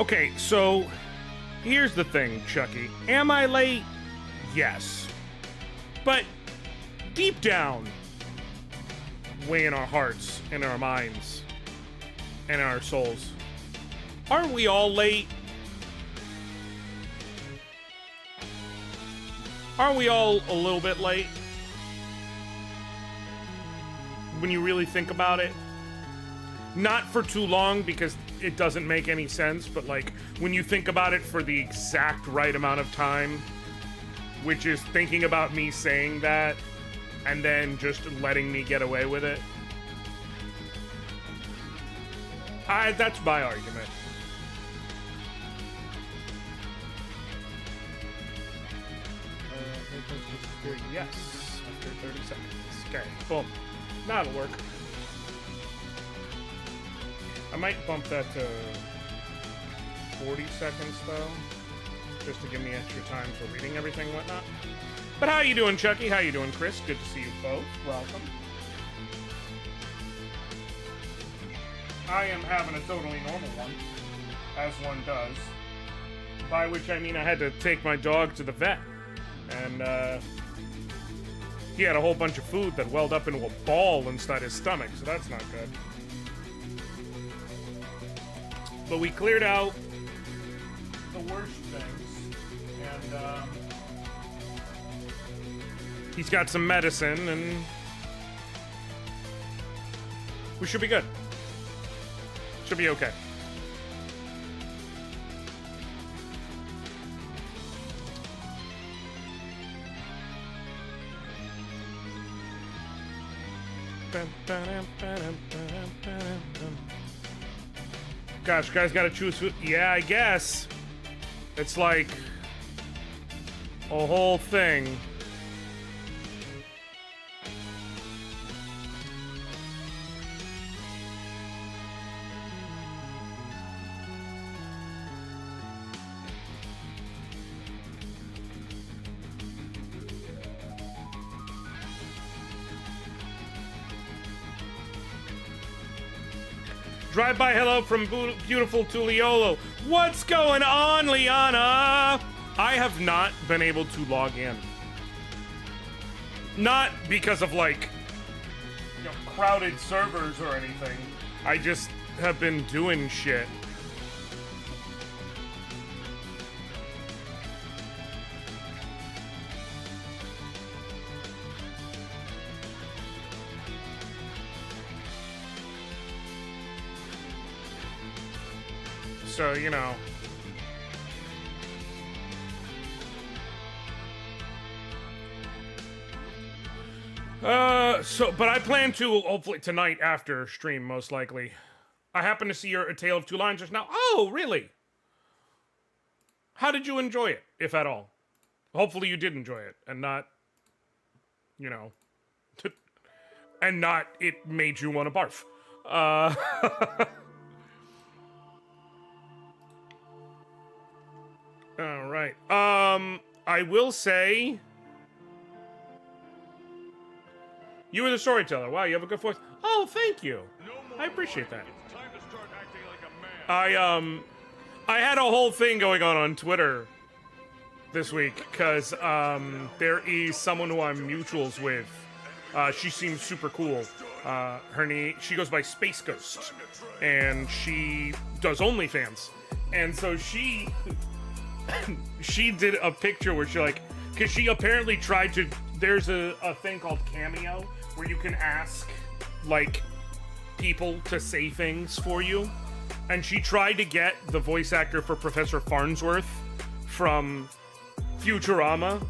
Okay, so here's the thing, Chucky. Am I late? Yes. But deep down, way in our hearts, in our minds, and our souls, aren't we all late? Aren't we all a little bit late? When you really think about it. Not for too long, because it doesn't make any sense, but like, when you think about it for the exact right amount of time, which is thinking about me saying that, and then just letting me get away with it. That's my argument. Yes, after 30 seconds. Okay, boom. That'll work. I might bump that to 40 seconds, though, just to give me extra time for reading everything and whatnot. But how you doing, Chucky? How you doing, Chris? Good to see you both. Welcome. I am having a totally normal one, as one does. By which I mean I had to take my dog to the vet, and he had a whole bunch of food that welled up into a ball inside his stomach, so that's not good. But we cleared out the worst things, and he's got some medicine, and we should be good. Should be okay. Gosh, guys gotta choose food. Yeah, I guess. It's like a whole thing. Drive-by hello from beautiful Tuliolo. What's going on, Liana? I have not been able to log in. Not because of, like, you know, crowded servers or anything. I just have been doing shit. So, you know. But I plan to, hopefully, tonight after stream, most likely. I happen to see your A Tale of Two Lines just now. Oh, really? How did you enjoy it, if at all? Hopefully you did enjoy it, and not, you know, and not it made you want to barf. All right. I will say, you were the storyteller. Wow, you have a good voice. Oh, thank you. I appreciate that. I had a whole thing going on Twitter this week because there is someone who I'm mutuals with. She seems super cool. Her name, she goes by Space Ghost, and she does OnlyFans. And so she did a picture where she, like, because she apparently tried to, there's a thing called Cameo where you can ask, like, people to say things for you. And she tried to get the voice actor for Professor Farnsworth from Futurama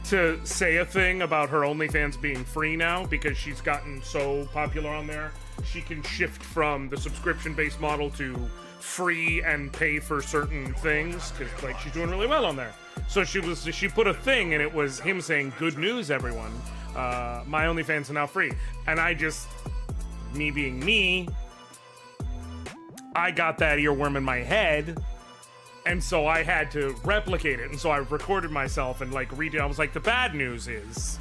to say a thing about her OnlyFans being free now because she's gotten so popular on there. She can shift from the subscription-based model to free and pay for certain things because, like, she's doing really well on there. So she put a thing, and it was him saying, "Good news, everyone. My OnlyFans are now free." And I just, me being me, I got that earworm in my head, and so I had to replicate it. And so I recorded myself and, like, read it. I was like, the bad news is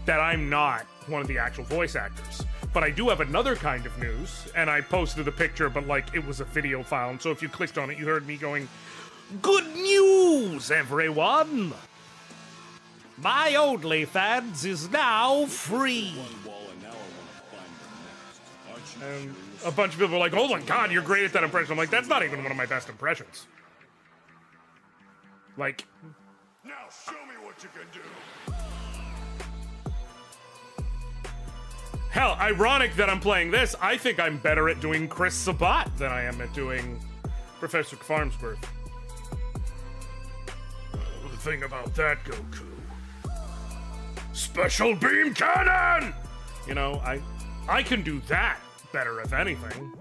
that I'm not one of the actual voice actors. But I do have another kind of news, and I posted a picture, but like it was a video file, and so if you clicked on it, you heard me going, "Good news, everyone! My OnlyFans is now free." And a bunch of people were like, "Oh my god, you're great at that impression." I'm like, that's not even one of my best impressions. Like, now show me what you can do. hell, ironic that I'm playing this. I think I'm better at doing Chris Sabat than I am at doing Professor Farnsworth. The thing about that, Goku. Special beam cannon! You know, I can do that better, if anything.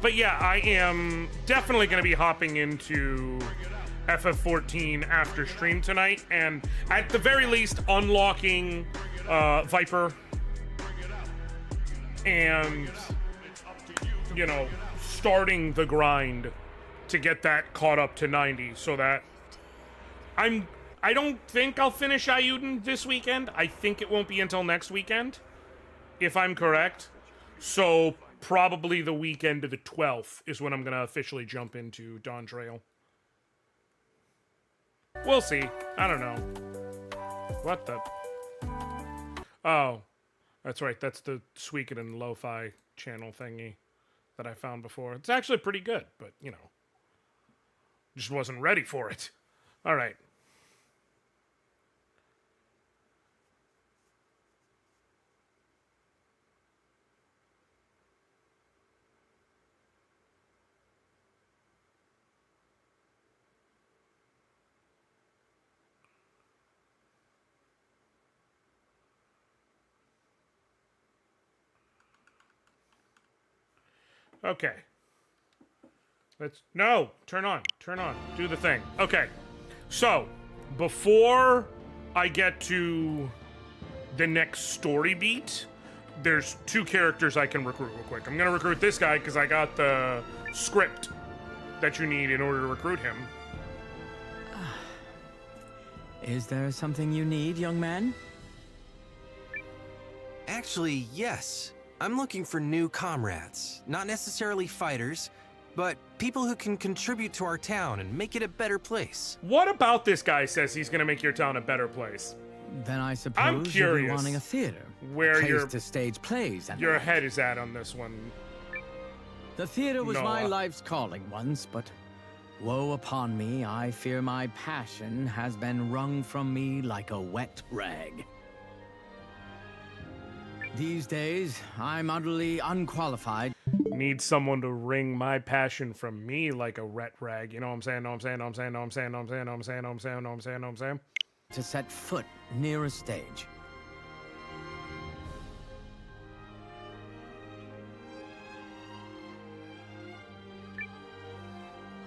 But yeah, I am definitely going to be hopping into FF14 after stream tonight, and at the very least, unlocking Viper, and, you know, starting the grind to get that caught up to 90, so that I don't think I'll finish Eiyuden this weekend. I think it won't be until next weekend, if I'm correct. So probably the weekend of the 12th is when I'm going to officially jump into Dawn Trail. We'll see. I don't know. What the? Oh, that's right. That's the Suikoden lo-fi channel thingy that I found before. It's actually pretty good, but, you know, just wasn't ready for it. All right. Okay. No, turn on, do the thing. Okay, so, before I get to the next story beat, there's two characters I can recruit real quick. I'm gonna recruit this guy because I got the script that you need in order to recruit him. Is there something you need, young man? Actually, yes. I'm looking for new comrades. Not necessarily fighters, but people who can contribute to our town and make it a better place. What about this guy says he's gonna make your town a better place? Then I suppose I'm you'll be curious wanting a theater. where place to stage plays and your head is at on this one. The theater was my Noah. life's calling once, but woe upon me, I fear my passion has been wrung from me like a wet rag. These days, I'm utterly unqualified. Need someone to wring my passion from me like a wet rag. You know what I'm saying? Know what I'm saying? Know what I'm saying? Know what I'm saying? Know what I'm saying? Know what I'm saying? Know what I'm saying? Know what I'm saying? To set foot near a stage.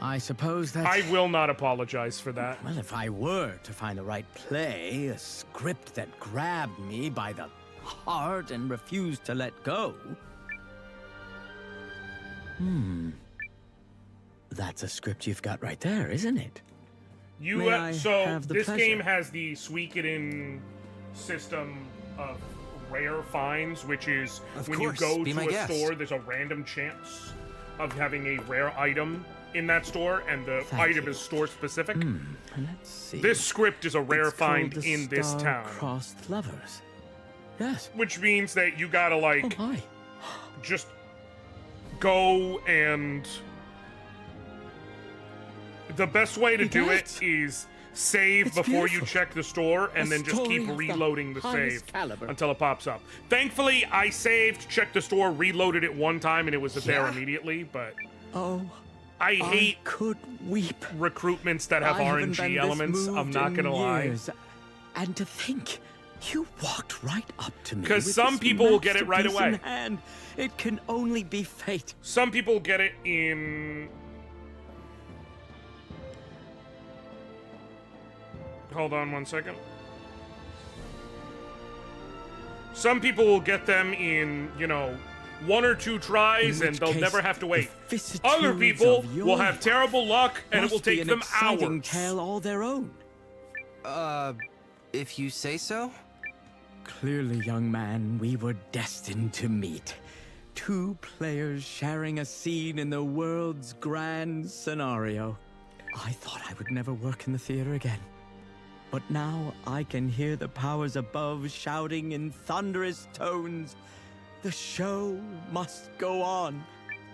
I suppose that... I will not apologize for that. Well, if I were to find the right play, a script that grabbed me by the heart and refused to let go... That's a script you've got right there, isn't it? You May I so have the this pleasure? game has the Suikoden system of rare finds, which is Of when course, you go be to my a guest. store, there's a random chance of having a rare item in that store, and the Thank item you. is store specific. Let's see. This script is a rare It's called find the in this town, Star-Crossed Lovers. Yes. which means that you gotta like Oh my. just go and the best way to do it Yes. is save It's before you beautiful. check the store, and A then just keep story of the reloading the highest save caliber. until it pops up. Thankfully, I saved, checked the store, reloaded it one time, and it was there Yeah. immediately, but Oh, I hate could weep. recruitments that have I haven't been RNG this elements. I'm moved not in gonna lie. years. And to think, you walked right up to me. 'Cause with some this people will get it right masterpiece in away. hand. It can only be fate. Some people get it in... Hold on one second. Some people will get them in, you know, 1 or 2 tries, In and which they'll case, never have to the wait. vicissitudes Other people of your will have terrible luck, and it must will be take an them exciting hours. tale all their own. If you say so? Clearly, young man, we were destined to meet. 2 players sharing a scene in the world's grand scenario. I thought I would never work in the theater again. But now I can hear the powers above shouting in thunderous tones. The show must go on.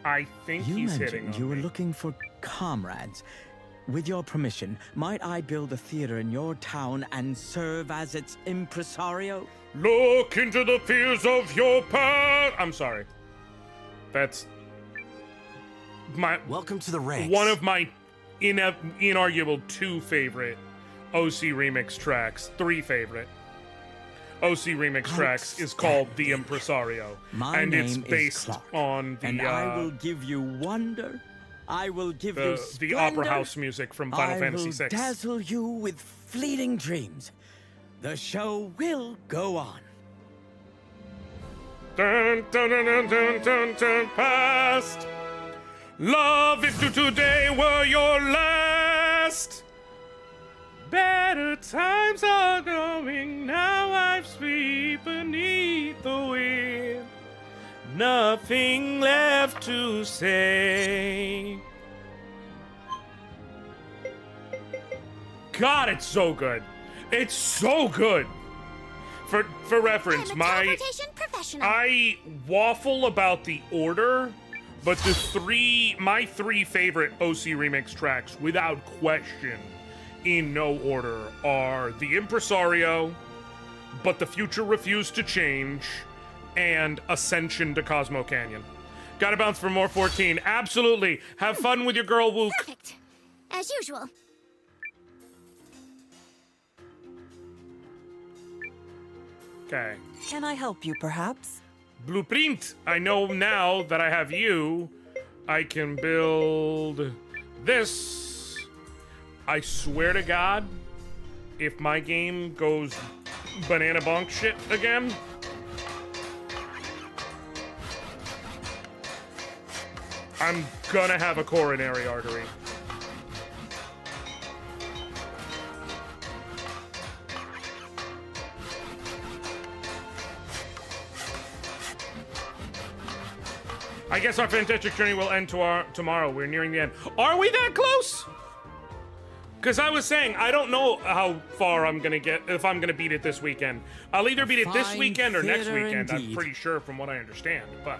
I think You he's hitting mentioned on you were me. looking for comrades. With your permission, might I build a theater in your town and serve as its impresario? Look into the fears of your past. I'm sorry. That's my Welcome to the ranks. one of my inarguable 2 favorite OC remix tracks. 3 favorite OC remix tracks is called The Impresario, My and name it's is based Clark, on the and I will give you wonder. I will give you the opera splendor. house music from Final Fantasy I will VI. dazzle you with fleeting dreams. The show will go on. Dun, dun, dun, dun, dun, dun, dun, past. Love, if today were your last. Better times are going, now I sleep beneath the wind. Nothing left to say. God, it's so good. It's so good. For reference, I'm a my teleportation professional. I waffle about the order, but my 3 favorite OC remix tracks, without question, in no order, are The Impresario, But the Future Refused to Change, and Ascension to Cosmo Canyon. Gotta bounce for more 14. Absolutely. Have fun with your girl Wook. Perfect. As usual. Okay. Can I help you, perhaps? Blueprint. I know now that I have you, I can build this. I swear to God, if my game goes banana bonk shit again, I'm gonna have a coronary artery. I guess our fantastic journey will end tomorrow. We're nearing the end. Are we that close? Because I was saying, I don't know how far I'm going to get, if I'm going to beat it this weekend. I'll either beat it this Fine weekend or next theater weekend. I'm indeed. pretty sure from what I understand. But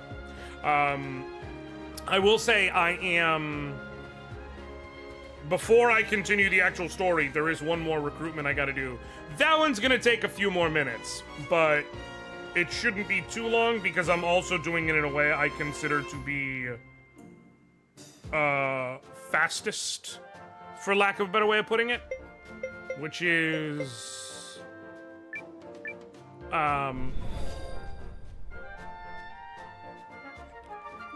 I will say I am... Before I continue the actual story, there is one more recruitment I got to do. That one's going to take a few more minutes, but it shouldn't be too long because I'm also doing it in a way I consider to be fastest, for lack of a better way of putting it, which is I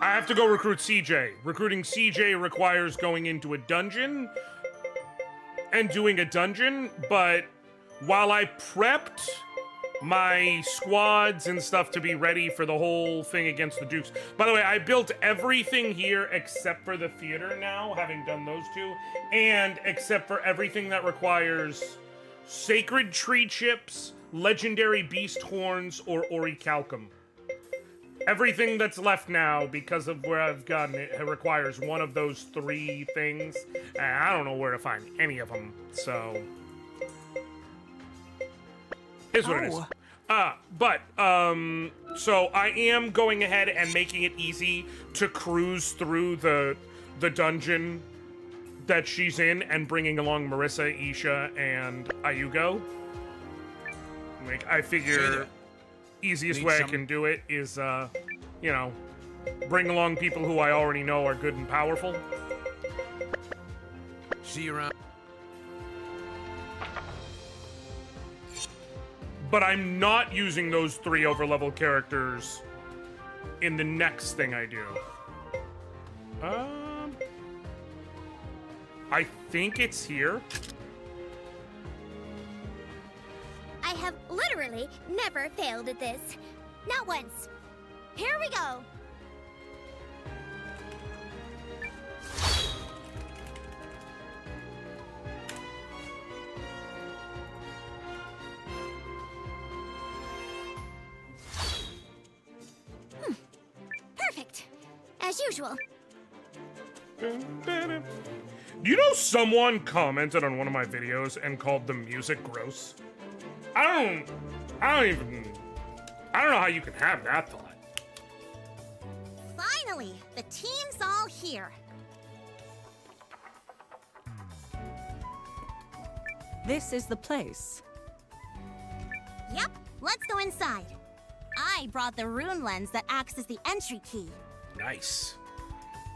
have to go recruit CJ. Recruiting CJ requires going into a dungeon and doing a dungeon, but while I prepped my squads and stuff to be ready for the whole thing against the Dukes. By the way, I built everything here except for the theater now, having done those 2, and except for everything that requires sacred tree chips, legendary beast horns, or orichalcum. Everything that's left now, because of where I've gotten it, it requires one of those 3 things, and I don't know where to find any of them, so... Is what it is. So I am going ahead and making it easy to cruise through the dungeon that she's in and bringing along Marissa, Isha, and Ayugo. Like, I figure easiest way I can do it is, you know, bring along people who I already know are good and powerful. See you around. But I'm not using those 3 overlevel characters in the next thing I do. I think it's here. I have literally never failed at this. Not once. Here we go. Perfect. As usual. Do you know someone commented on one of my videos and called the music gross? I don't know how you can have that thought. Finally, the team's all here. This is the place. Yep, let's go inside. I brought the rune lens that acts as the entry key. Nice.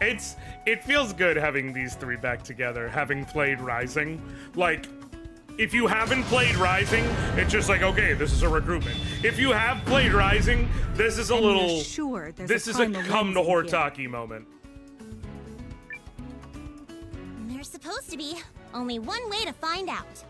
It feels good having these 3 back together, having played Rising. Like, if you haven't played Rising, it's just like, okay, this is a recruitment. If you have played Rising, this is a And little... you're sure there's this a is a primal come to lens in here? Hortaki moment. There's supposed to be only one way to find out.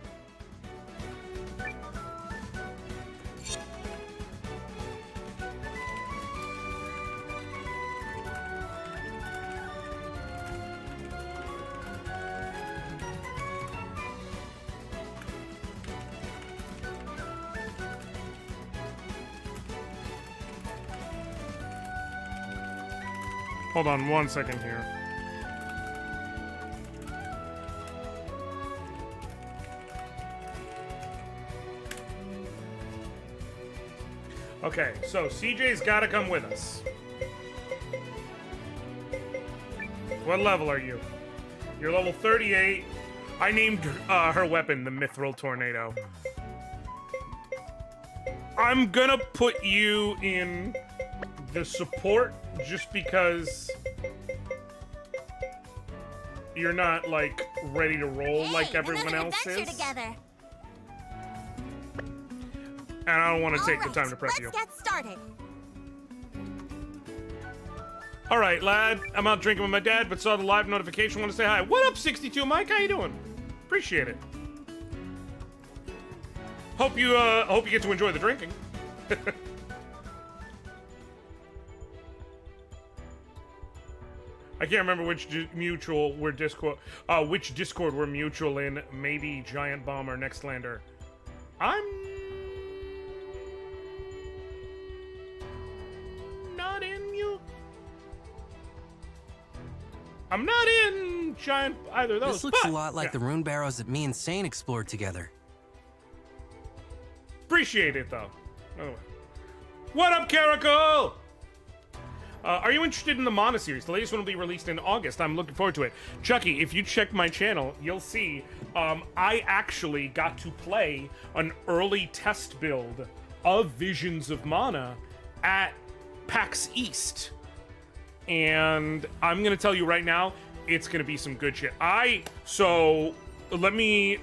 Hold on 1 second here. Okay, so CJ's gotta come with us. What level are you? You're level 38. I named her weapon the Mithril Tornado. I'm gonna put you in the support just because you're not, like, ready to roll like everyone another else adventure is. Together. And I don't want to All take right, the time to prep you. Let's get started. All right, lad. I'm out drinking with my dad, but saw the live notification. Want to say hi. What up, 62 Mike? How you doing? Appreciate it. Hope you get to enjoy the drinking. I can't remember which mutual we're which Discord we're mutual in. Maybe Giant Bomb or Nextlander. I'm not in you. I'm not in Giant either of those. This looks a but- lot like yeah. the rune barrows that me and Sane explored together. Appreciate it though. Anyway. What up, Caracal? Are you interested in the Mana series? The latest one will be released in August. I'm looking forward to it. Chucky, if you check my channel, you'll see I actually got to play an early test build of Visions of Mana at PAX East. And I'm going to tell you right now, it's going to be some good shit. So let me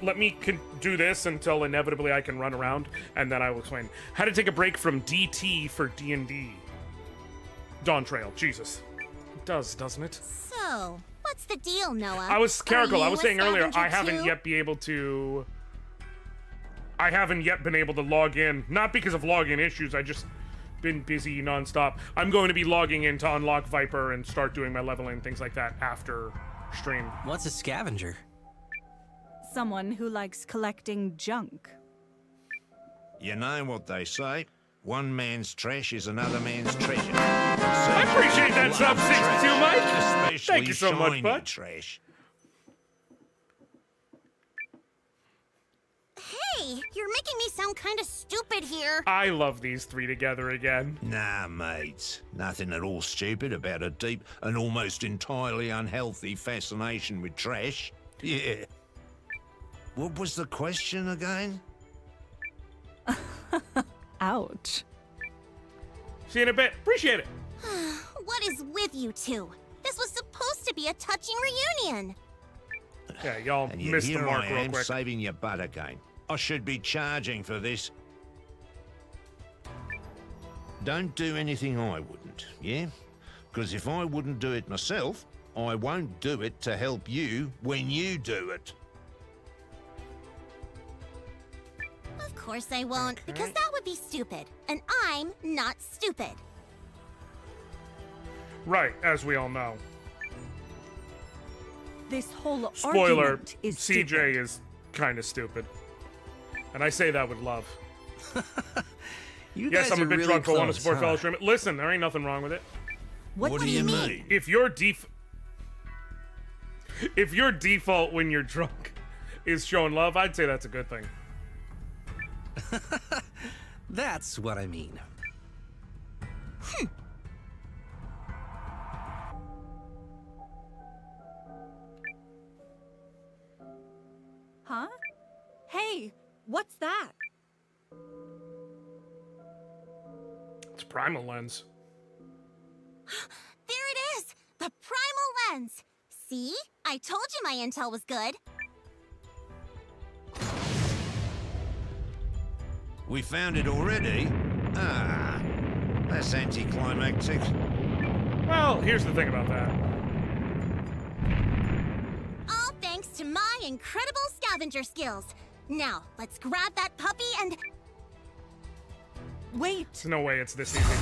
do this until inevitably I can run around, and then I will explain how to take a break from DT for D&D. Dawn Trail, Jesus. It does, doesn't it? So, what's the deal, Noah? I was Caracal. I was saying earlier, I haven't too? yet been able to log in. Not because of login issues, I just been busy nonstop. I'm going to be logging in to unlock Viper and start doing my leveling, things like that after stream. What's a scavenger? Someone who likes collecting junk. You know what they say? One man's trash is another man's treasure. I appreciate that sub 62, Mike. Especially Thank you so much, shiny bud. trash. Hey, you're making me sound kind of stupid here. I love these three together again. Nah, mates. Nothing at all stupid about a deep and almost entirely unhealthy fascination with trash. Yeah. What was the question again? Ouch. See you in a bit. Appreciate it. What is with you two? This was supposed to be a touching reunion. Yeah, y'all And yet missed the here mark I real am quick. saving your butt again. I should be charging for this. Don't do anything I wouldn't, yeah? Because if I wouldn't do it myself, I won't do it to help you when you do it. Of course I won't, because that would be stupid. And I'm not stupid. Right, as we all know. This whole Spoiler, argument is CJ stupid. is kind of stupid. And I say that with love. You Yes, guys I'm a are bit really drunk, but want to close, support huh? fellow stream. Listen, there ain't nothing wrong with it. What do you mean? If your default when you're drunk is showing love, I'd say that's a good thing. That's what I mean. Huh? Hey, what's that? It's Primal Lens. There it is! The primal lens! See? I told you my intel was good. We found it already? Ah, that's anticlimactic. Well, here's the thing about that. All thanks to my incredible scavenger skills. Now, let's grab that puppy and... Wait. There's no way it's this easy.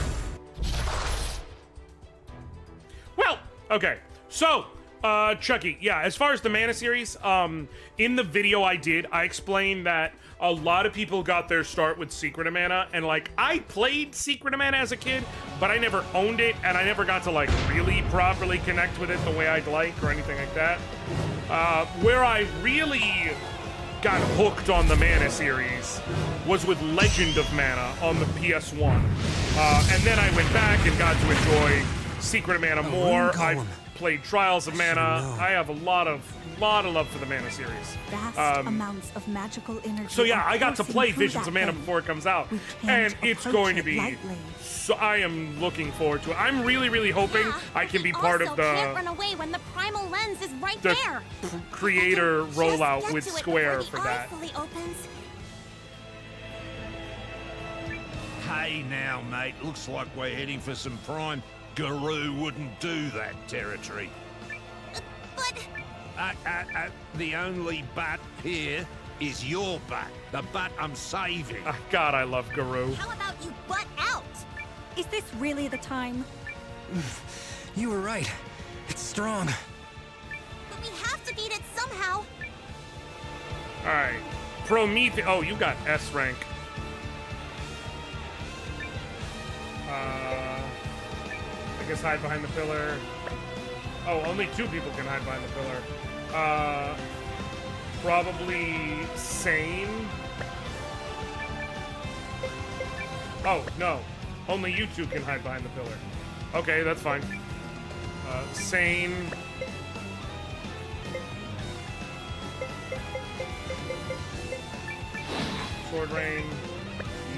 Well, okay. So, Chucky, yeah, as far as the mana series, in the video I did, I explained that a lot of people got their start with Secret of Mana, and like, I played Secret of Mana as a kid, but I never owned it, and I never got to like really properly connect with it the way I'd like or anything like that. Where I really got hooked on the Mana series was with Legend of Mana on the PS1. And then I went back and got to enjoy Secret of Mana more. I column. played Trials of Mana. known. I have a lot of love for the Mana series. Vast amounts of magical energy. So yeah, are I got to coursing play through Visions that of Mana thing. before it comes out. We can't And it's approach going to it be lightly. so I am looking forward to it. I'm really hoping Yeah, I can we be part also of can't the run away when the primal lens is right the there. creator Just rollout get with to it Square before for the eye that. fully opens. Hey now, mate, looks like we're heading for some prime. Guru wouldn't do that territory. But The only butt here is your butt. The butt I'm saving. Ah, God, I love Guru. how about you butt out? Is this really the time? You were right. It's strong. But we have to beat it somehow. All right, Prometheus. Oh, you got S rank. I guess hide behind the pillar. Oh, only 2 people can hide behind the pillar. Probably Sane. Oh, no. Only you 2 can hide behind the pillar. Okay, that's fine. Sane. Sword rain.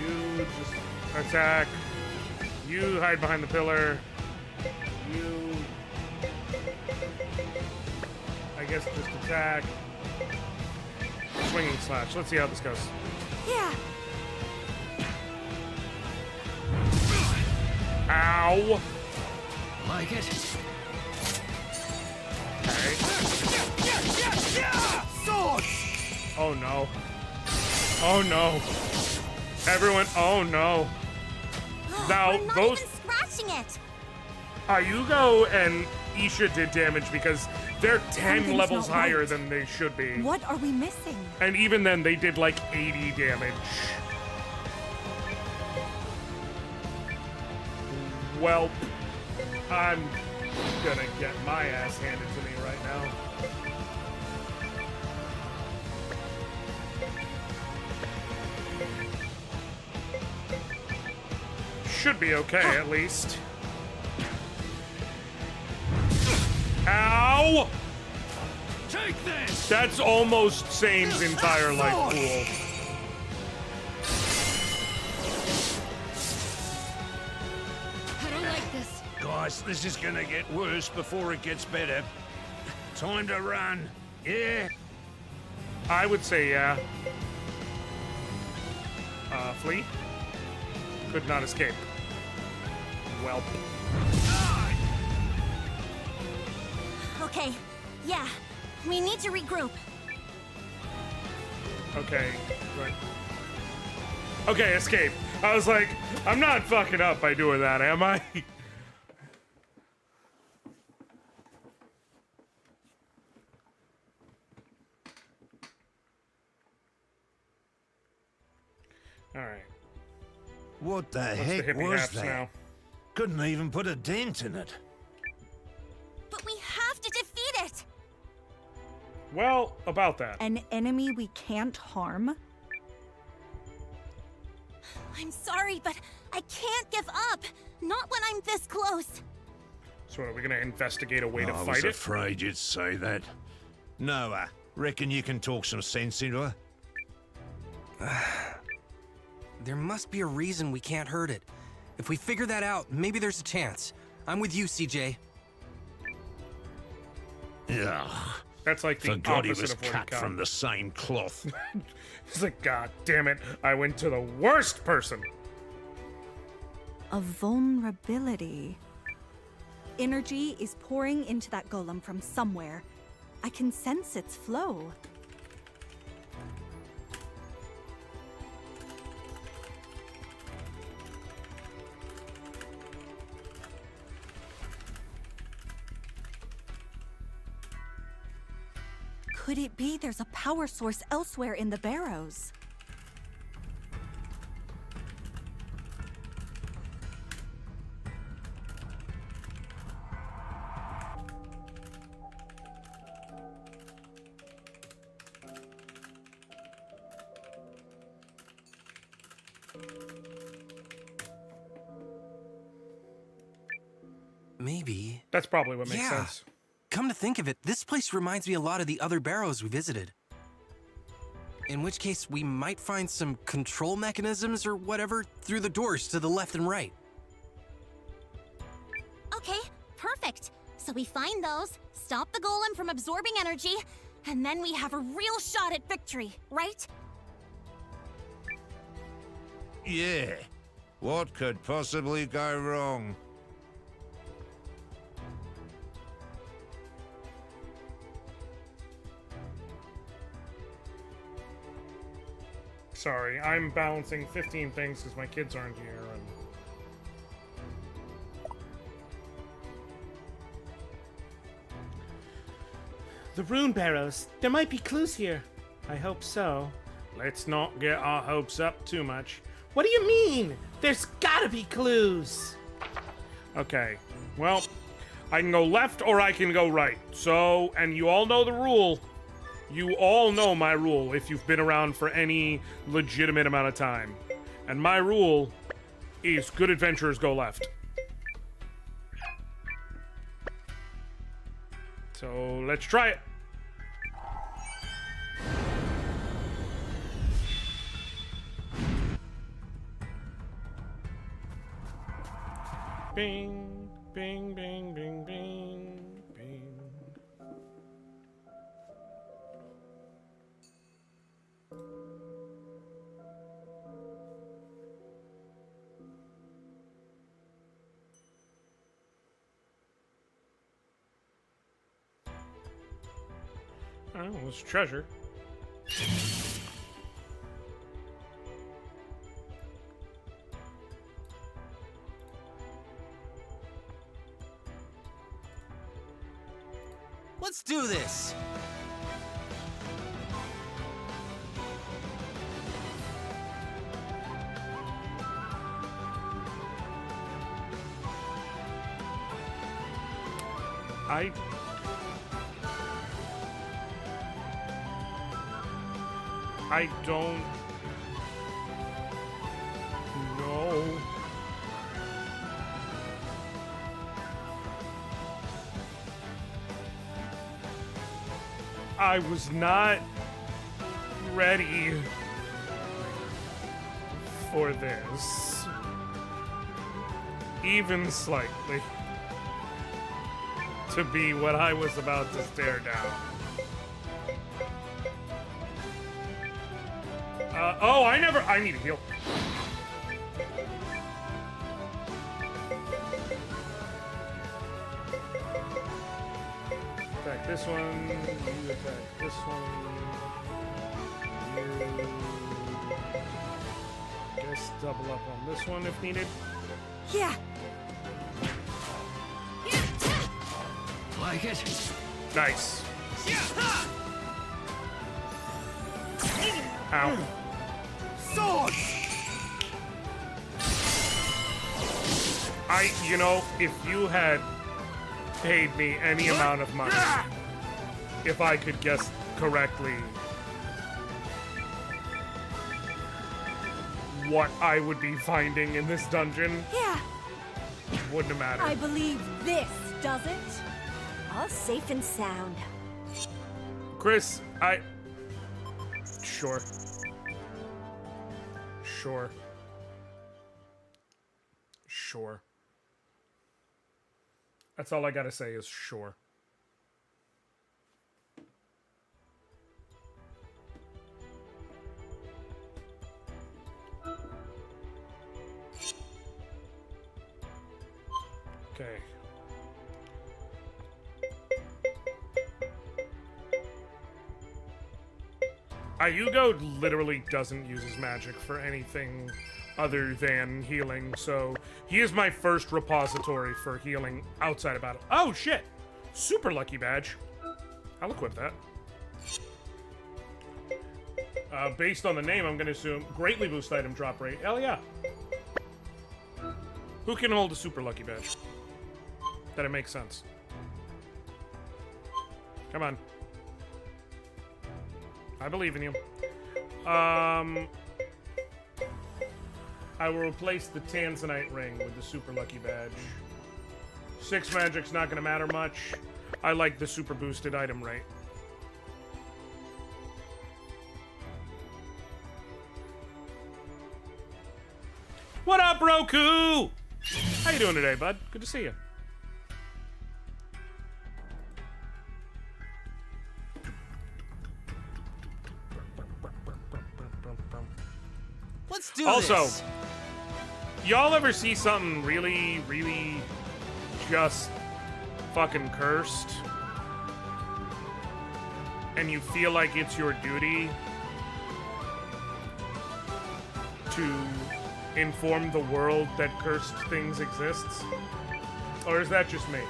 You just attack. You hide behind the pillar. You, I guess, just attack. Swinging slash. Let's see how this goes. Yeah. Ow. Like it? Okay. Oh no. Oh no. Everyone, oh no. Now, We're not those even scratching it. Ayugo and Isha did damage because they're 10 Something's levels not higher right. than they should be. What are we missing? And even then, they did like 80 damage. Well, I'm gonna get my ass handed to me right now. Should be okay, at least. Ow! Take this! That's almost Sane's entire life pool. I don't like this. Guys, this is gonna get worse before it gets better. Time to run. Yeah? I would say yeah. Flee? Could not escape. Welp. Okay, yeah. We need to regroup. Okay, right. Okay, escape. I was like, I'm not fucking up by doing that, am I? Alright. What the What's the heck hippie was haps that? now? Couldn't even put a dent in it. But we have to defeat it! Well, about that. An enemy we can't harm? I'm sorry, but I can't give up. Not when I'm this close. So are we gonna investigate a way to I fight was it? afraid you'd say that. Noah, reckon you can talk some sense into her? There must be a reason we can't hurt it. If we figure that out, maybe there's a chance. I'm with you, CJ. Ugh. That's like the Forgot he opposite was of what cut from the same cloth. He's like, God damn it, I went to the worst person. A vulnerability. Energy is pouring into that golem from somewhere. I can sense its flow. Could it be there's a power source elsewhere in the barrows? Maybe. That's probably what makes Yeah. sense. Come to think of it, this place reminds me a lot of the other barrows we visited. In which case, we might find some control mechanisms or whatever through the doors to the left and right. Okay, perfect. So we find those, stop the golem from absorbing energy, and then we have a real shot at victory, right? Yeah. What could possibly go wrong? Sorry, I'm balancing 15 things because my kids aren't here. And... The rune barrows. There might be clues here. I hope so. Let's not get our hopes up too much. What do you mean? There's gotta be clues. Okay, well, I can go left or I can go right. So, and you all know the rule. You all know my rule if you've been around for any legitimate amount of time. And my rule is good adventurers go left. So let's try it. Bing, bing, bing, bing, bing, bing. Oh, there's treasure. Let's do this! I don't know. I was not ready for this. Even slightly. To be what I was about to stare down. Oh, I need a heal. Attack this one, you attack this one, you... Guess double up on this one if needed. Yeah. Like it? Nice. Ow. Sword! You know, if you had paid me any amount of money, if I could guess correctly what I would be finding in this dungeon, Yeah. wouldn't have mattered. I believe this, does it? All safe and sound. Chris, Sure. Sure. Sure. That's all I gotta say is sure. Okay. Ayugo literally doesn't use his magic for anything other than healing, so he is my first repository for healing outside of battle. Oh, shit! Super lucky badge. I'll equip that. Based on the name, I'm gonna assume greatly boost item drop rate. Hell yeah. Who can hold a super lucky badge? That it makes sense. Come on. I believe in you. I will replace the Tanzanite ring with the super lucky badge. 6 magic's not gonna matter much. I like the super boosted item rate. What up, Roku? How you doing today, bud? Good to see you. Let's do Also, this. y'all ever see something really, really just fucking cursed? And you feel like it's your duty to inform the world that cursed things exist? Or is that just me?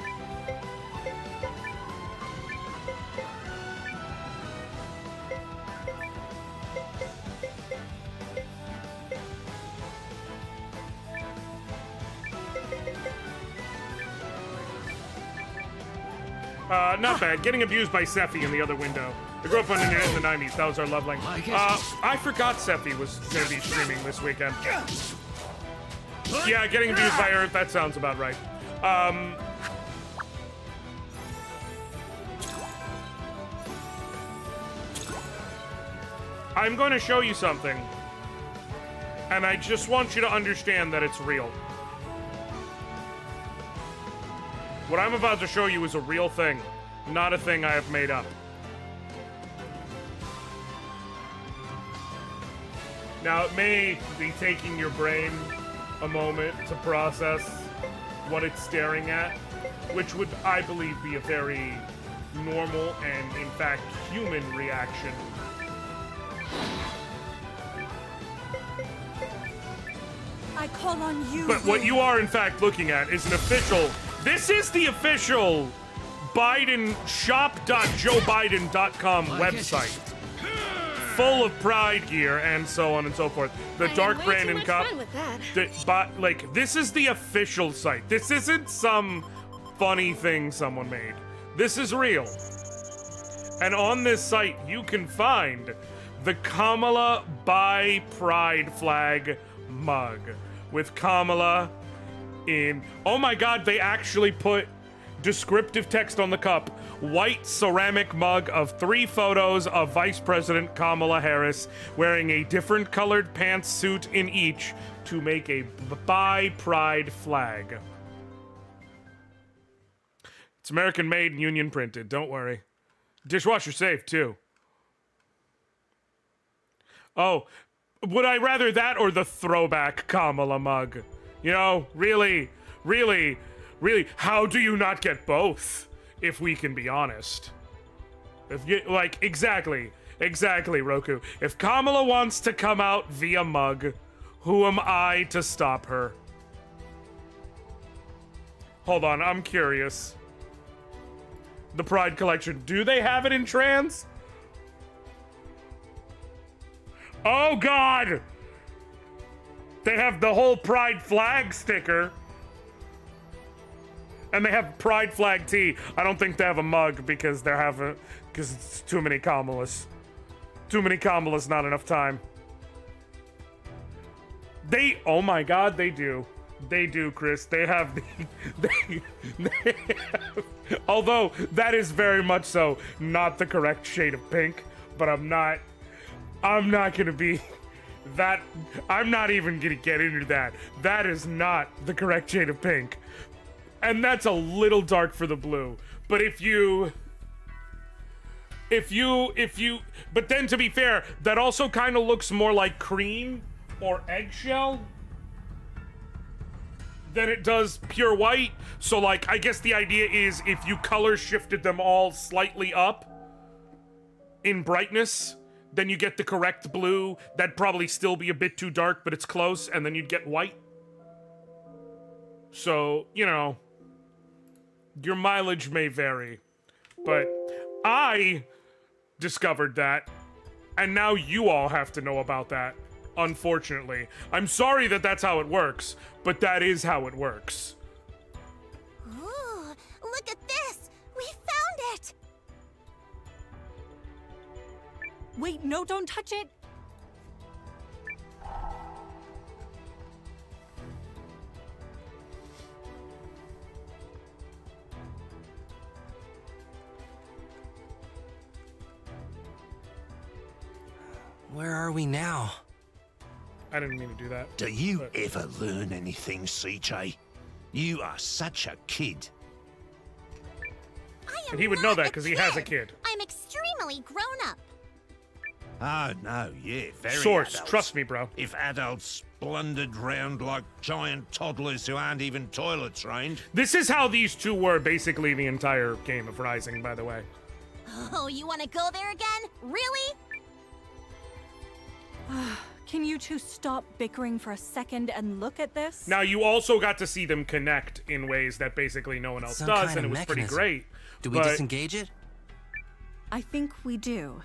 Not bad. Getting abused by Sephi in the other window. I grew up on the internet in the 90s. That was our love language. I forgot Sephi was going to be streaming this weekend. Yeah, getting abused by Earth. That sounds about right. I'm going to show you something. And I just want you to understand that it's real. What I'm about to show you is a real thing, not a thing I have made up. Now, it may be taking your brain a moment to process what it's staring at, which would, I believe, be a very normal and, in fact, human reaction. I call on you. But what you are, in fact, looking at is an official... This is the official Biden shop.joebiden.com website. Full of Pride gear and so on and so forth. The Dark Brandon Cup. Like, this is the official site. This isn't some funny thing someone made. This is real. And on this site, you can find the Kamala by Pride flag mug with Kamala in... Oh my god, they actually put descriptive text on the cup. white ceramic mug of 3 photos of Vice President Kamala Harris wearing a different colored pantsuit in each to make a Buy Pride flag. It's American made and union printed, don't worry. Dishwasher safe, too. Oh, would I rather that or the throwback Kamala mug? You know, really, how do you not get both, if we can be honest? If you, like, exactly, Roku. If Kamala wants to come out via mug, who am I to stop her? Hold on, I'm curious. The Pride Collection, do they have it in trans? Oh God! They have the whole Pride flag sticker. And they have Pride flag tee. I don't think they have a mug because because it's too many Kamalas. Too many Kamalas, not enough time. Oh my God, they do. They do, Chris. They have they have, although that is very much so not the correct shade of pink, but I'm not gonna be that. I'm not even gonna get into that. That is not the correct shade of pink. And that's a little dark for the blue. But but then to be fair, that also kind of looks more like cream or eggshell than it does pure white. So like, I guess the idea is if you color shifted them all slightly up in brightness, then you get the correct blue. That'd probably still be a bit too dark, but it's close, and then you'd get white. So, you know, your mileage may vary, but I discovered that, and now you all have to know about that, unfortunately. I'm sorry that that's how it works, but that is how it works. Ooh, look at this! We found it! Wait, no, don't touch it. Where are we now? I didn't mean to do that. Do you ever learn anything, CJ? You are such a kid. I am And he would know not that because he has a kid. I'm extremely grown up. Oh, no, yeah, very Source, adults. trust me, bro. If adults blundered round like giant toddlers who aren't even toilet trained. This is how these two were basically the entire game of Rising, by the way. Oh, you want to go there again? Really? Can you two stop bickering for a second and look at this? Now, you also got to see them connect in ways that basically no one else Some does, kind and it of was pretty mechanism. great. Do we but- disengage it? I think we do.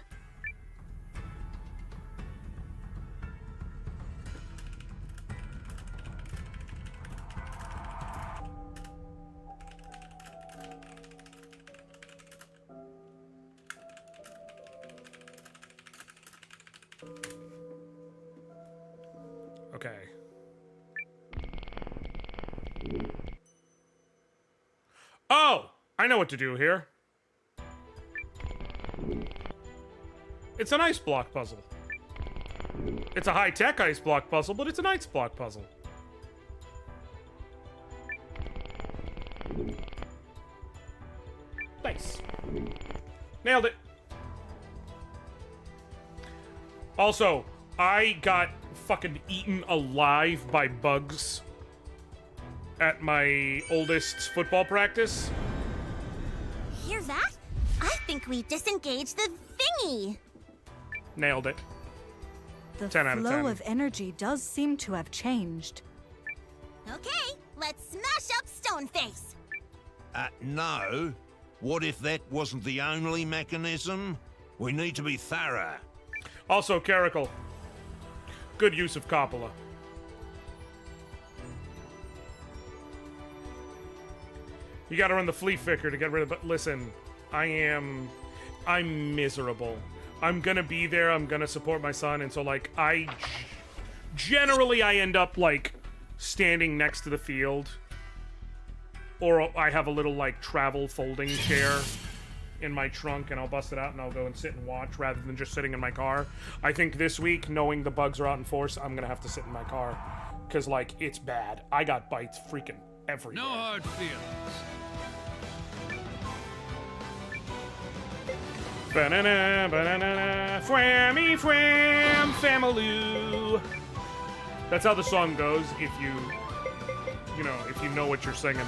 Okay. Oh! I know what to do here. It's an ice block puzzle. It's a high-tech ice block puzzle, but it's an ice block puzzle. Nice. Nailed it. Also, I got fucking eaten alive by bugs at my oldest's football practice. Hear that? I think we disengaged the thingy. Nailed it. The 10 out of 10. flow of energy does seem to have changed. Okay, let's smash up Stoneface. No. What if that wasn't the only mechanism? We need to be thorough. Also, Caracal. Good use of Coppola. You gotta run the flea flicker to get rid of it. Listen, I'm miserable. I'm gonna be there, I'm gonna support my son, and so, like, generally I end up, like, standing next to the field. Or I have a little, like, travel folding chair in my trunk and I'll bust it out and I'll go and sit and watch rather than just sitting in my car. I think this week, knowing the bugs are out in force, I'm gonna have to sit in my car. Cause like, it's bad. I got bites freaking everywhere. No hard feelings. Banana, banana, fwammy fwam, famaloo. That's how the song goes if you know what you're singing.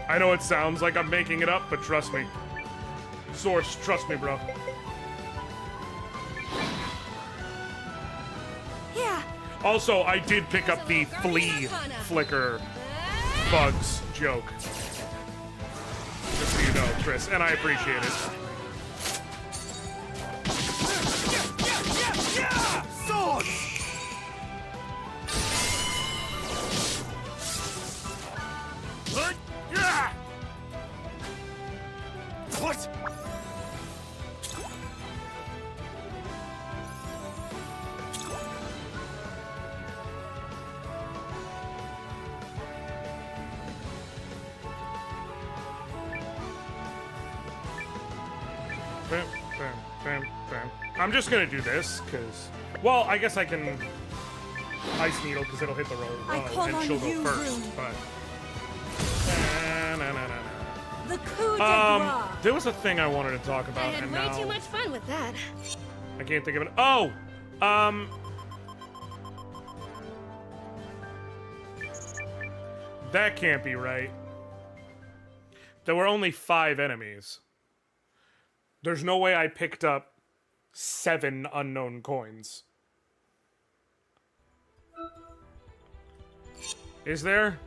I know it sounds like I'm making it up, but trust me. Source, trust me, bro. Yeah. Also, I did pick up the flea flicker bugs joke. Just so you know, Chris, and I appreciate it. Sword! What? Bam, bam, bam, bam. I'm just gonna do this, because... Well, I guess I can... Ice Needle, because it'll hit the row, and she'll go first, but... The coup de grace. There was a thing I wanted to talk I about, had and way now... too much fun with that. I can't think of it. Oh! That can't be right. There were only 5 enemies. There's no way I picked up 7 unknown coins. Is there?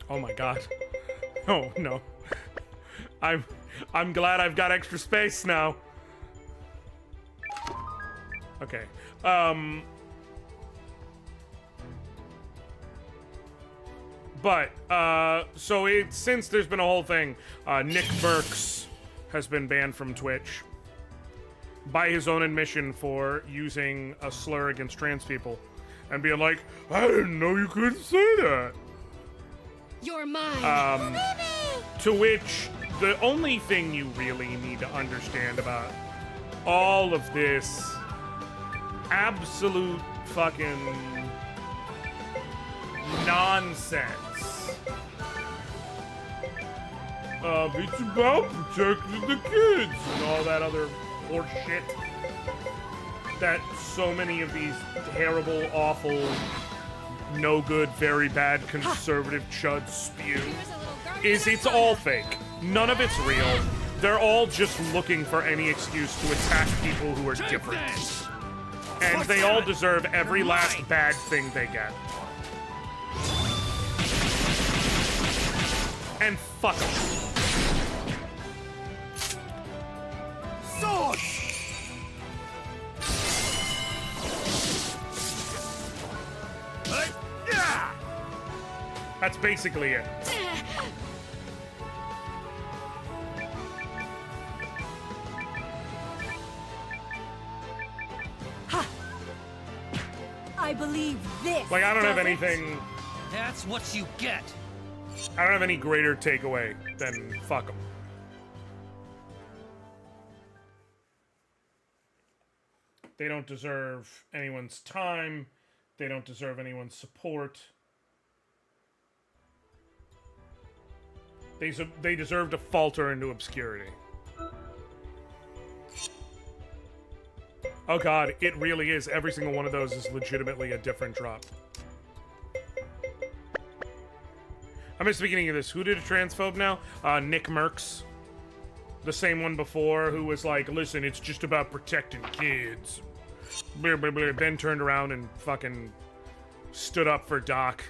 Oh my god. Oh no. I'm glad I've got extra space now. Okay. But so since there's been a whole thing, Nick Burks has been banned from Twitch by his own admission for using a slur against trans people and being like, I didn't know you couldn't say that. You're mine. To which, the only thing you really need to understand about all of this absolute fucking nonsense. It's about protecting the kids and all that other horse shit that so many of these terrible, awful, no good, very bad conservative chuds spew is it's all fake. None of it's real. They're all just looking for any excuse to attack people who are different. And they all deserve every last bad thing they get. And fuck them. Sword! That's basically it. I believe this. Like, I don't have does it? anything... That's what you get. I don't have any greater takeaway than fuck them. They don't deserve anyone's time. They don't deserve anyone's support. They deserve to falter into obscurity. Oh god, it really is. Every single one of those is legitimately a different drop. I missed the beginning of this. Who did a transphobe now? Nick Merckx. The same one before, who was like, listen, it's just about protecting kids. Blah, blah, blah. Then turned around and fucking stood up for Doc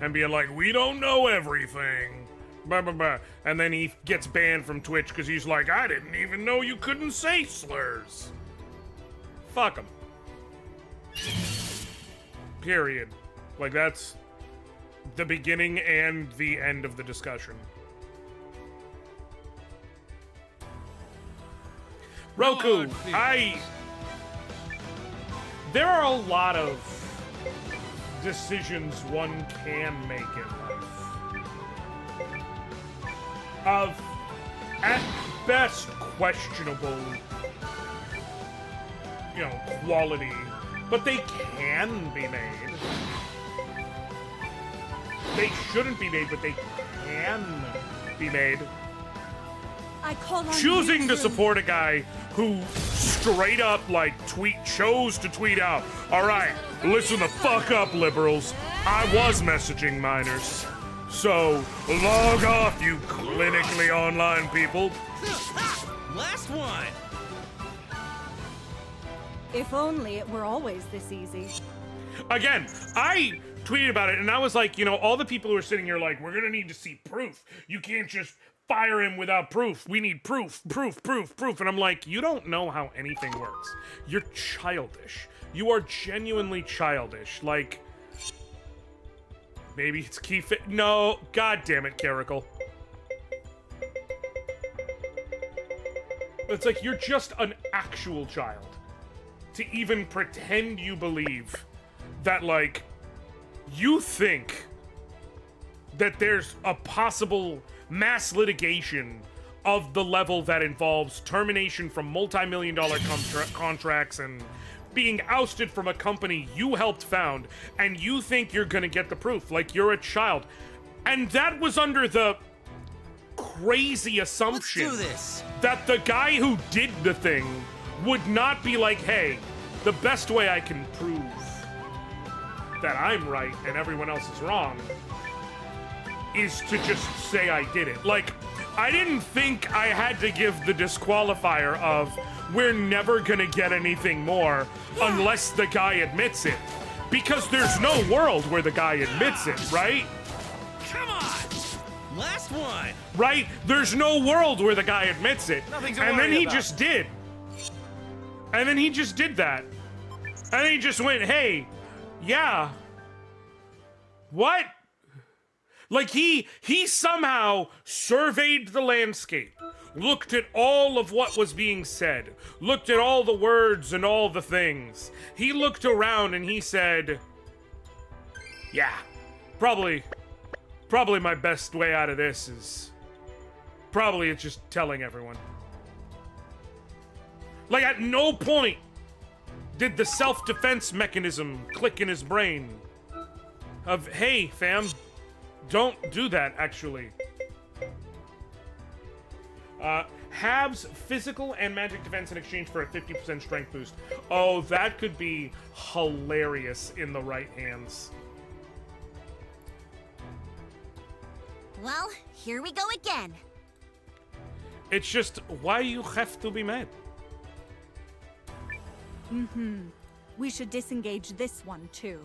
and being like, we don't know everything. Blah, blah, blah. And then he gets banned from Twitch because he's like, I didn't even know you couldn't say slurs. Fuck him. Period. Like, that's the beginning and the end of the discussion. Roku, there are a lot of decisions one can make in life. Of, at best, questionable, you know, quality, but they can be made. They shouldn't be made, but they can be made. I call on Choosing you to support a guy who straight up, like, chose to tweet out, all right, listen the fuck up, liberals. I was messaging minors. So, log off, you clinically online people. Last one! If only it were always this easy. Again, I tweeted about it, and I was like, you know, all the people who are sitting here like, we're gonna need to see proof. You can't just fire him without proof. We need proof, proof, proof, proof. And I'm like, you don't know how anything works. You're childish. You are genuinely childish. Like, maybe it's key fit. No, god damn it, Caracal. It's like, you're just an actual child. To even pretend you believe that, like, you think that there's a possible mass litigation of the level that involves termination from multi-million-dollar contracts and being ousted from a company you helped found, and you think you're gonna get the proof, like you're a child. And that was under the crazy assumption Let's do this. that the guy who did the thing would not be like, hey, the best way I can prove that I'm right and everyone else is wrong is to just say I did it. Like, I didn't think I had to give the disqualifier of we're never gonna get anything more unless the guy admits it. Because there's no world where the guy admits it, right? Come on! Last one! Right? There's no world where the guy admits it. Nothing to And then worry he about. just did. And then he just did that. And then he just went, hey, yeah. What? Like he somehow surveyed the landscape, looked at all of what was being said, looked at all the words and all the things. He looked around and he said, yeah, probably my best way out of this is probably it's just telling everyone. Like, at no point did the self-defense mechanism click in his brain of, hey, fam, don't do that, actually. Halves physical and magic defense in exchange for a 50% strength boost. Oh, that could be hilarious in the right hands. Well, here we go again. It's just, why you have to be mad? We should disengage this one, too.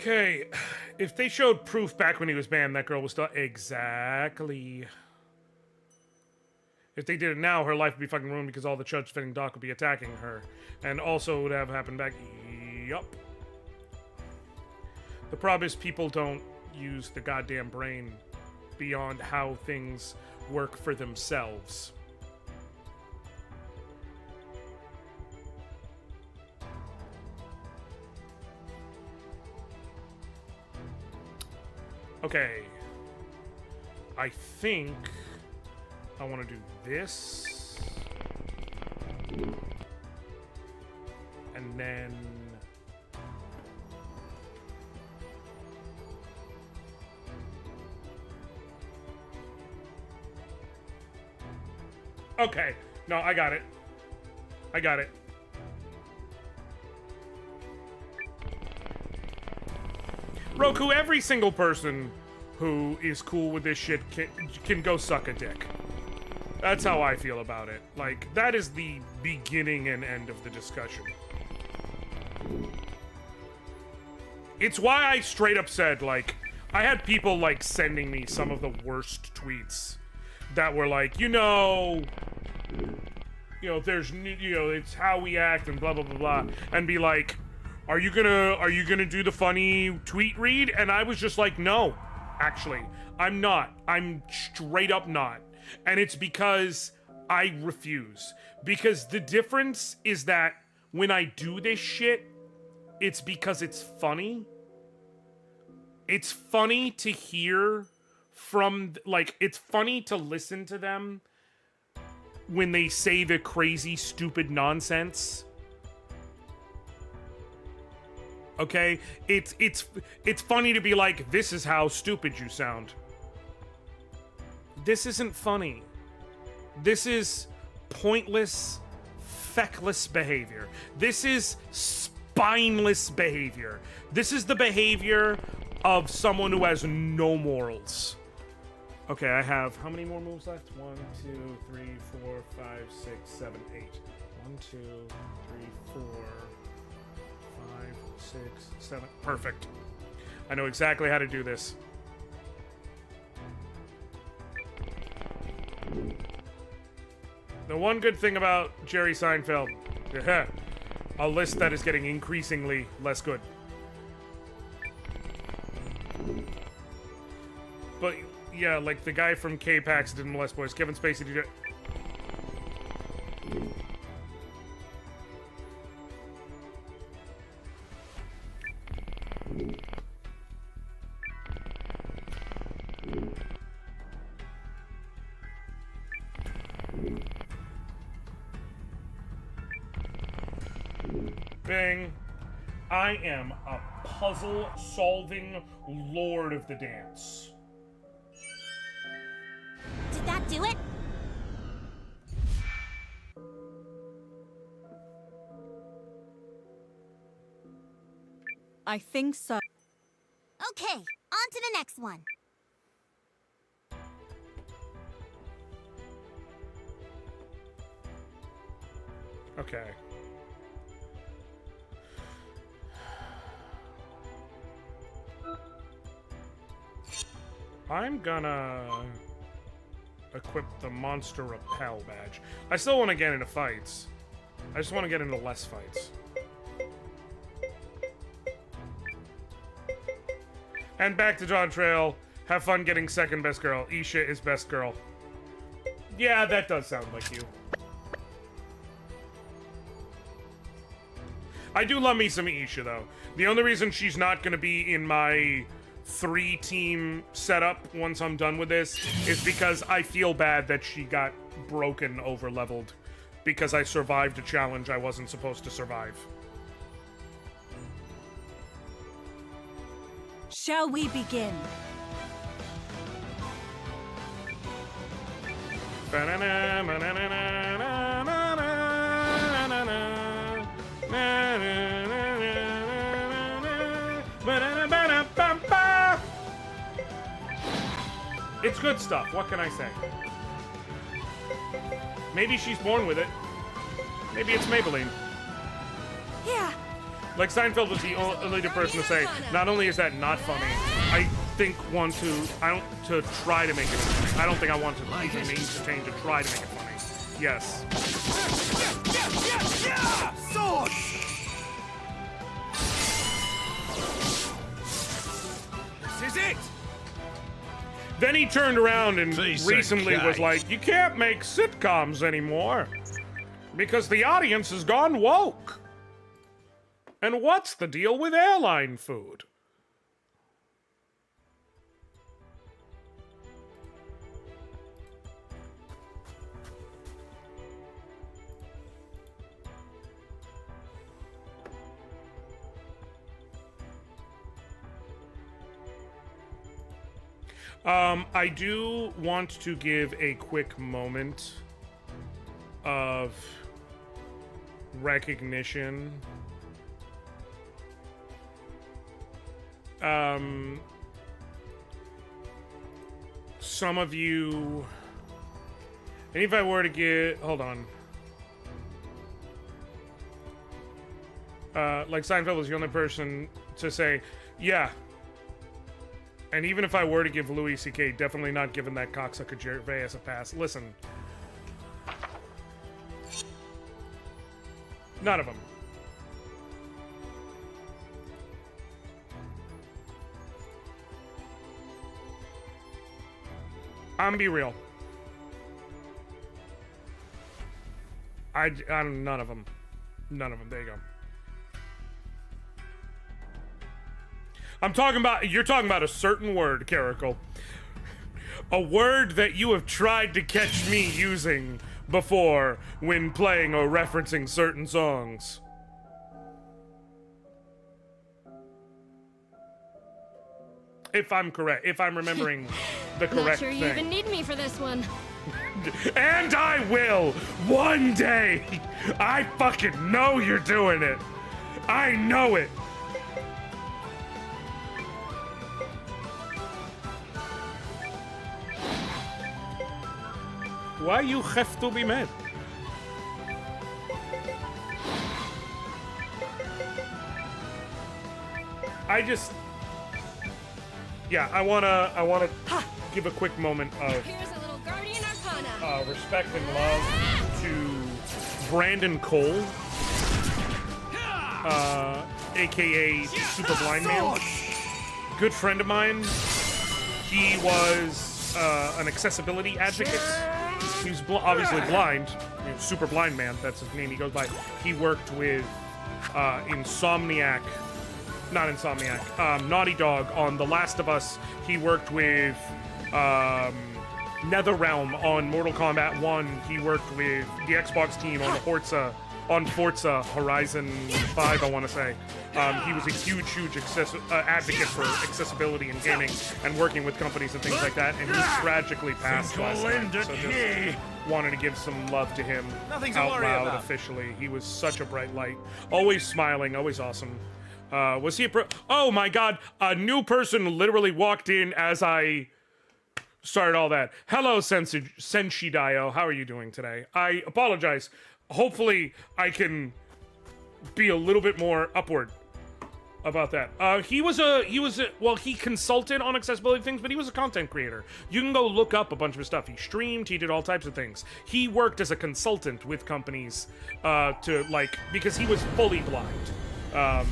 Okay, if they showed proof back when he was banned, that girl was still... Exactly. If they did it now, her life would be fucking ruined because all the church defending Doc would be attacking her. And also would have happened back... Yup. The problem is people don't use the goddamn brain beyond how things work for themselves. Okay. I think I want to do this. And then... Okay. No, I got it. I got it. Roku, every single person who is cool with this shit can go suck a dick. That's how I feel about it. Like, that is the beginning and end of the discussion. It's why I straight up said, like, I had people, like, sending me some of the worst tweets that were like, there's, it's how we act and blah, blah, blah, blah. And be like, are you gonna do the funny tweet read? And I was just like, no, actually, I'm not. I'm straight up not. And it's because I refuse. Because the difference is that when I do this shit, it's because it's funny. It's funny to hear from, like, it's funny to listen to them when they say the crazy, stupid nonsense. Okay? It's funny to be like, this is how stupid you sound. This isn't funny. This is pointless, feckless behavior. This is spineless behavior. This is the behavior of someone who has no morals. Okay, I have how many more moves left? 1, 2, 3, 4, 5, 6, 7, 8. 1, 2, 3, 4, 5, 6, 7. Perfect. I know exactly how to do this. The one good thing about Jerry Seinfeld, a list that is getting increasingly less good. But yeah, like the guy from K-Pax didn't molest boys. Kevin Spacey did it. Bing. I am a puzzle-solving lord of the dance. Did that do it? I think so. Okay, on to the next one. Okay. I'm gonna equip the Monster Repel badge. I still want to get into fights. I just want to get into less fights. And back to Dawn Trail. Have fun getting second best girl. Isha is best girl. Yeah, that does sound like you. I do love me some Isha, though. The only reason she's not going to be in my 3-team setup once I'm done with this is because I feel bad that she got broken over-leveled because I survived a challenge I wasn't supposed to survive. Shall we begin? It's good stuff, what can I say? Maybe she's born with it. Maybe it's Maybelline. Yeah. Like Seinfeld was the only person to say, not only is that not funny, I don't to try to make it funny. I don't think I want to even entertain to try to make it funny. Yes. Sword! This is it! Then he turned around and Piece of recently was cake. like, you can't make sitcoms anymore because the audience has gone woke. And what's the deal with airline food? I do want to give a quick moment of recognition. Some of you And if I were to get... Hold on. Like Seinfeld was the only person to say, yeah. And even if I were to give Louis C.K., definitely not giving that cocksucker Gervais a pass. Listen. None of them. I'm be real. None of them. None of them. There you go. I'm talking about, you're talking about a certain word, Caracal. A word that you have tried to catch me using before when playing or referencing certain songs. If I'm correct, if I'm remembering the correct Not sure thing. you even need me for this one. And I will! One day! I fucking know you're doing it! I know it! Why you have to be mad? I just... Yeah, I wanna give a quick moment of Here's a little Guardian Arcana. respect and love to Brandon Cole, aka Super Blind Man. Good friend of mine. He was an accessibility advocate. He was obviously blind. You know, Super Blind Man, that's his name he goes by. He worked with Insomniac. Not Insomniac. Naughty Dog on The Last of Us. He worked with NetherRealm on Mortal Kombat 1. He worked with the Xbox team on Forza Horizon 5, I want to say. He was a huge advocate for accessibility in gaming and working with companies and things like that. And he tragically passed last night. So just wanted to give some love to him out loud officially. He was such a bright light. Always smiling, always awesome. Was he oh my god, a new person literally walked in as I started all that. Hello, Senshi Dio. How are you doing today? I apologize. Hopefully, I can be a little bit more upward about that. He consulted on accessibility things, but he was a content creator. You can go look up a bunch of his stuff. He streamed, he did all types of things. He worked as a consultant with companies because he was fully blind.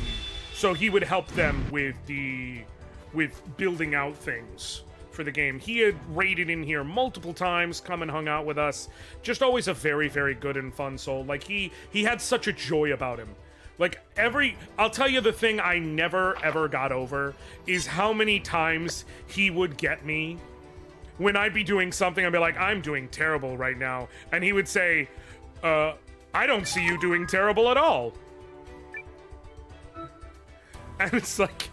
So he would help them with building out things for the game. He had raided in here multiple times, come and hung out with us. Just always a very, very good and fun soul. Like he had such a joy about him. Like I'll tell you the thing I never ever got over is how many times he would get me when I'd be doing something. I'd be like, I'm doing terrible right now. And he would say, I don't see you doing terrible at all. And it's like...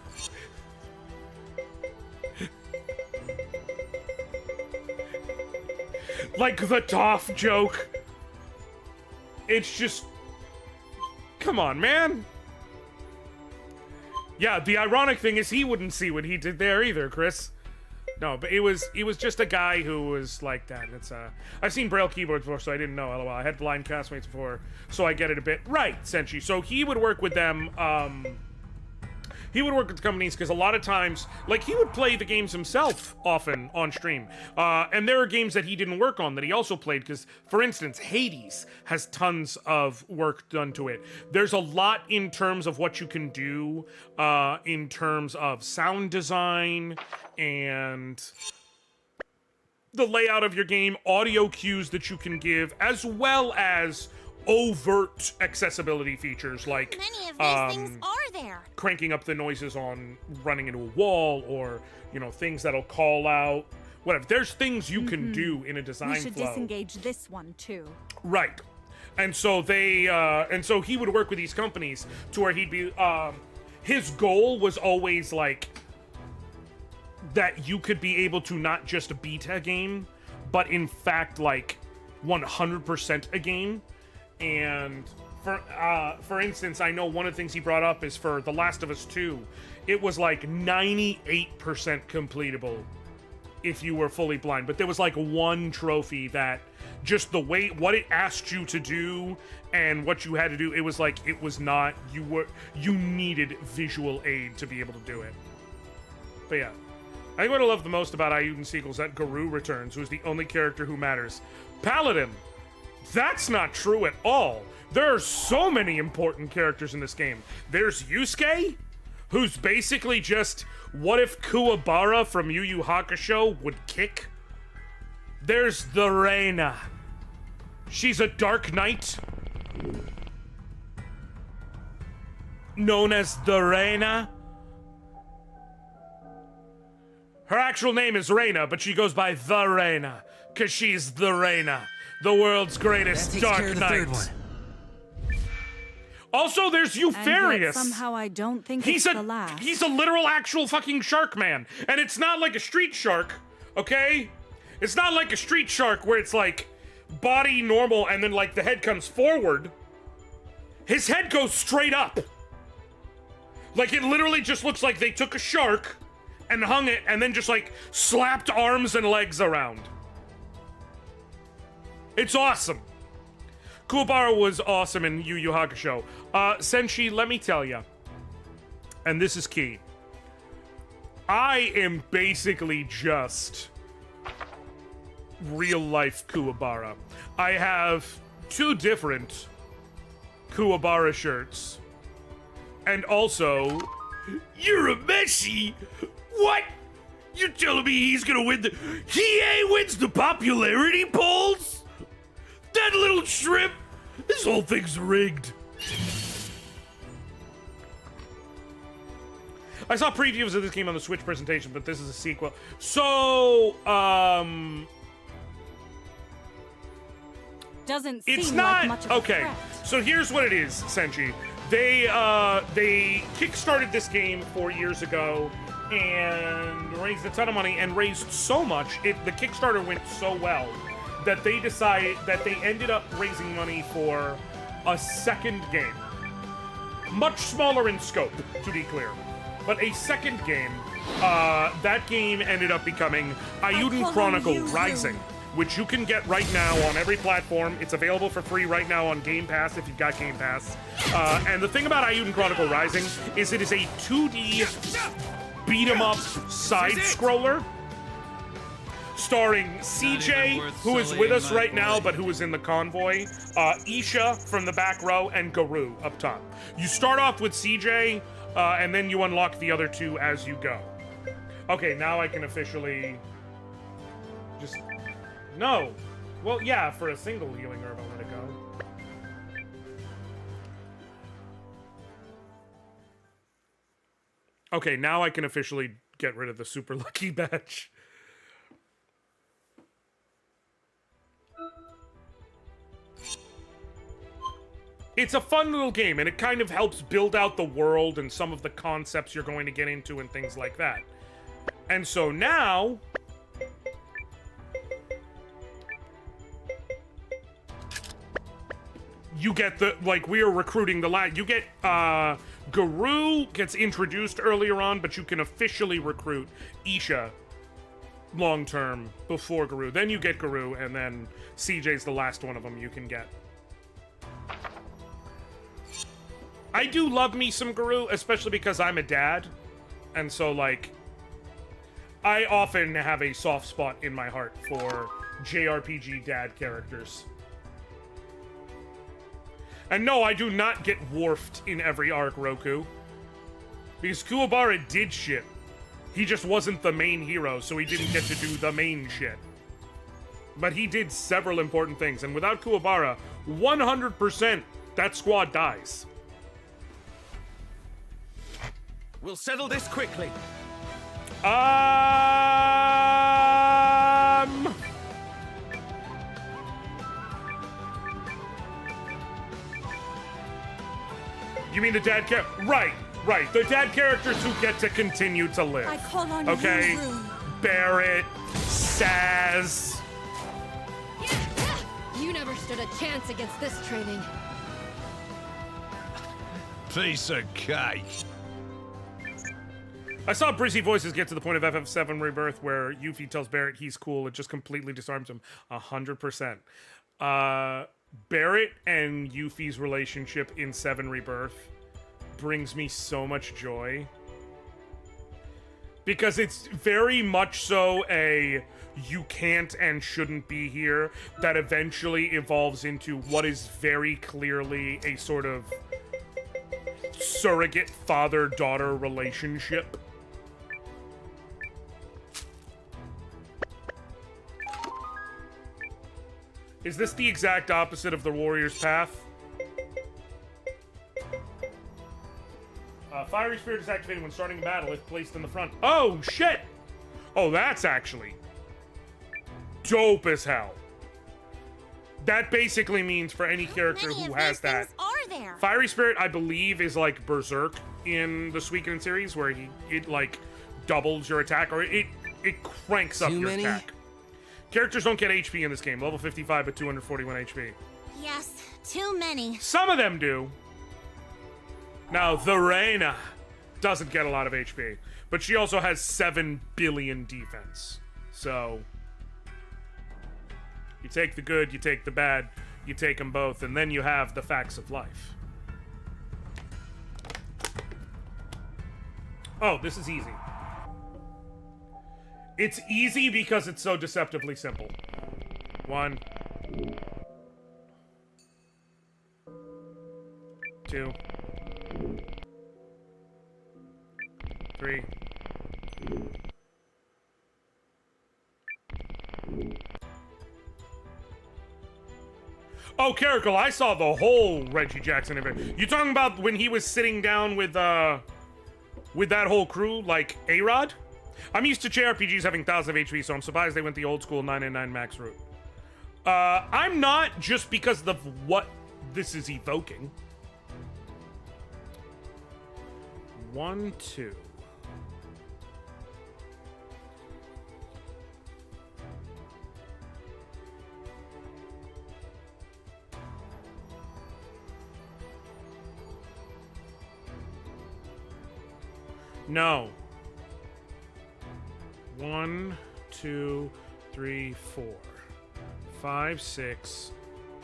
like the Toph joke. It's just... Come on, man. Yeah, the ironic thing is he wouldn't see what he did there either, Chris. No, but it was just a guy who was like that. It's I've seen Braille keyboards before, so I didn't know. LOL. I had blind castmates before, so I get it a bit. Right, Senshi. So he would work with them. He would work with companies because a lot of times, like, he would play the games himself often on stream. And there are games that he didn't work on that he also played because, for instance, Hades has tons of work done to it. There's a lot in terms of what you can do in terms of sound design and the layout of your game, audio cues that you can give, as well as overt accessibility features like many of these things are there. Cranking up the noises on running into a wall, or things that'll call out whatever. There's things you can do in a design flow. We should disengage this one too. Right. And so so he would work with these companies to where he'd be his goal was always like that you could be able to not just beat a game, but in fact like 100% a game. And for instance, I know one of the things he brought up is for The Last of Us 2, it was like 98% completable if you were fully blind, but there was like one trophy that just the way what it asked you to do and what you had to do, it was like it was not you needed visual aid to be able to do it. But yeah. I think what I love the most about Eiyuden sequel is that Garou returns, who is the only character who matters. Paladin! That's not true at all. There are so many important characters in this game. There's Yusuke, who's basically just, what if Kuwabara from Yu Yu Hakusho would kick? There's the Reina. She's a Dark Knight, known as the Reina. Her actual name is Reina, but she goes by the Reina, because she's the Reina, the world's greatest Dark Knight. That takes care of the third one. Also, there's Eupharius. And yet somehow I don't think it's the last. He's a literal actual fucking shark man. And it's not like a street shark, okay? It's not like a street shark where it's like body normal and then like the head comes forward. His head goes straight up. Like it literally just looks like they took a shark and hung it and then just like slapped arms and legs around. It's awesome. Kuwabara was awesome in Yu Yu Hakusho. Senshi, let me tell you, and this is key, I am basically just real-life Kuwabara. I have 2 different Kuwabara shirts, and also, you're a Messi? What? You're telling me he's gonna win the... He wins the popularity polls? That little shrimp? This whole thing's rigged. I saw previews of this game on the Switch presentation, but this is a sequel. So, Doesn't it's seem not like much of a okay. threat. So here's what it is, Senshi. They kickstarted this game 4 years ago and raised a ton of money and raised so much. The Kickstarter went so well that they decided that they ended up raising money for a second game. Much smaller in scope, to be clear. But a second game, that game ended up becoming Eiyuden Chronicle Rising, which you can get right now on every platform. It's available for free right now on Game Pass if you've got Game Pass. And the thing about Eiyuden Chronicle Rising is it is a 2D beat-em-up side-scroller starring CJ, who is with us right now, but who is in the convoy, Isha from the back row, and Garou up top. You start off with CJ, and then you unlock the other 2 as you go. Okay, now I can officially just... No. Well, yeah, for a single healing herb, I'll let it go. Okay, now I can officially get rid of the super lucky badge. It's a fun little game, and it kind of helps build out the world and some of the concepts you're going to get into and things like that. And so now... you get the, like, we are recruiting the lad. You get, Garou gets introduced earlier on, but you can officially recruit Isha long-term before Garou. Then you get Garou, and then CJ's the last one of them you can get. I do love me some Garou, especially because I'm a dad. And so, like, I often have a soft spot in my heart for JRPG dad characters. And no, I do not get dwarfed in every arc, Roku. Because Kuwabara did shit. He just wasn't the main hero, so he didn't get to do the main shit. But he did several important things, and without Kuwabara, 100% that squad dies. We'll settle this quickly. You mean the dad character? Right. The dad characters who get to continue to live. I call on okay? you, Rune. Barrett, Saz. You never stood a chance against this training. Piece of cake. I saw Brizzy Voices get to the point of FF7 Rebirth where Yuffie tells Barrett he's cool. It just completely disarms him. 100%. Barrett and Yuffie's relationship in 7 Rebirth brings me so much joy. Because it's very much so a you can't and shouldn't be here that eventually evolves into what is very clearly a sort of surrogate father-daughter relationship. Is this the exact opposite of the warrior's path? Fiery Spirit is activated when starting a battle if placed in the front. Oh, shit! Oh, that's actually dope as hell. That basically means for any character who has that. Are there? Fiery Spirit, I believe, is like Berserk in the Suikoden series, where it like doubles your attack, or it cranks up your attack. Characters don't get HP in this game. Level 55 but 241 HP. Yes, too many. Some of them do. Now, the Reina doesn't get a lot of HP, but she also has 7 billion defense. So, you take the good, you take the bad, you take them both, and then you have the facts of life. Oh, this is easy. It's easy because it's so deceptively simple. 1, 2, 3. Oh, Caracal, I saw the whole Reggie Jackson event. You talking about when he was sitting down with that whole crew, like A-Rod? I'm used to JRPGs having 1000 of HP, so I'm surprised they went the old school 999 max route. I'm not, just because of what this is evoking. 1, 2. No. 1, 2, 3, 4, 5, 6,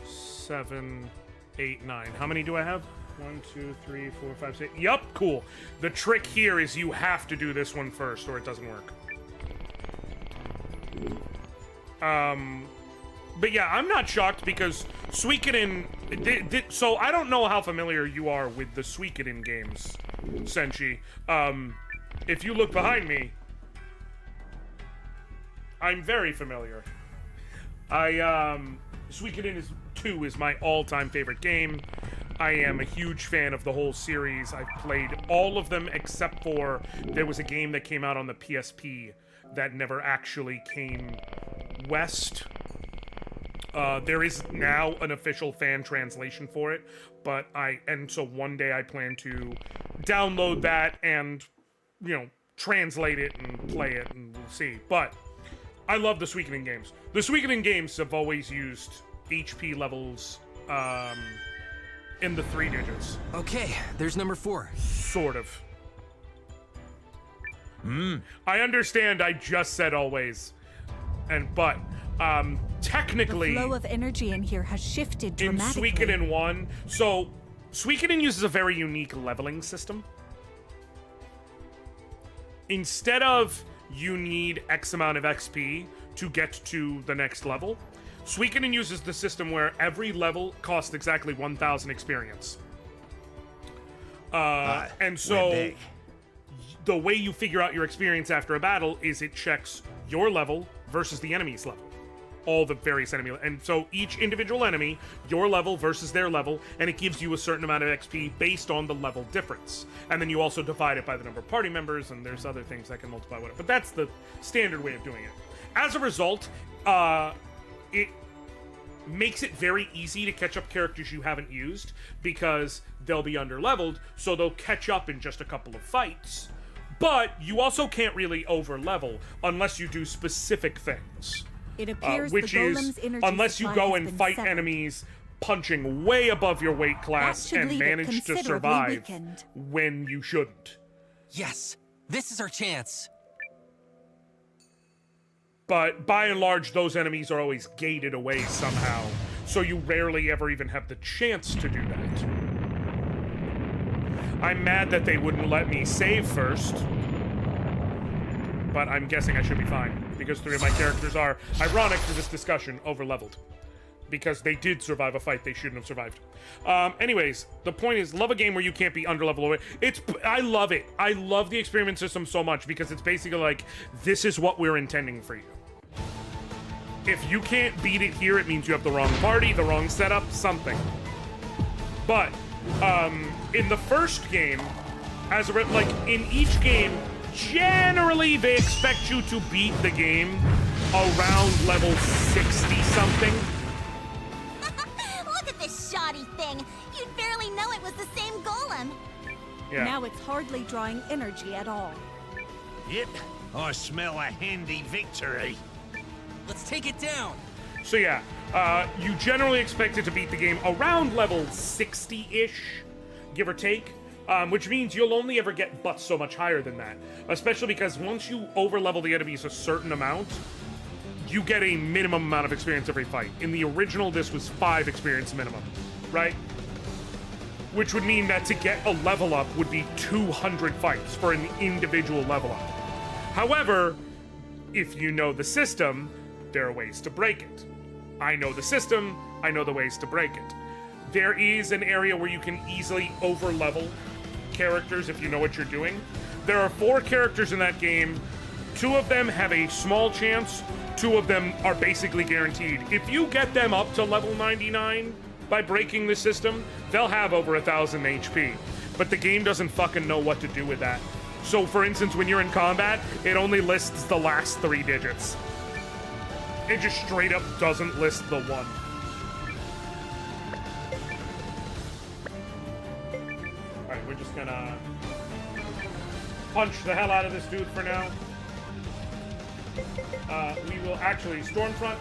7, 8, 9. How many do I have? 1, 2, 3, 4, 5, 6. Yup, cool. The trick here is you have to do this one first, or it doesn't work. But yeah, I'm not shocked because Suikoden. So I don't know how familiar you are with the Suikoden games, Senshi. If you look behind me, I'm very familiar. Suikoden 2 is my all-time favorite game. I am a huge fan of the whole series. I've played all of them except for there was a game that came out on the PSP that never actually came west. There is now an official fan translation for it, but so one day I plan to download that and, translate it and play it, and we'll see. But I love the Suikoden games. The Suikoden games have always used HP levels, in the 3 digits. Okay, there's number 4. Sort of. I understand I just said always. But technically, the flow of energy in here has shifted dramatically. In Suikoden 1, so Suikoden uses a very unique leveling system. Instead of you need X amount of XP to get to the next level, Suikoden uses the system where every level costs exactly 1,000 experience. And so the way you figure out your experience after a battle is it checks your level versus the enemy's level. All the various enemy, and so each individual enemy, your level versus their level, and it gives you a certain amount of XP based on the level difference. And then you also divide it by the number of party members, and there's other things that can multiply with it. But that's the standard way of doing it. As a result, it makes it very easy to catch up characters you haven't used because they'll be under-leveled, so they'll catch up in just a couple of fights. But you also can't really over-level unless you do specific things. It appears which the golem's is energy unless you supply go has and been fight severed. enemies punching way above your weight That class should and leave it manage to considerably survive weakened. when you shouldn't. Yes, This is our chance. But by and large, those enemies are always gated away somehow, so you rarely ever even have the chance to do that. I'm mad that they wouldn't let me save first, but I'm guessing I should be fine, because 3 of my characters are, ironic for this discussion, over-leveled. Because they did survive a fight they shouldn't have survived. Anyways, the point is, love a game where you can't be under-leveled away. I love it. I love the experiment system so much, because it's basically like, this is what we're intending for you. If you can't beat it here, it means you have the wrong party, the wrong setup, something. But, in the first game, like, in each game, generally they expect you to beat the game around level 60-something. Look at this shoddy thing. You'd barely know it was the same golem. Yeah. Now it's hardly drawing energy at all. Yep, I smell a handy victory. Let's take it down. So yeah, you generally expect it to beat the game around level 60-ish, give or take, which means you'll only ever get but so much higher than that. Especially because once you over-level the enemies a certain amount, you get a minimum amount of experience every fight. In the original, this was 5 experience minimum, right? Which would mean that to get a level up would be 200 fights for an individual level up. However, if you know the system, there are ways to break it. I know the system, I know the ways to break it. There is an area where you can easily over-level characters if you know what you're doing. There are 4 characters in that game. 2 of them have a small chance, 2 of them are basically guaranteed. If you get them up to level 99 by breaking the system, they'll have over 1,000 HP. But the game doesn't fucking know what to do with that. So for instance, when you're in combat, it only lists the last 3 digits. It just straight up doesn't list the 1. Alright, we're just gonna punch the hell out of this dude for now. We will actually Stormfront.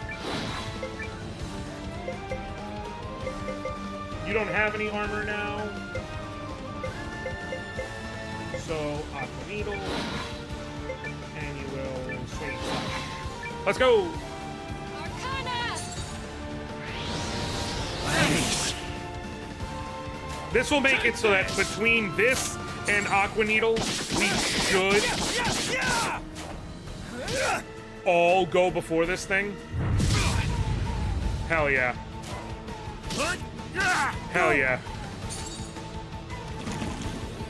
You don't have any armor now. So, Aqua Needle. And you will swing. Let's go! This will make it so that between this and Aqua Needle, we should all go before this thing. Hell yeah. Hell yeah.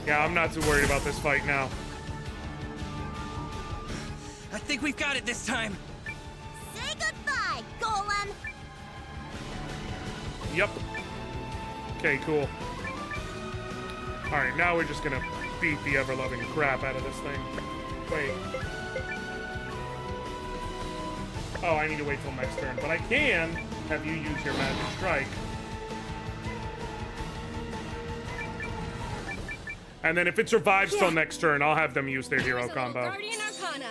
Yeah, I'm not too worried about this fight now. I think we've got it this time. Say goodbye, golem. Yep. Okay, cool. Alright, now we're just gonna beat the ever-loving crap out of this thing. Wait. Oh, I need to wait till next turn. But I can have you use your magic strike. And then if it survives till next turn, I'll have them use their hero combo. Guardian Arcana.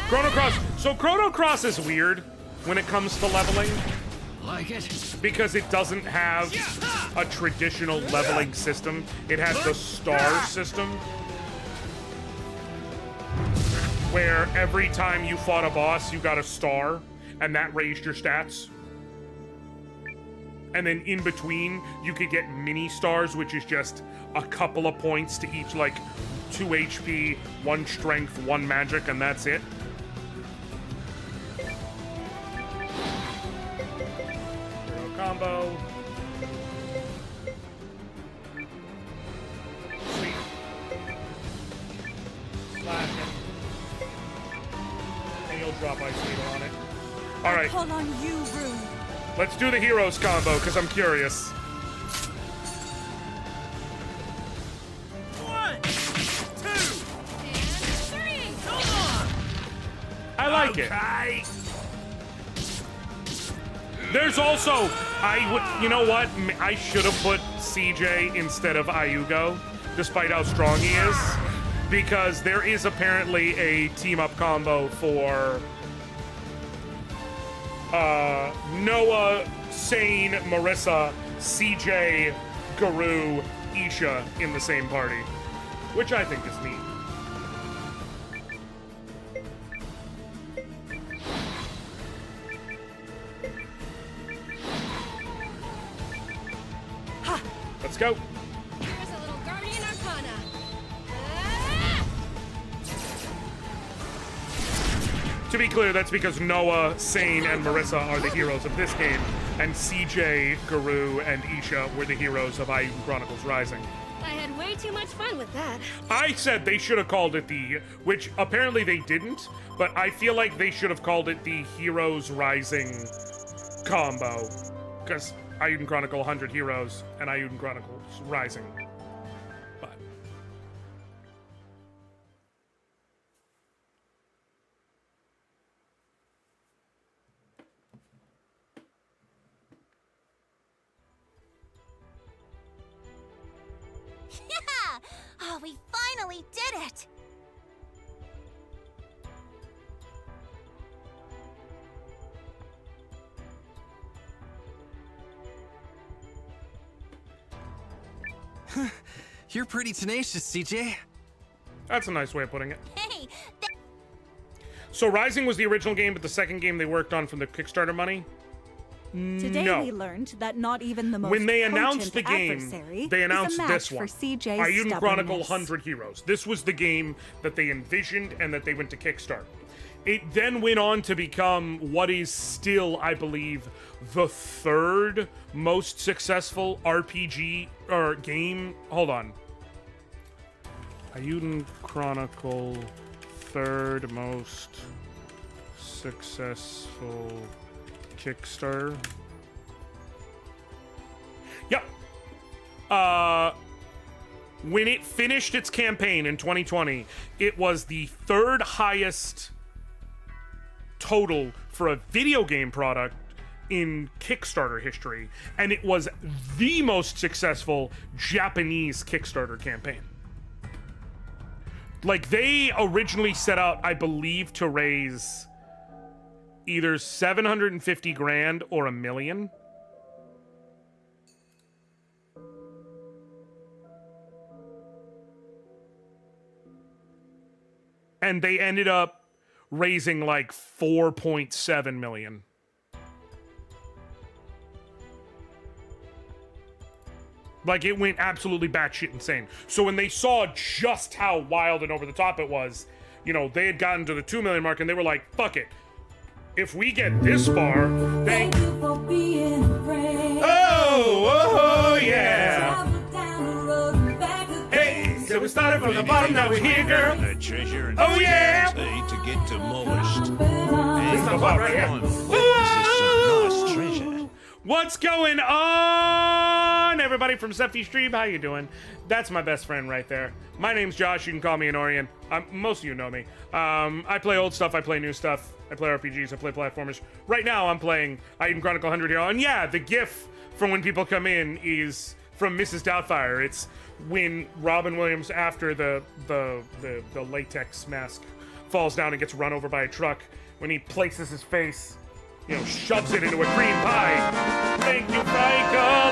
Chrono Cross. So Chrono Cross is weird when it comes to leveling. Like it? Because it doesn't have a traditional leveling system. It has the star system. Where every time you fought a boss, you got a star, and that raised your stats. And then in between, you could get mini stars, which is just a couple of points to each, like 2 HP, 1 strength, 1 magic, and that's it. Hero combo. Sweet. Slash it. And you'll drop Ice Needle on it. Alright. Call on you, Rune. Let's do the heroes combo, because I'm curious. 1, 2, And 3. come on! I like it. There's also, you know what? I should have put CJ instead of Ayugo, despite how strong he is, because there is apparently a team-up combo for Noah, Sane, Marissa, CJ, Guru, Isha in the same party, which I think is neat. go. Here's a little Guardian Arcana. Ah! To be clear, that's because Noah, Sane, and Marissa are the heroes of this game, and CJ, Guru, and Isha were the heroes of Eiyuden Chronicles Rising. I had way too much fun with that. I said they should have called it which apparently they didn't, but I feel like they should have called it the Heroes Rising combo, because Eiyuden Chronicle 100 Heroes and Eiyuden Chronicles Rising. But Yeah! Oh, we finally did it! You're pretty tenacious, CJ. that's a nice way of putting it. Hey, So Rising was the original game, but the second game they worked on from the Kickstarter money? Today No. we learned that not even the most When they potent announced the game, adversary they announced is a match this one. for CJ's Eiyuden Chronicle stubbornness. 100 Heroes. This was the game that they envisioned and that they went to Kickstarter. It then went on to become what is still, I believe, the third most successful RPG or game. Hold on. Eiyuden Chronicle, third most successful Kickstarter. Yep. When it finished its campaign in 2020, it was the third highest total for a video game product in Kickstarter history, and it was the most successful Japanese Kickstarter campaign. Like, they originally set out, I believe, to raise either 750 grand or $1 million. And they ended up raising like 4.7 million. Like, it went absolutely batshit insane. So when they saw just how wild and over the top it was, you know, they had gotten to the 2 million mark and they were like, fuck it. If we get this far, Thank you for being a friend. oh, yeah. Travel down the road and back again. Hey, so we started from the bottom, now we're here, girl. No treasure and Oh, yeah. TNT to get demolished. This is the part right here. This is some nice treasure. What's going on, everybody from Sephi Stream? How you doing? That's my best friend right there. My name's Josh. You can call me Anoriand. Most of you know me. I play old stuff. I play new stuff. I play RPGs. I play platformers. Right now, I'm playing Eiyuden Chronicle 100 Hero. And yeah, the GIF from when people come in is from Mrs. Doubtfire. It's when Robin Williams, after the latex mask falls down and gets run over by a truck, when he places his face, you know, shoves it into a cream pie. Thank you, Michael,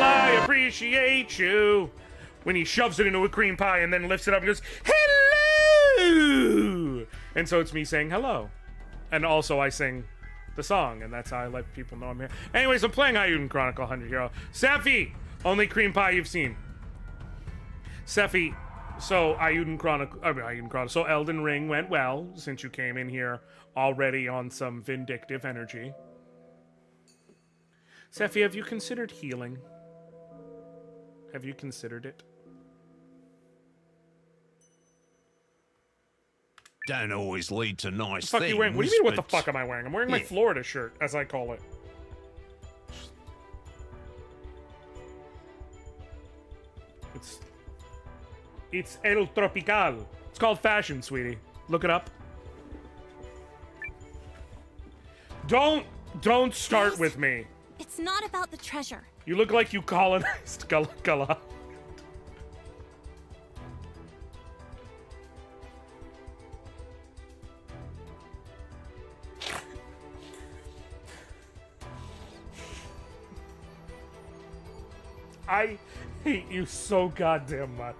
I appreciate you. When he shoves it into a cream pie and then lifts it up and goes, hello! And so it's me saying hello. And also I sing the song, and that's how I let people know I'm here. Anyways, I'm playing Eiyuden Chronicle 100 Hero. Sephi, only cream pie you've seen. Sephi, so Eiyuden Chronicle, so Elden Ring went well, since you came in here already on some vindictive energy. Sephi, have you considered healing? Have you considered it? Don't always lead to nice Fuck things. you wearing? What do you mean? What the but- fuck am I wearing? I'm wearing my Yeah. Florida shirt, as I call it. It's El Tropical. It's called fashion, sweetie. Look it up. Don't start with me. it's not about the treasure. You look like you colonized Gala. I hate you so goddamn much.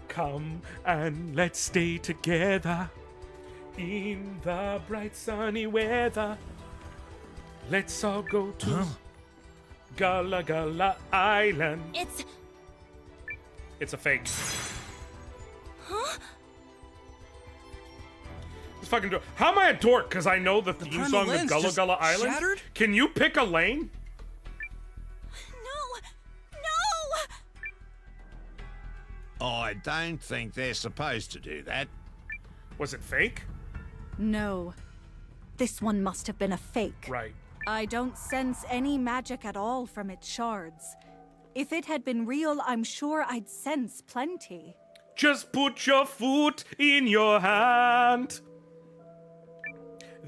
Come and let's stay together in the bright sunny weather. Let's all go to Gullah Gullah Island. It's a fake. Huh? Let's fucking do it. How am I a dork? Because I know the theme primal song of lens Gullah just Gullah Island. shattered? Can you pick a lane? No! I don't think they're supposed to do that. Was it fake? No. This one must have been a fake. Right. I don't sense any magic at all from its shards. If it had been real, I'm sure I'd sense plenty. Just put your foot in your hand.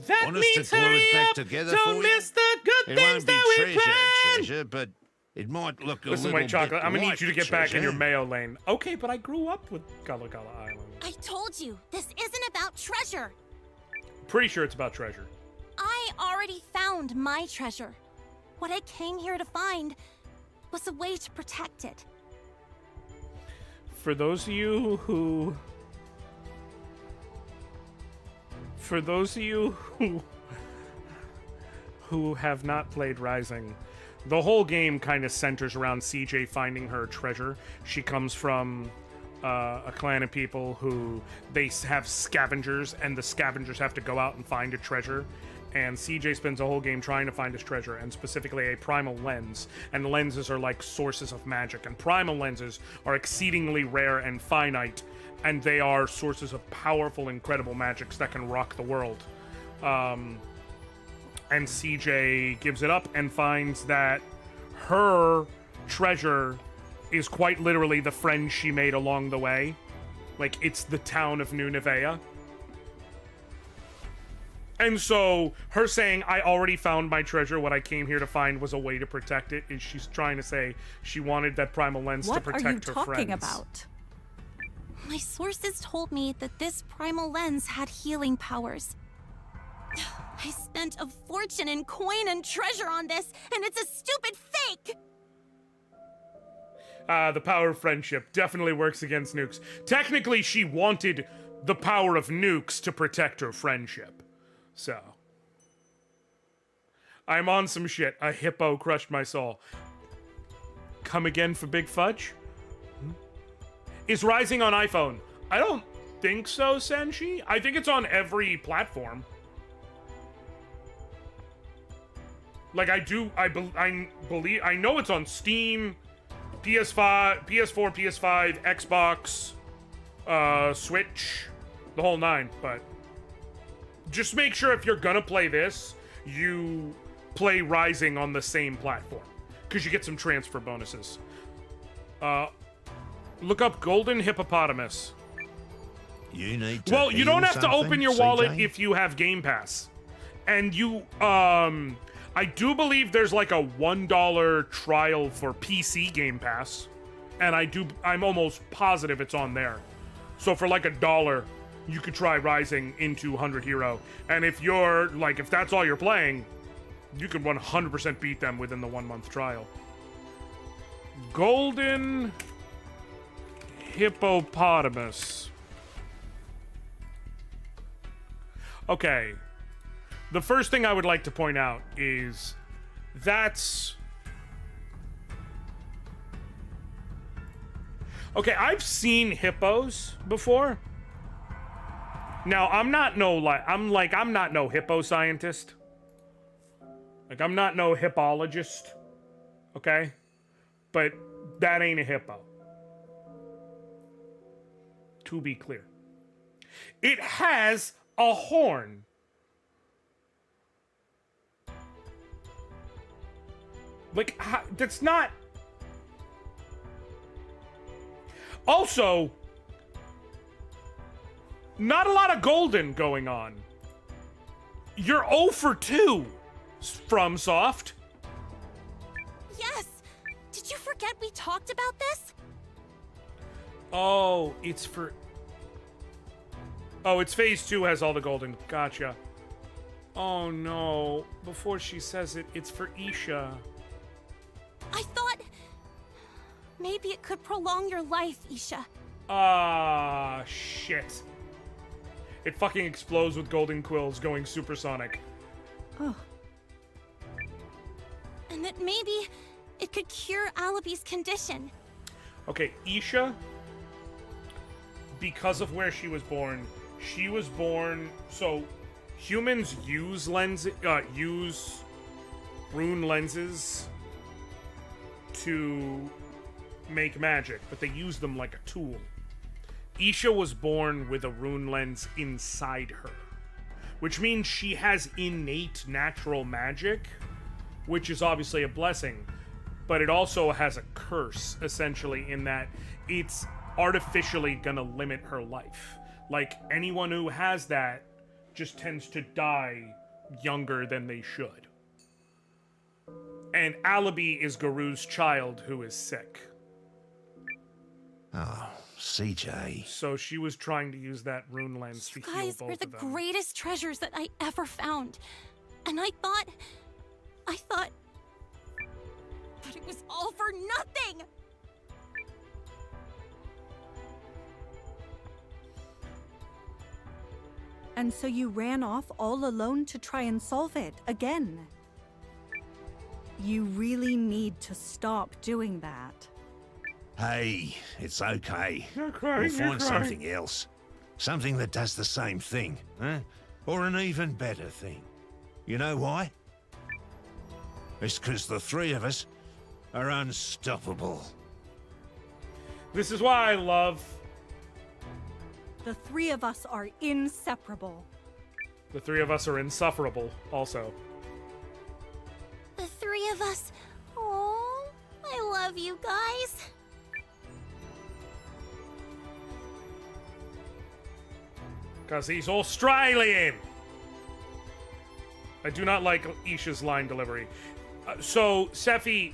That Want us means to glue hurry it back up, together don't for you? miss the good It things won't be that we plan. treasure, but it might look a Listen, little White Chocolate, bit I'm gonna like need you to get back in your treasure. mayo lane. Okay, but I grew up with Gullah Gullah Island. I told you, this isn't about treasure. Pretty sure it's about treasure. I already found my treasure. What I came here to find was a way to protect it. For those of you who have not played Rising, the whole game kind of centers around CJ finding her treasure. She comes from a clan of people who they have scavengers, and the scavengers have to go out and find a treasure. And CJ spends the whole game trying to find his treasure, and specifically a primal lens. And lenses are like sources of magic, and primal lenses are exceedingly rare and finite, and they are sources of powerful, incredible magics that can rock the world. And CJ gives it up and finds that her treasure is quite literally the friends she made along the way. Like, it's the town of New Nevea. And so, her saying, I already found my treasure, what I came here to find was a way to protect it, is she's trying to say she wanted that primal lens to protect her friends. What are you talking about? My sources told me that this primal lens had healing powers. I spent a fortune in coin and treasure on this, and it's a stupid fake! The power of friendship definitely works against nukes. Technically, she wanted the power of nukes to protect her friendship. So, I'm on some shit. A hippo crushed my soul. Come again for Big Fudge? Is Rising on iPhone? I don't think so, Senshi. I think it's on every platform. Like, I believe, I know it's on Steam, PS5, PS4, PS5, Xbox, Switch, the whole nine, but just make sure if you're gonna play this, you play Rising on the same platform, because you get some transfer bonuses. Look up Golden Hippopotamus. You need to Well, you don't have to open something, your wallet CJ? if you have Game Pass. And you, I do believe there's like a $1 trial for PC Game Pass. And I'm almost positive it's on there. So for like $1, you could try Rising into 100 Hero. And if you're, like, if that's all you're playing, you can 100% beat them within the 1 month trial. Golden Hippopotamus. Okay. The first thing I would like to point out is that's... Okay, I've seen hippos before. Now, I'm not no hippo scientist. Like, I'm not no hippologist. Okay? But that ain't a hippo. To be clear. It has a horn. Like, that's not... Also, not a lot of golden going on. You're 0 for 2, FromSoft. Yes! Did you forget we talked about this? Oh, it's for... Oh, it's Phase 2 has all the golden. Gotcha. Oh, no. Before she says it, it's for Isha. I thought... maybe it could prolong your life, Isha. Ah, shit. It fucking explodes with golden quills going supersonic. Oh. And that maybe It could cure Alibi's condition. Okay, Isha, because of where she was born, so humans use rune lenses to make magic, but they use them like a tool. Isha was born with a rune lens inside her, which means she has innate natural magic, which is obviously a blessing, but it also has a curse, essentially, in that it's artificially gonna limit her life. Like, anyone who has that just tends to die younger than they should. And Alibi is Garu's child who is sick. Oh, CJ. So she was trying to use that rune lens to You heal guys both are the of them. greatest treasures that I ever found. And I thought that it was all for nothing! And so you ran off all alone to try and solve it again. You really need to stop doing that. Hey, it's okay. You're crying, We'll you're find crying. something else. Something that does the same thing, huh? Or an even better thing. You know why? It's because the three of us are unstoppable. This is why I love The three of us are inseparable. the three of us are insufferable, also. The three of us. Oh, I love you guys. Because he's Australian! I do not like Isha's line delivery. So, Sephi,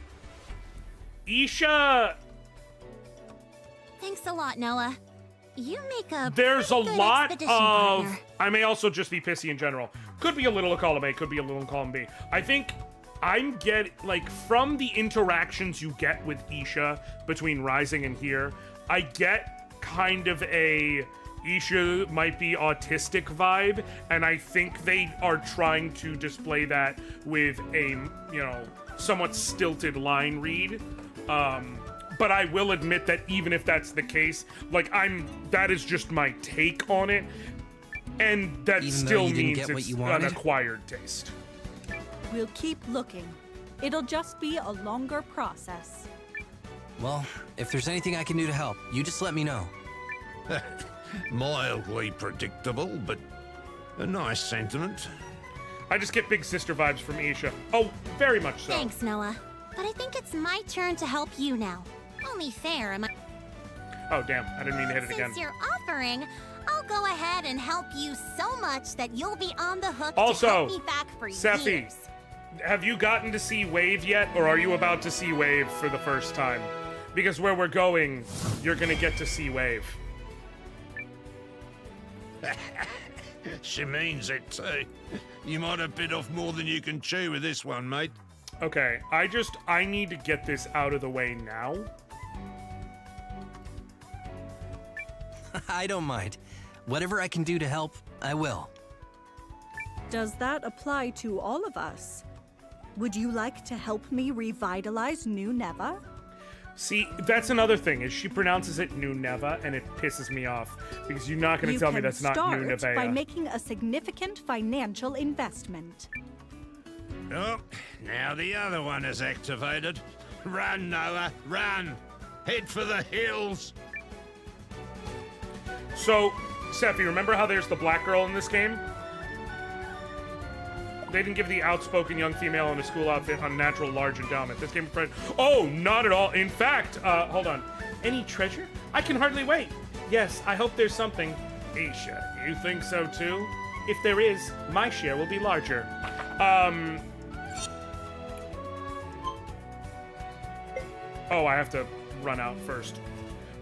Isha, Thanks a lot, Noah. You make a there's a pretty good lot expedition of... partner. I may also just be pissy in general. Could be a little in column A, could be a little in column B. I think I'm getting, like, from the interactions you get with Isha between Rising and here, I get kind of a Isha might be autistic vibe, and I think they are trying to display that with a, somewhat stilted line read. But I will admit that even if that's the case, that is just my take on it, and that Even though still you didn't means get what it's you an wanted? acquired taste. We'll keep looking. It'll just be a longer process. Well, if there's anything I can do to help, you just let me know. Mildly predictable, but a nice sentiment. I just get big sister vibes from Isha. Oh, very much so. Thanks, Noah. But I think it's my turn to help you now. Only fair, am I? Oh, damn. I didn't mean to hit it again. Since you're offering, I'll go ahead and help you so much that you'll be on the hook Also, to help me back for Sephi, years. have you gotten to see Wave yet, or are you about to see Wave for the first time? Because where we're going, you're gonna get to see Wave. She means it too. You might have bit off more than you can chew with this one, mate. Okay, I need to get this out of the way now. I don't mind. Whatever I can do to help, I will. Does that apply to all of us? Would you like to help me revitalize New Neva? See, that's another thing, is she pronounces it New Neva, and it pisses me off, because you're not gonna tell me that's not New You can start by Nevea. making a significant financial investment. Oh, now the other one is activated. Run, Noah, run! Head for the hills! So, Sephi, remember how there's the black girl in this game? They didn't give the outspoken young female in a school outfit unnatural large endowment. This game... Oh, not at all. In fact, hold on. Any treasure? I can hardly wait. Yes, I hope there's something. Isha, you think so too? If there is, my share will be larger. Oh, I have to run out first.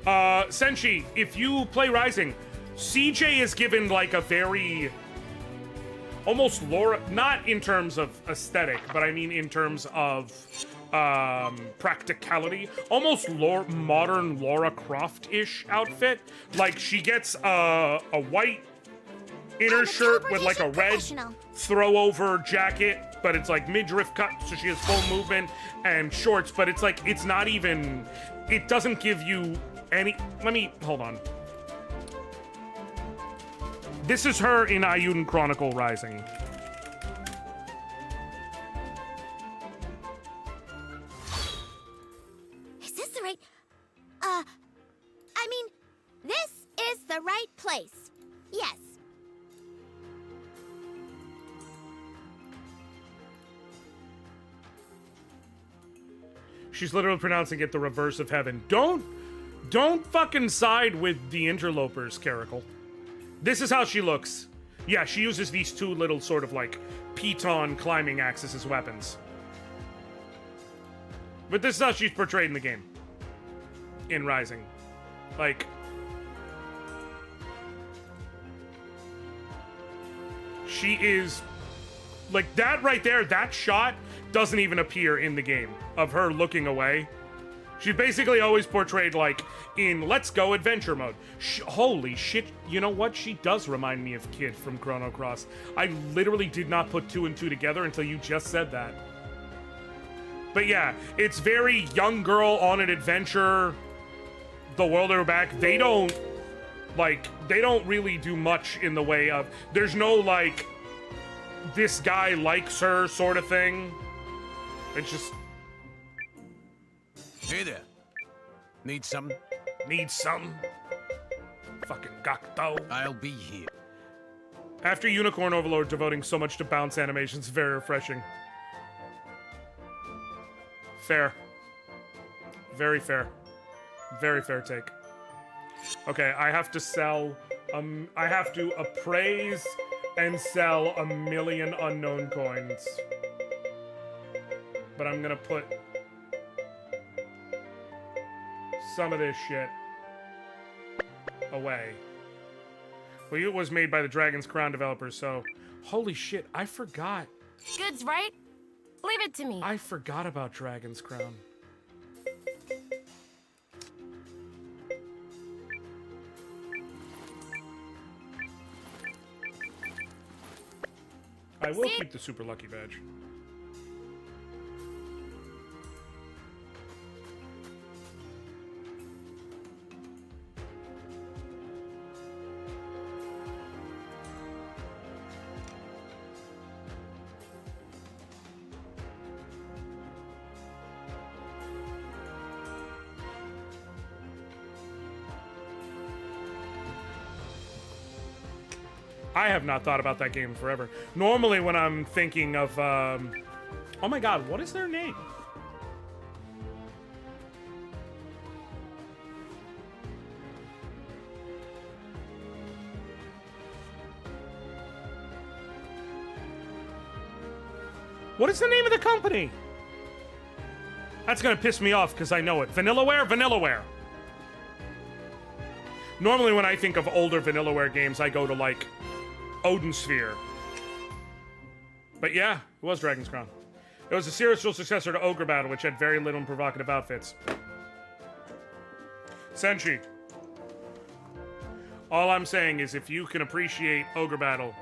Senshi, if you play Rising, CJ is given like a very... almost Laura, not in terms of aesthetic, but I mean in terms of practicality, almost modern Lara Croft-ish outfit. Like, she gets a white inner I'm a shirt with like a red professional. throw over jacket, but it's like midriff cut, so she has full movement, and shorts, but it's like, it's not even, it doesn't give you any, hold on. This is her in Eiyuden Chronicle Rising. Is this the right... I mean, this is the right place. Yes. She's literally pronouncing it the reverse of heaven. Don't fucking side with the interlopers, Caracal. This is how she looks. Yeah, she uses these two little sort of like piton climbing axes as weapons. But this is how she's portrayed in the game. In Rising. Like... she is... like, that right there, that shot doesn't even appear in the game of her looking away. She's basically always portrayed like in Let's Go adventure mode. Holy shit, you know what? She does remind me of Kid from Chrono Cross. I literally did not put two and two together until you just said that. But yeah, it's very young girl on an adventure. The world are back. They don't really do much in the way of, there's no like, this guy likes her sort of thing. It's just... Hey there. Need some? Need some? Fucking Gakto. I'll be here. After Unicorn Overlord devoting so much to bounce animations, very refreshing. Fair. Very fair. Very fair take. Okay, I have to sell... I have to appraise and sell 1,000,000 unknown coins. But I'm gonna put... some of this shit away. Well, it was made by the Dragon's Crown developers, so... holy shit, I forgot. Goods, right? Leave it to me. I forgot about Dragon's Crown. I will keep the super lucky badge. I have not thought about that game forever. Normally when I'm thinking of, oh my god, what is their name? What is the name of the company? That's gonna piss me off because I know it. Vanillaware? Vanillaware. Normally when I think of older Vanillaware games, I go to like Odin Sphere. But yeah, it was Dragon's Crown. It was a spiritual successor to Ogre Battle, which had very little and provocative outfits. Senshi. All I'm saying is if you can appreciate Ogre Battle,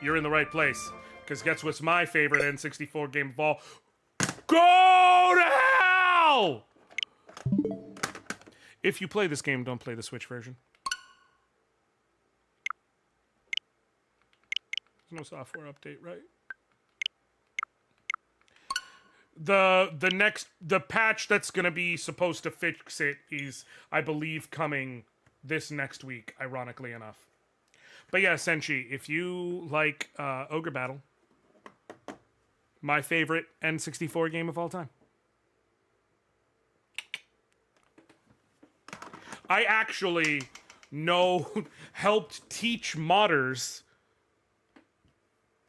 you're in the right place. Because guess what's my favorite N64 game of all? Go to hell! If you play this game, don't play the Switch version. There's no software update, right? The patch that's gonna be supposed to fix it is, I believe, coming this next week, ironically enough. But yeah, Senshi, if you like Ogre Battle, my favorite N64 game of all time. I actually helped teach modders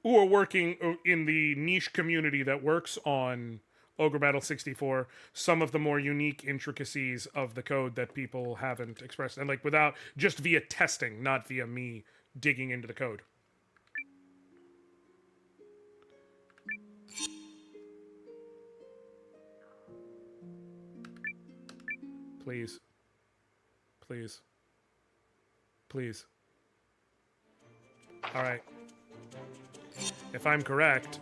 who are working in the niche community that works on Ogre Battle 64, some of the more unique intricacies of the code that people haven't expressed. And like without, just via testing, not via me digging into the code. Please. Please. Please. All right. If I'm correct.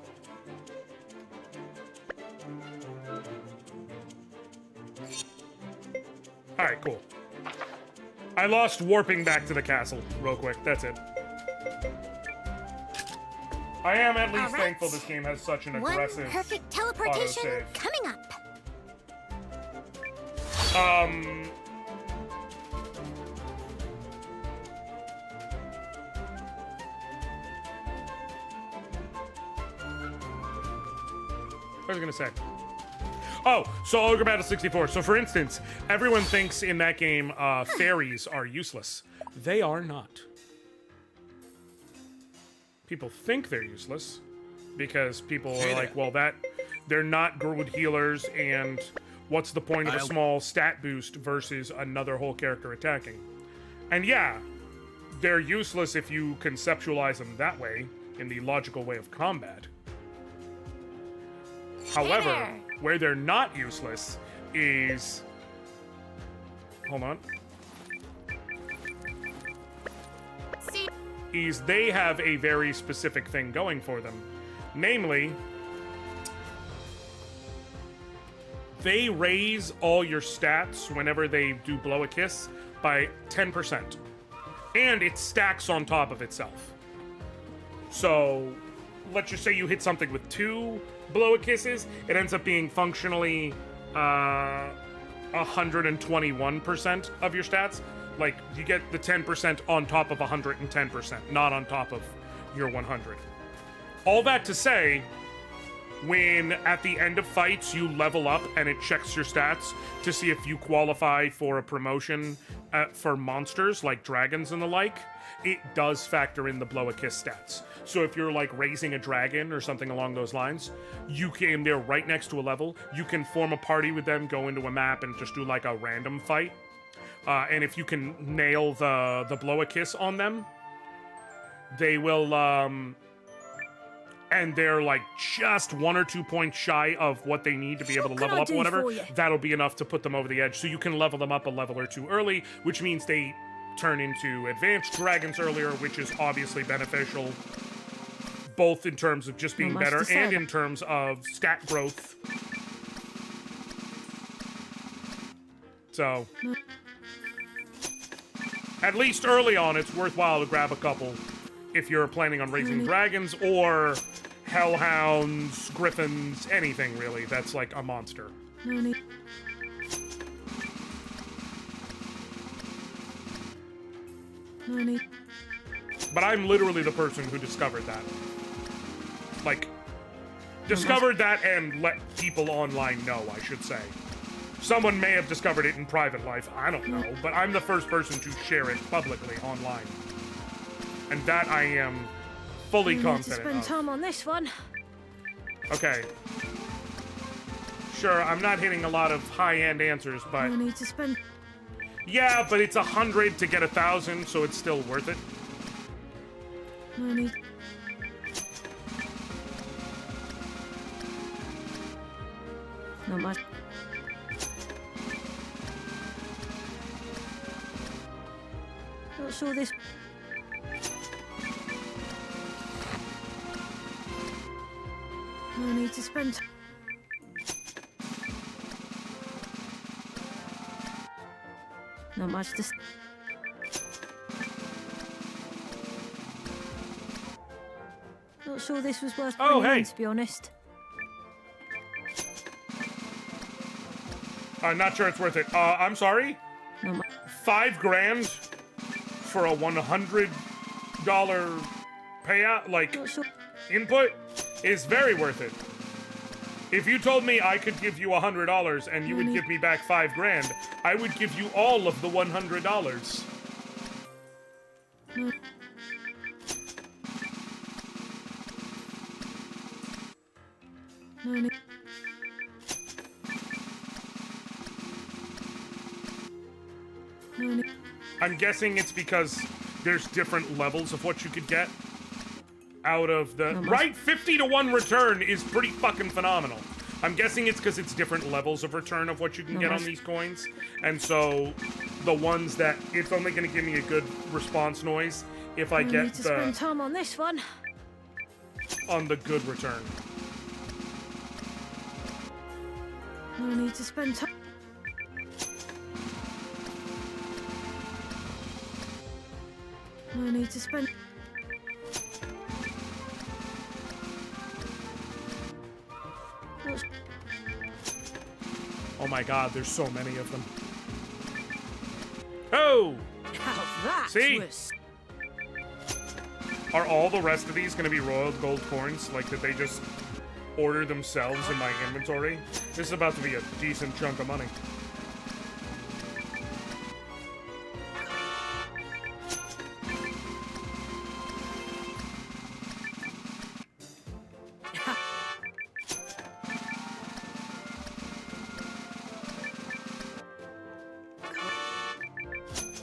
All right, cool. I lost warping back to the castle real quick. That's it. I am at least All right. thankful this game has such an One aggressive perfect teleportation autosave. coming up. What was I gonna say? Oh, so Ogre Battle 64. So for instance, everyone thinks in that game fairies are useless. They are not. People think they're useless because people are like, well, they're not good healers, and what's the point of a small stat boost versus another whole character attacking? And yeah, they're useless if you conceptualize them that way, in the logical way of combat. However, where they're not useless is... Hold on. See, Is they have a very specific thing going for them. Namely, they raise all your stats whenever they do blow a kiss by 10%. And it stacks on top of itself. So, let's just say you hit something with 2 blow a kisses, it ends up being functionally 121% of your stats. Like, you get the 10% on top of 110%, not on top of your 100. All that to say, when at the end of fights you level up and it checks your stats to see if you qualify for a promotion for monsters like dragons and the like, it does factor in the blow a kiss stats. So if you're like raising a dragon or something along those lines, you can, they're right next to a level, you can form a party with them, go into a map and just do like a random fight. And if you can nail the blow a kiss on them, they will, and they're like just 1 or 2 points shy of what they need to be able to level up or whatever, that'll be enough to put them over the edge. So you can level them up a level or 2 early, which means they turn into advanced dragons earlier, which is obviously beneficial, both in terms of just being better and in terms of stat growth. So, at least early on, it's worthwhile to grab a couple if you're planning on raising dragons or hellhounds, griffins, anything really that's like a monster. But I'm literally the person who discovered that. Like, discovered that and let people online know, I should say. Someone may have discovered it in private life, I don't know, but I'm the first person to share it publicly online. And that I am fully confident spend of. time on this one. Okay. Sure, I'm not hitting a lot of high-end answers, but... I need to spend... Yeah, but it's 100 to get 1,000, so it's still worth it. I need... Not much. Not sure this... I need to spend... Not much to... Not sure this was worth Oh, bringing hey. in, to be honest. I'm not sure it's worth it. I'm sorry? Not mu- $5 grand for a $100 payout, like, Not sure... input is very worth it. If you told me I could give you $100 and you would give me back $5 grand, I would give you all of the $100. No need... No need... I'm guessing it's because there's different levels of what you could get out of the... No, Right? 50 to 1 return is pretty fucking phenomenal. I'm guessing it's because it's different levels of return of what you can get on these coins. And so the ones that it's only going to give me a good response noise if I get need to spend time on this one. on the good return. I need to spend time. I need to spend. Oh my god, there's so many of them. Oh! How's that? See? Was... Are all the rest of these going to be royal gold coins? Like, did they just order themselves in my inventory? This is about to be a decent chunk of money.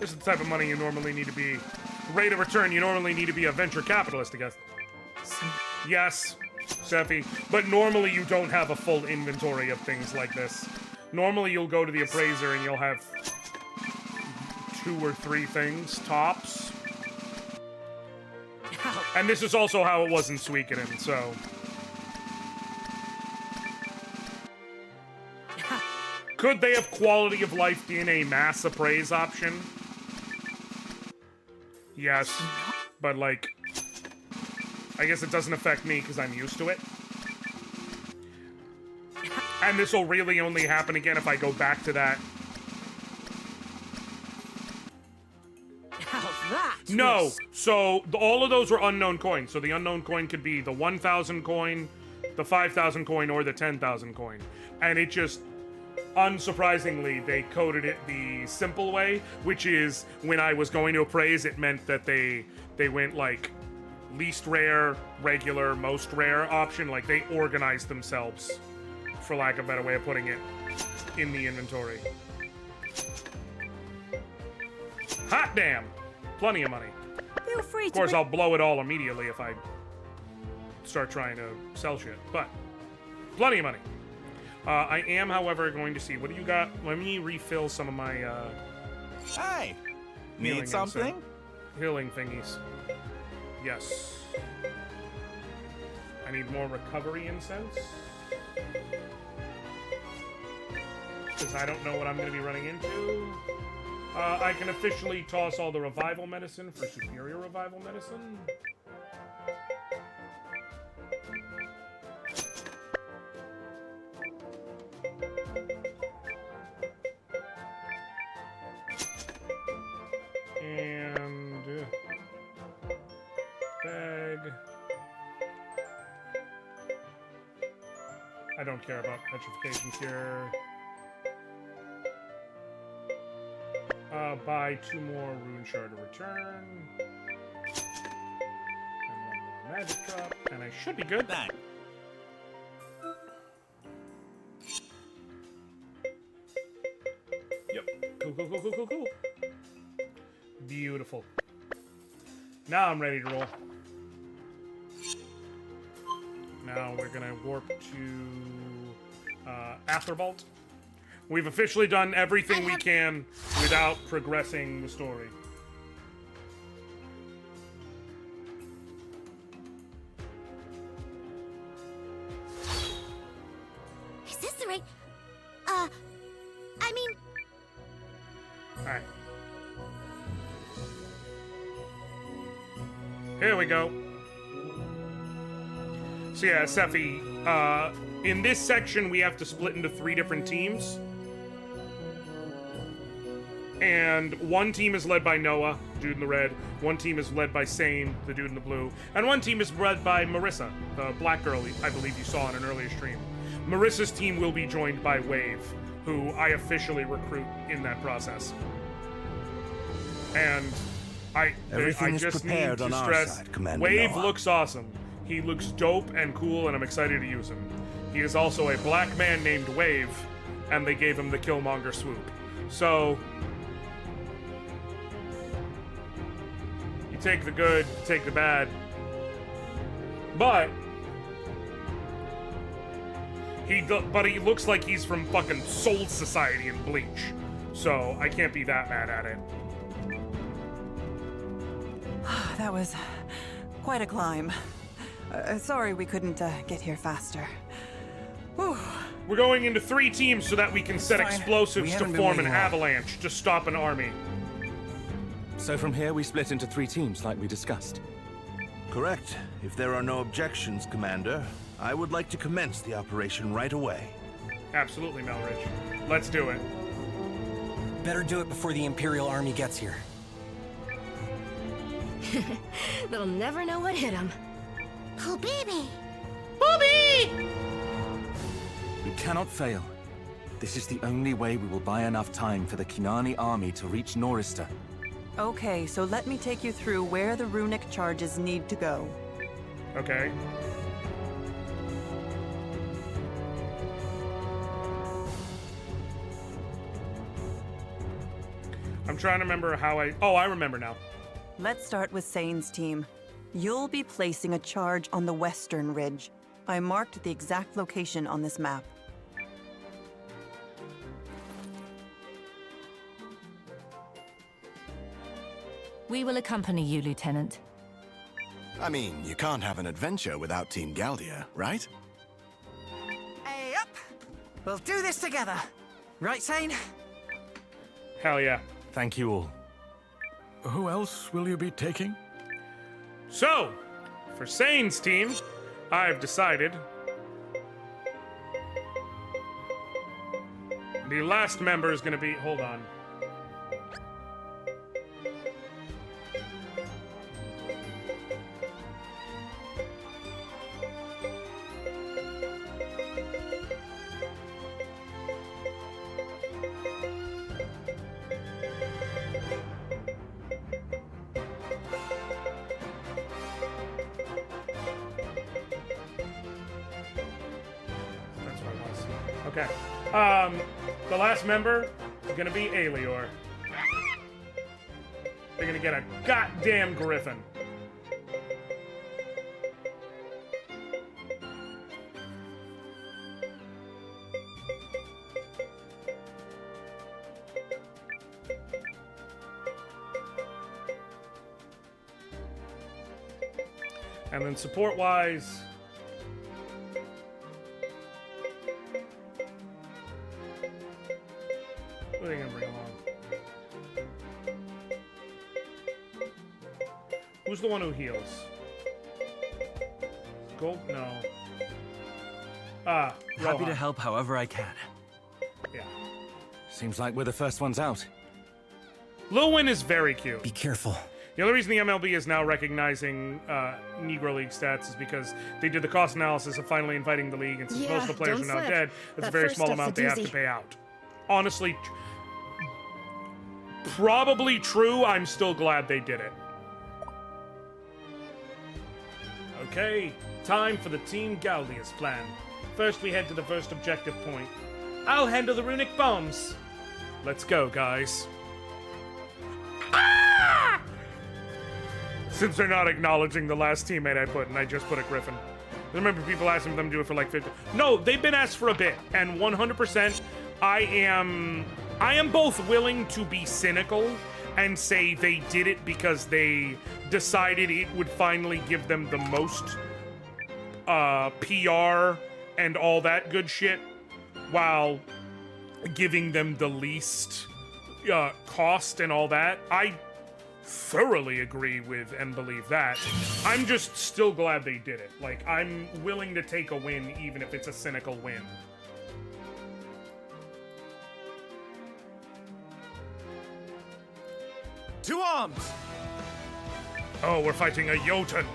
This is the type of money you normally need to be. Rate of return, you normally need to be a venture capitalist, I guess. Yes, Sephi. But normally you don't have a full inventory of things like this. Normally you'll go to the appraiser and you'll have 2 or 3 things, tops. And this is also how it was in Suikoden, so... Could they have quality of life DNA mass appraise option? Yes, but like, I guess it doesn't affect me because I'm used to it. And this will really only happen again if I go back to that. How's that? No, so all of those were unknown coins. So the unknown coin could be the 1,000 coin, the 5,000 coin, or the 10,000 coin. And it just, unsurprisingly, they coded it the simple way, which is when I was going to appraise, it meant that they went like least rare, regular, most rare option. Like they organized themselves, for lack of a better way of putting it, in the inventory. Hot damn! Plenty of money. Feel free Of course, I'll blow it all immediately if I start trying to sell shit, but plenty of money. I am, however, going to see. What do you got? Let me refill some of my, Hey! healing Need something? healing thingies. Yes. I need more recovery incense. Because I don't know what I'm going to be running into. I can officially toss all the revival medicine for superior revival medicine. And bag. I don't care about petrification cure. Buy 2 more rune shard to return. And 1 more magic drop. And I should be good. Thanks. Yep. Cool. Beautiful. Now I'm ready to roll. Now we're gonna warp to Atherbolt. We've officially done everything we can without progressing the story. Is this the right... I mean... Alright. Here we go. So yeah, Sephi, in this section we have to split into 3 different teams. And one team is led by Noah, dude in the red. One team is led by Sane, the dude in the blue. And one team is led by Marissa, the black girl I believe you saw in an earlier stream. Marissa's team will be joined by Wave, who I officially recruit in that process. And I Everything is just need prepared to on our stress, side, Commander Wave Noah. looks awesome. He looks dope and cool, and I'm excited to use him. He is also a black man named Wave, and they gave him the Killmonger swoop. So, you take the good, you take the bad. But, But he looks like he's from fucking Soul Society in Bleach. So I can't be that mad at it. That was quite a climb. Sorry we couldn't get here faster. Whew. We're going into 3 teams so that we can set Fine. We explosives to haven't been form an waiting long. avalanche to stop an army. So from here, we split into 3 teams like we discussed. Correct. If there are no objections, Commander, I would like to commence the operation right away. Absolutely, Melridge. Let's do it. Better do it before the Imperial Army gets here. They'll never know what hit them. Oh, baby! We cannot fail. This is the only way we will buy enough time for the Kinani army to reach Norista. Okay, so let me take you through where the runic charges need to go. Okay. I'm trying to remember how I remember now. Let's start with Sane's team. You'll be placing a charge on the western ridge. I marked the exact location on this map. We will accompany you, Lieutenant. I mean, you can't have an adventure without Team Galdia, right? Hey, up! We'll do this together. Right, Sane? Hell yeah. Thank you all. Who else will you be taking? So, for Sane's team, I've decided the last member is going to be... Hold on. Okay. The last member is gonna be Aelior. They're gonna get a goddamn griffin. And then support-wise... What are they gonna bring along? Who's the one who heals? Gold? No. Happy Rohan. to help however I can. Yeah. Seems like we're the first ones out. Lilwyn is very cute. Be careful. The only reason the MLB is now recognizing Negro League stats is because they did the cost analysis of finally inviting the league, and since most of the players are now dead, it's a very small amount they have to pay out. Honestly, probably true. I'm still glad they did it. Okay, time for the Team Galdia's plan. First, we head to the first objective point. I'll handle the runic bombs. Let's go, guys. Ah! Since they're not acknowledging the last teammate I put, and I just put a griffin. I remember people asking them to do it for like 50. No, they've been asked for a bit, and 100%, I am both willing to be cynical and say they did it because they decided it would finally give them the most PR and all that good shit, while giving them the least cost and all that. I thoroughly agree with and believe that. I'm just still glad they did it. Like, I'm willing to take a win even if it's a cynical win. To arms! Oh, we're fighting a Jotun.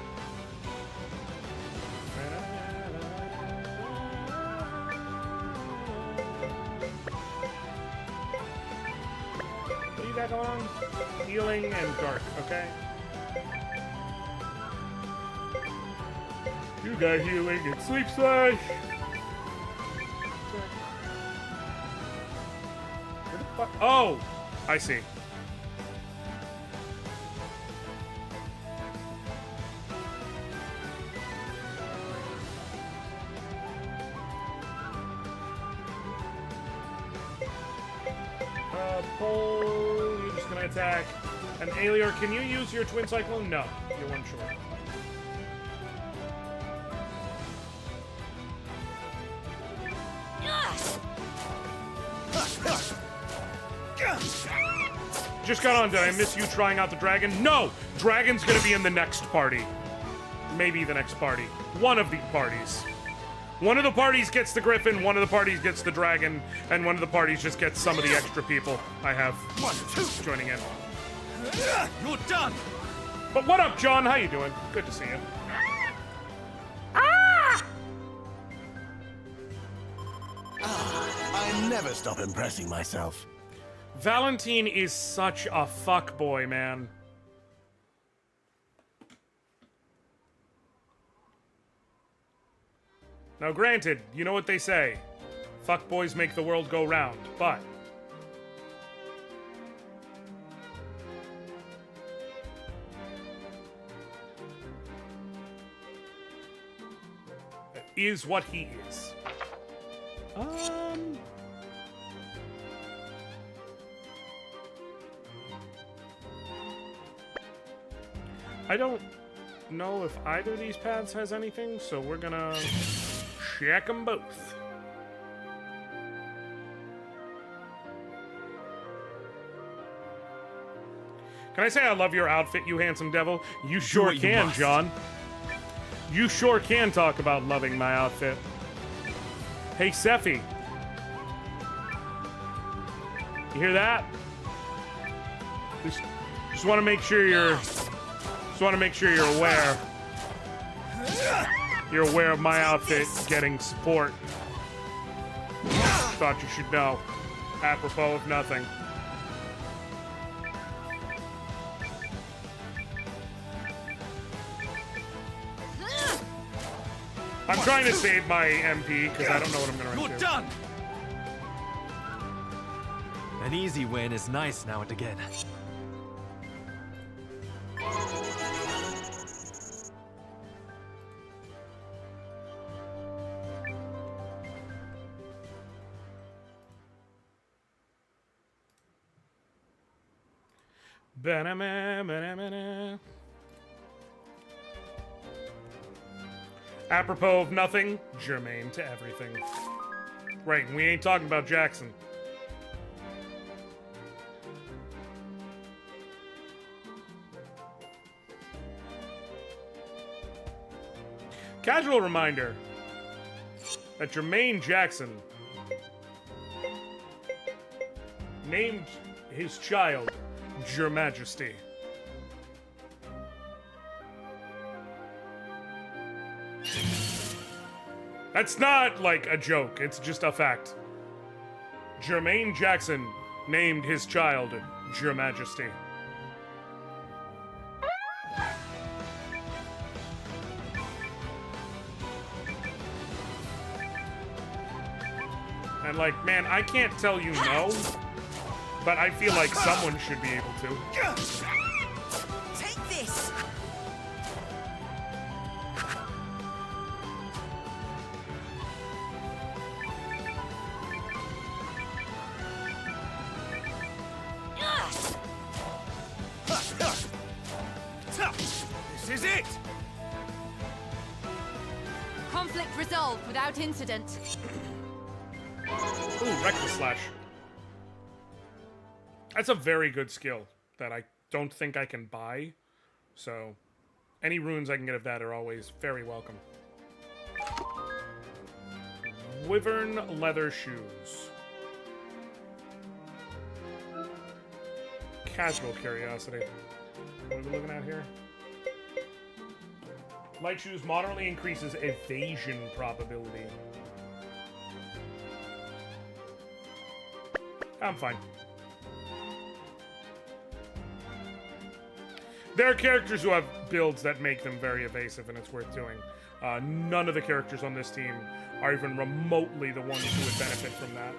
What do you got going on? Healing and dark, okay? You got healing and sleep slash. Where the fuck? Oh, I see. Pole, you're just gonna attack. And Alior, can you use your Twin Cyclone? No, you're one short. Just got on. Did I miss you trying out the dragon? No! Dragon's gonna be in the next party. Maybe the next party. One of the parties. One of the parties gets the griffin, one of the parties gets the dragon, and one of the parties just gets some of the extra people I have joining in. You're done! But what up, John? How you doing? Good to see you. I never stop impressing myself. Valentine is such a fuckboy, man. Now granted, you know what they say. Fuckboys make the world go round, but... that is what he is. I don't know if either of these paths has anything, so we're gonna check them both. Can I say I love your outfit, you handsome devil? You sure can, John. You sure can talk about loving my outfit. Hey, Sephi. You hear that? Just want to make sure you're... Just want to make sure you're aware. You're aware of my outfit getting support. Thought you should know. Apropos of nothing. I'm trying to save my MP because I don't know what I'm going to run You're done! An easy win is nice now and again. Apropos of nothing, germane to everything. Right, we ain't talking about Jackson. Casual reminder that Jermaine Jackson named his child Your Majesty. That's not like a joke, it's just a fact. Jermaine Jackson named his child Your Majesty. And like, man, I can't tell you no, but I feel like someone should be able to. Take this! This is it! Conflict resolved without incident. Ooh, Reckless Slash. That's a very good skill that I don't think I can buy. So, any runes I can get of that are always very welcome. Wyvern leather shoes. Casual curiosity. What are we looking at here? Light shoes moderately increases evasion probability. I'm fine. There are characters who have builds that make them very evasive, and it's worth doing. None of the characters on this team are even remotely the ones who would benefit from that.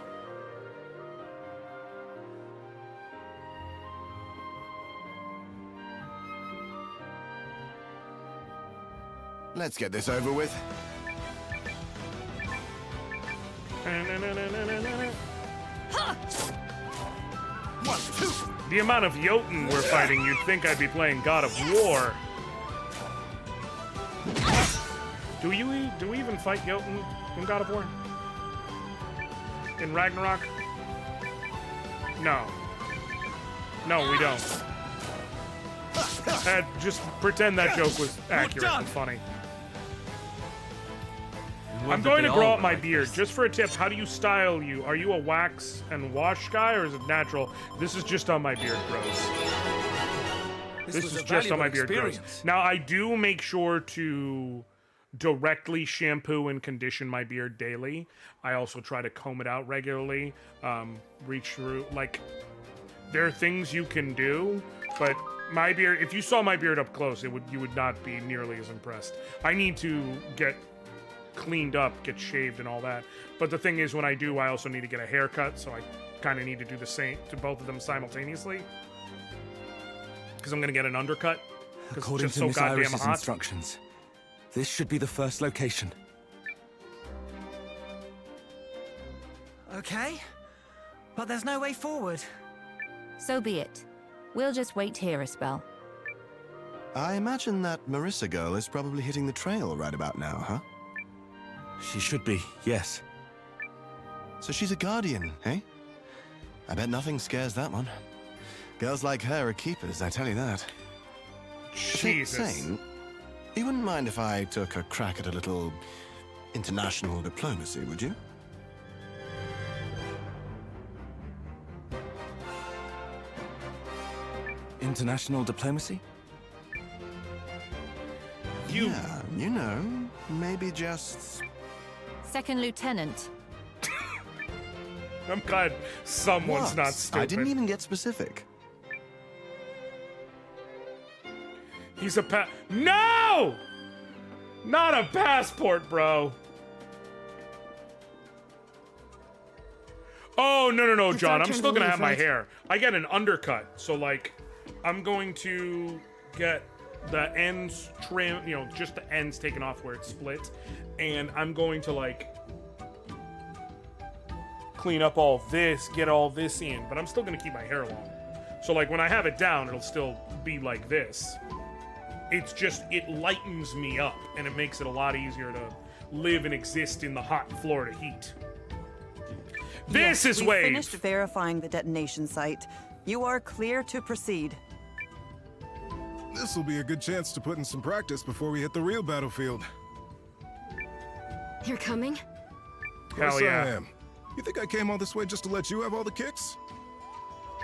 Let's get this over with. The amount of Jotun we're fighting, you'd think I'd be playing God of War. Do we even fight Jotun in God of War? In Ragnarok? No. No, we don't. Just pretend that joke was accurate and funny. I'm going to grow up my beard. Just for a tip, how do you style you? Are you a wax and wash guy, or is it natural? This is just on my beard grows. This is just on my beard grows. Now, I do make sure to directly shampoo and condition my beard daily. I also try to comb it out regularly. Reach through, like, there are things you can do, but my beard, if you saw my beard up close, you would not be nearly as impressed. I need to get cleaned up, get shaved and all that. But the thing is, when I do, I also need to get a haircut, so I kind of need to do the same to both of them simultaneously. Because I'm going to get an undercut. According it's to just Miss so goddamn Iris's hot. instructions, this should be the first location. Okay, but there's no way forward. So be it. We'll just wait here a spell. I imagine that Marissa girl is probably hitting the trail right about now, huh? She should be, yes. So she's a guardian, eh? I bet nothing scares that one. Girls like her are keepers, I tell you that. Jesus. Sane, you wouldn't mind if I took a crack at a little international diplomacy, would you? International diplomacy? Yeah, you know, maybe just... Second Lieutenant. I'm glad someone's not stupid. I didn't even get specific. He's a No! Not a passport, bro. Oh, no, John. I'm still gonna have my hair. I get an undercut. So, like, I'm going to get the ends trim, you know, just the ends taken off where it's split. And I'm going to, like, clean up all this, get all this in. But I'm still gonna keep my hair long. So, like, when I have it down, it'll still be like this. It's just, it lightens me up, and it makes it a lot easier to live and exist in the hot Florida heat. This is we've Wave! Finished verifying the detonation site. You are clear to proceed. This will be a good chance to put in some practice before we hit the real battlefield. You're coming? Of course Hell yeah. I am. You think I came all this way just to let you have all the kicks?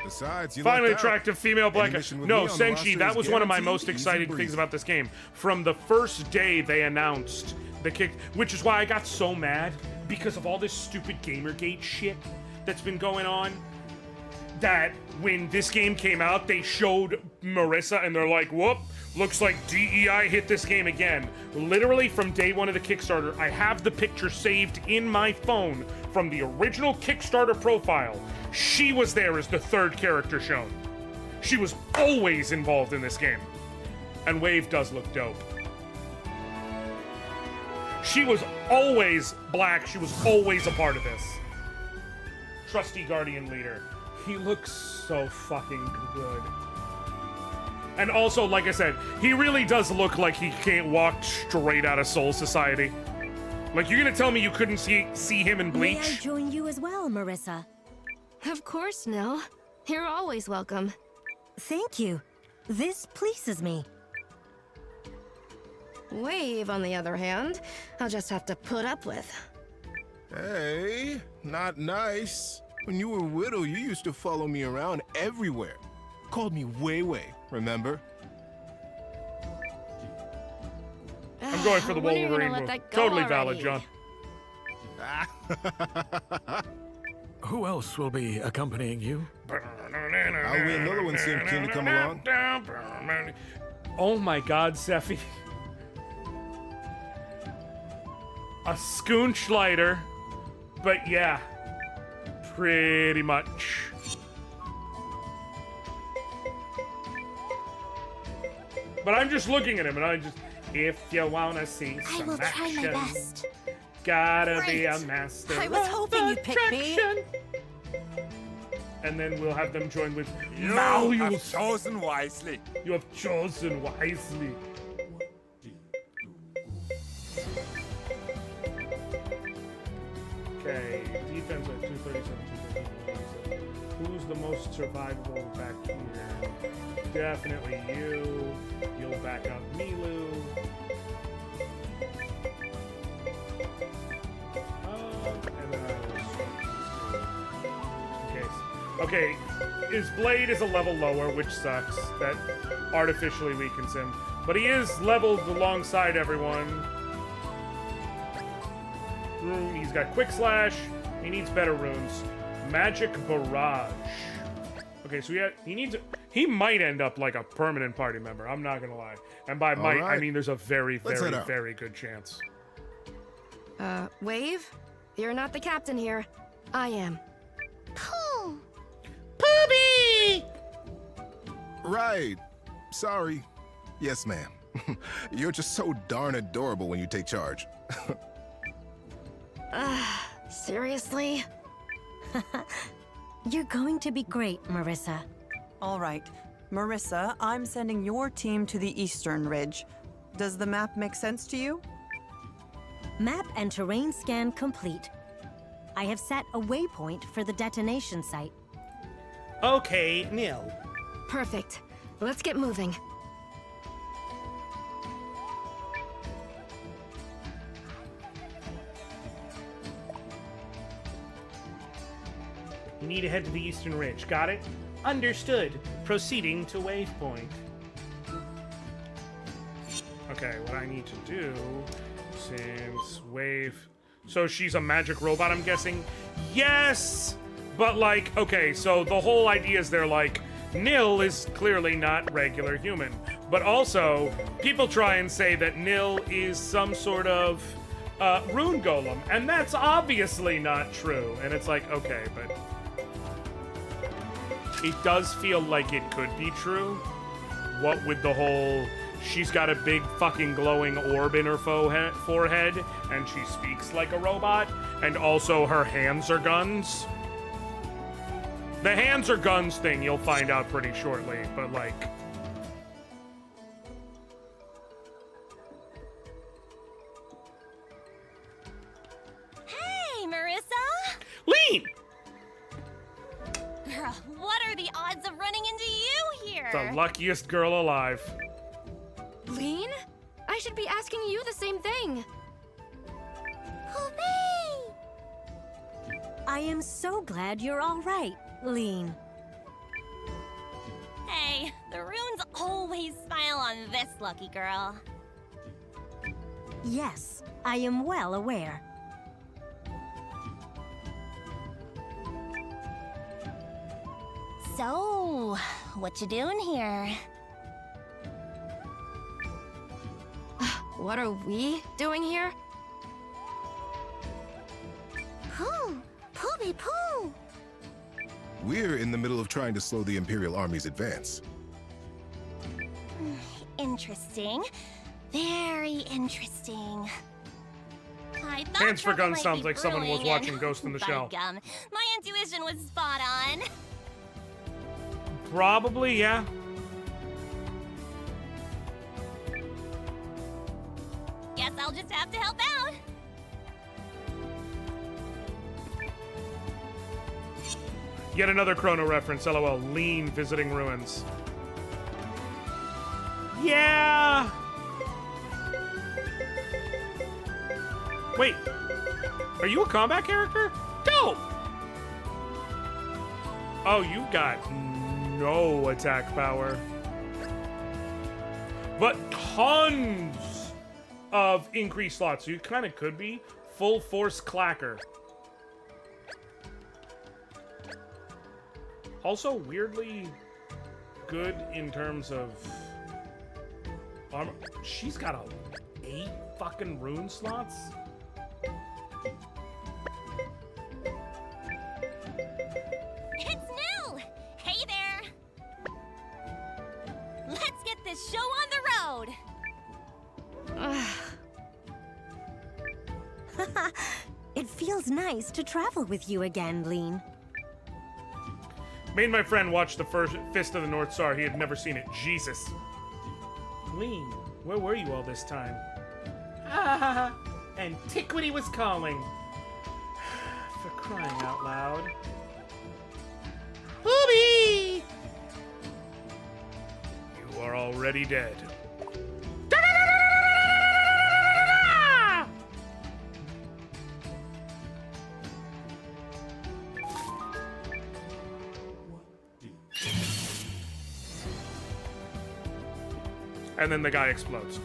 Besides, you Finally lucked out. attractive female black. Any mission with No, me on the roster Senshi, that is was one of my guaranteed, most easy exciting breezy. things about this game. From the first day they announced the kick, which is why I got so mad, because of all this stupid Gamergate shit that's been going on, that when this game came out, they showed Marissa and they're like, whoop, looks like DEI hit this game again. Literally from day one of the Kickstarter, I have the picture saved in my phone from the original Kickstarter profile. She was there as the third character shown. She was always involved in this game. And Wave does look dope. She was always black. She was always a part of this. Trusty Guardian Leader. He looks so fucking good. And also, like I said, he really does look like he can't walk straight out of Soul Society. Like, you're gonna tell me you couldn't see him in Bleach? May I join you as well, Marissa? Of course, Nell. You're always welcome. Thank you. This pleases me. Wave, on the other hand, I'll just have to put up with. Hey, not nice. When you were widow, you used to follow me around everywhere. Called me Way, remember? I'm going for the When are you gonna Wolverine let move. that go Totally valid, already? John. Who else will be accompanying you? I'll wait another one seemed keen to come along. Oh my god, Sephi. A Schoonschleider. But yeah, pretty much. But I'm just looking at him and I just, if you wanna see I some will try my action, best. gotta be a Great. master. I was hoping you'd pick me. and then we'll have them join with You Malleus. have chosen wisely. You have chosen wisely. Okay, defense at 237, 237. Who's the most survivable back here? Definitely you. You'll back up Milu. And then I will swap these two. Okay, his blade is a level lower, which sucks. That artificially weakens him. But he is leveled alongside everyone. He's got Quick Slash. He needs better runes. Magic Barrage. Okay, so he might end up like a permanent party member. I'm not gonna lie. And by might, I mean there's a very, very, very good chance. Wave? You're not the captain here. I am. Poopy! Right. Sorry. Yes, ma'am. You're just so darn adorable when you take charge. Seriously? You're going to be great, Marissa. All right. Marissa, I'm sending your team to the Eastern Ridge. Does the map make sense to you? Map and terrain scan complete. I have set a waypoint for the detonation site. Okay, Nil. Perfect. Let's get moving. You need to head to the Eastern Ridge. Got it? Understood. Proceeding to waypoint. Okay, what I need to do, since Wave... So she's a magic robot, I'm guessing? Yes! But like, okay, so the whole idea is they're like, Nil is clearly not regular human. But also, people try and say that Nil is some sort of rune golem. And that's obviously not true. And it's like, okay, but... It does feel like it could be true. What with the whole, she's got a big fucking glowing orb in her forehead, and she speaks like a robot, and also her hands are guns. The hands are guns thing you'll find out pretty shortly, but like... Hey, Marissa! Lean! What are the odds of running into you here? The luckiest girl alive. Lean? I should be asking you the same thing. I am so glad you're all right, Lean. Hey, the runes always smile on this lucky girl. Yes, I am well aware. So, what you doing here? What are we doing here? Pooh! Pooby poo! We're in the middle of trying to slow the Imperial Army's advance. Interesting. Very interesting. I thought Hands for trouble Guns might sounds be like someone was brewing, watching and Ghost in the by Shell. gum, my intuition was spot on. Probably, yeah. Guess I'll just have to help out. Yet another Chrono reference, lol. Lean visiting ruins. Yeah! Wait, are you a combat character? Dope! Oh, you got no attack power. But tons of increased slots. So you kind of could be full force clacker. Also weirdly good in terms of armor. She's got 8 fucking rune slots. It's new! Hey there! Let's get this show on the road! It feels nice to travel with you again, Lean. Made my friend watch the first Fist of the North Star. He had never seen it. Jesus. Lean, where were you all this time? Ah, antiquity was calling. For crying out loud. Booby! You are already dead. And then the guy explodes.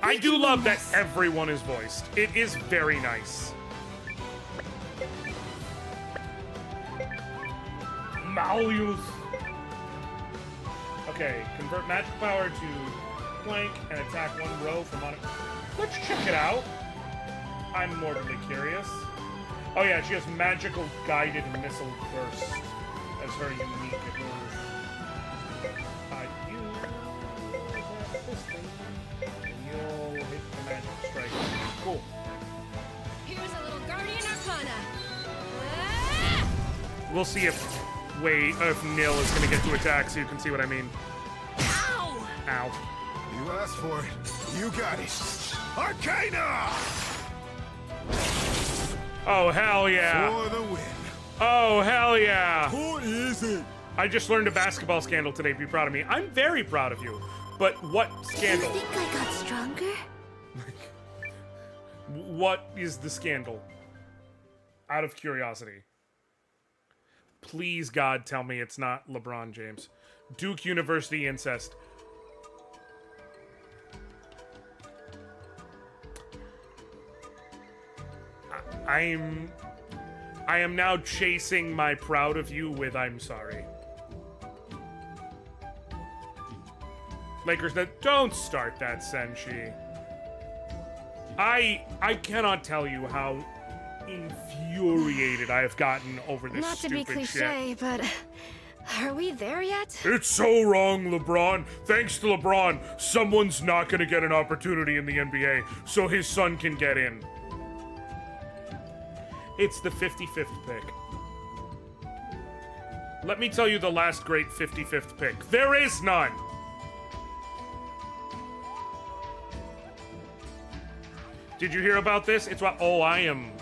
I do love that everyone is voiced. It is very nice. Malleus. Okay, convert magic power to flank and attack one row from on it. Let's check it out. I'm morbidly curious. Oh yeah, she has magical guided missile burst as her unique move. You have this thing, and you'll hit the magic strike. Cool. Here's a little Guardian Arcana. We'll see if Nil is gonna get to attack, so you can see what I mean. Ow! Ow. You asked for it. You got it. Arcana! Oh, hell yeah. For the win. Oh, hell yeah. Who is it? I just learned a basketball scandal today. Be proud of me. I'm very proud of you. But what scandal? Do you think I got stronger? What is the scandal? Out of curiosity. Please, God, tell me it's not LeBron James. Duke University incest. I am now chasing my proud of you with I'm sorry. Lakers, don't start that, Senshi. I cannot tell you how infuriated I have gotten over this Not to be stupid cliche, shit. but are we there yet? It's so wrong, LeBron. Thanks to LeBron, someone's not going to get an opportunity in the NBA, so his son can get in. It's the 55th pick. Let me tell you the last great 55th pick. There is none. Did you hear about this? It's what... Oh, I am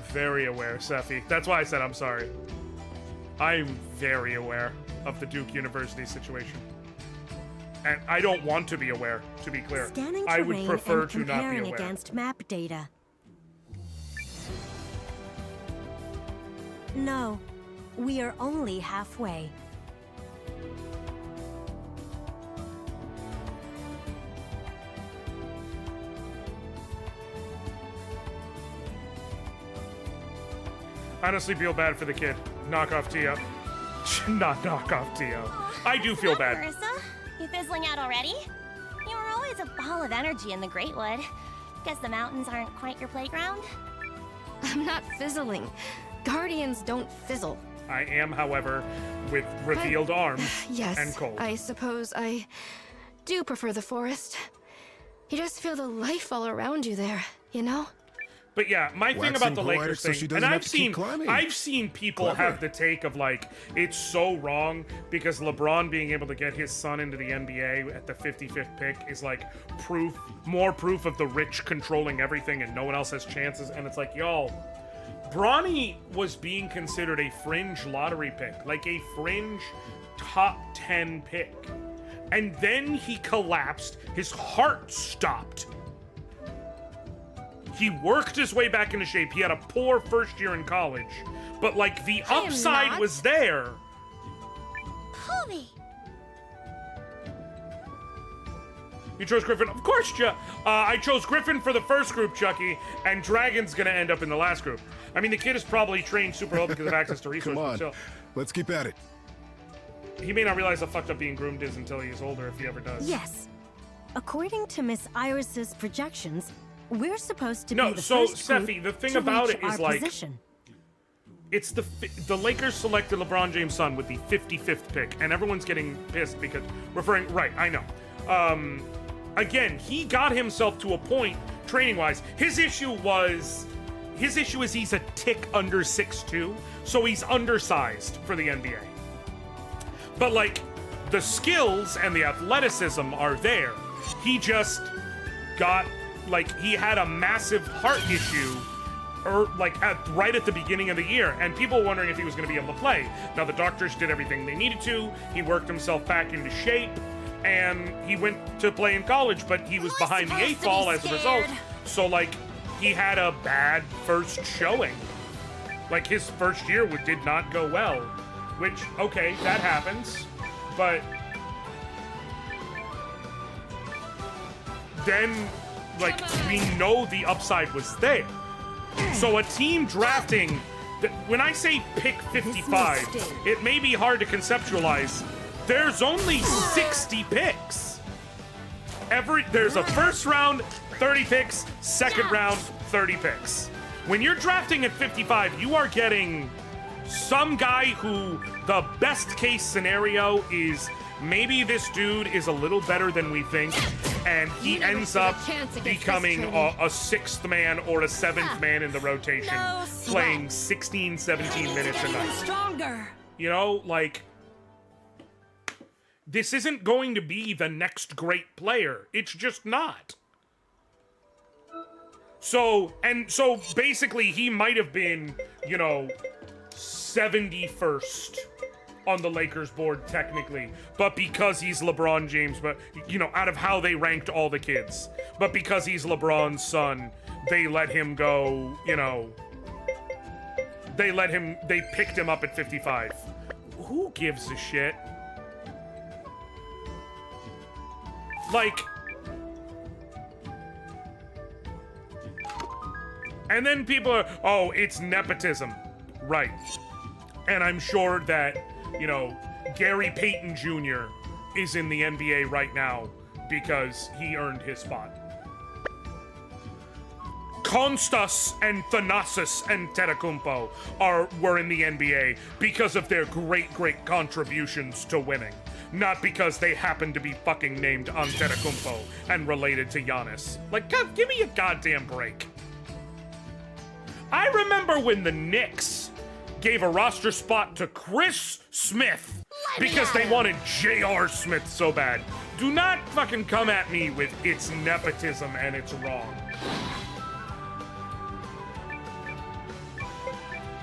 very aware, Sephi. That's why I said I'm sorry. I'm very aware of the Duke University situation. And I don't want to be aware, to be clear. Scanning I would terrain prefer and to not be comparing aware. against map data. No, we are only halfway. Honestly, feel bad for the kid. Knock off Tio. Not knock off Tio. I do feel bad. Marissa, you fizzling out already? You were always a ball of energy in the Greatwood. Guess the mountains aren't quite your playground? I'm not fizzling. Guardians don't fizzle. I am, however, with revealed arms Yes, and cold. I suppose I do prefer the forest. You just feel the life all around you there, you know? But yeah, my thing about the Lakers so she thing, doesn't and have to keep climbing. I've seen people Clever. have the take of like, it's so wrong because LeBron being able to get his son into the NBA at the 55th pick is like more proof of the rich controlling everything and no one else has chances. And it's like, yo, Bronny was being considered a fringe lottery pick, like a fringe top 10 pick. And then he collapsed, his heart stopped. He worked his way back into shape. He had a poor first year in college, but like the upside was there. Poby! You chose Griffin? Of course, I chose Griffin for the first group, Chucky, and Dragon's gonna end up in the last group. I mean, the kid is probably trained super well because of access to resources. Come on, So let's keep at it. he may not realize how fucked up being groomed is until he's older, if he ever does. Yes. According to Miss Iris's projections, we're supposed to No, be the so, first group Steffi, the thing to about reach it is, our like, position. It's the Lakers selected LeBron James' son with the 55th pick, and everyone's getting pissed because right, I know. again, he got himself to a point training-wise. His issue is he's a tick under 6'2", so he's undersized for the NBA. But like, the skills and the athleticism are there. He just got, like, he had a massive heart issue right at the beginning of the year, and people were wondering if he was going to be able to play. Now, the doctors did everything they needed to. He worked himself back into shape, and he went to play in college, but he was behind the 8 ball as a result. So, like, he had a bad first showing. Like, his first year did not go well, which, okay, that happens, but then, like, we know the upside was there. So a team drafting, when I say pick 55, it may be hard to conceptualize. There's only 60 picks. There's a first round, 30 picks, second round, 30 picks. When you're drafting at 55, you are getting some guy who the best case scenario is maybe this dude is a little better than we think, and he ends up becoming a sixth man or a seventh man in the rotation, playing 16, 17 minutes a night. You know, like, this isn't going to be the next great player. It's just not. So basically he might have been, 71st on the Lakers board technically, but because he's LeBron James, but out of how they ranked all the kids, but because he's LeBron's son, they let him go, they picked him up at 55. Who gives a shit? Like, and then people are, oh, it's nepotism. Right. And I'm sure that, Gary Payton Jr. is in the NBA right now because he earned his spot. Konstas and Thanasis and Antetokounmpo were in the NBA because of their great contributions to winning. Not because they happen to be fucking named Antetokounmpo and related to Giannis. Like, God, give me a goddamn break. I remember when the Knicks gave a roster spot to Chris Smith because they wanted J.R. Smith so bad. Do not fucking come at me with it's nepotism and it's wrong.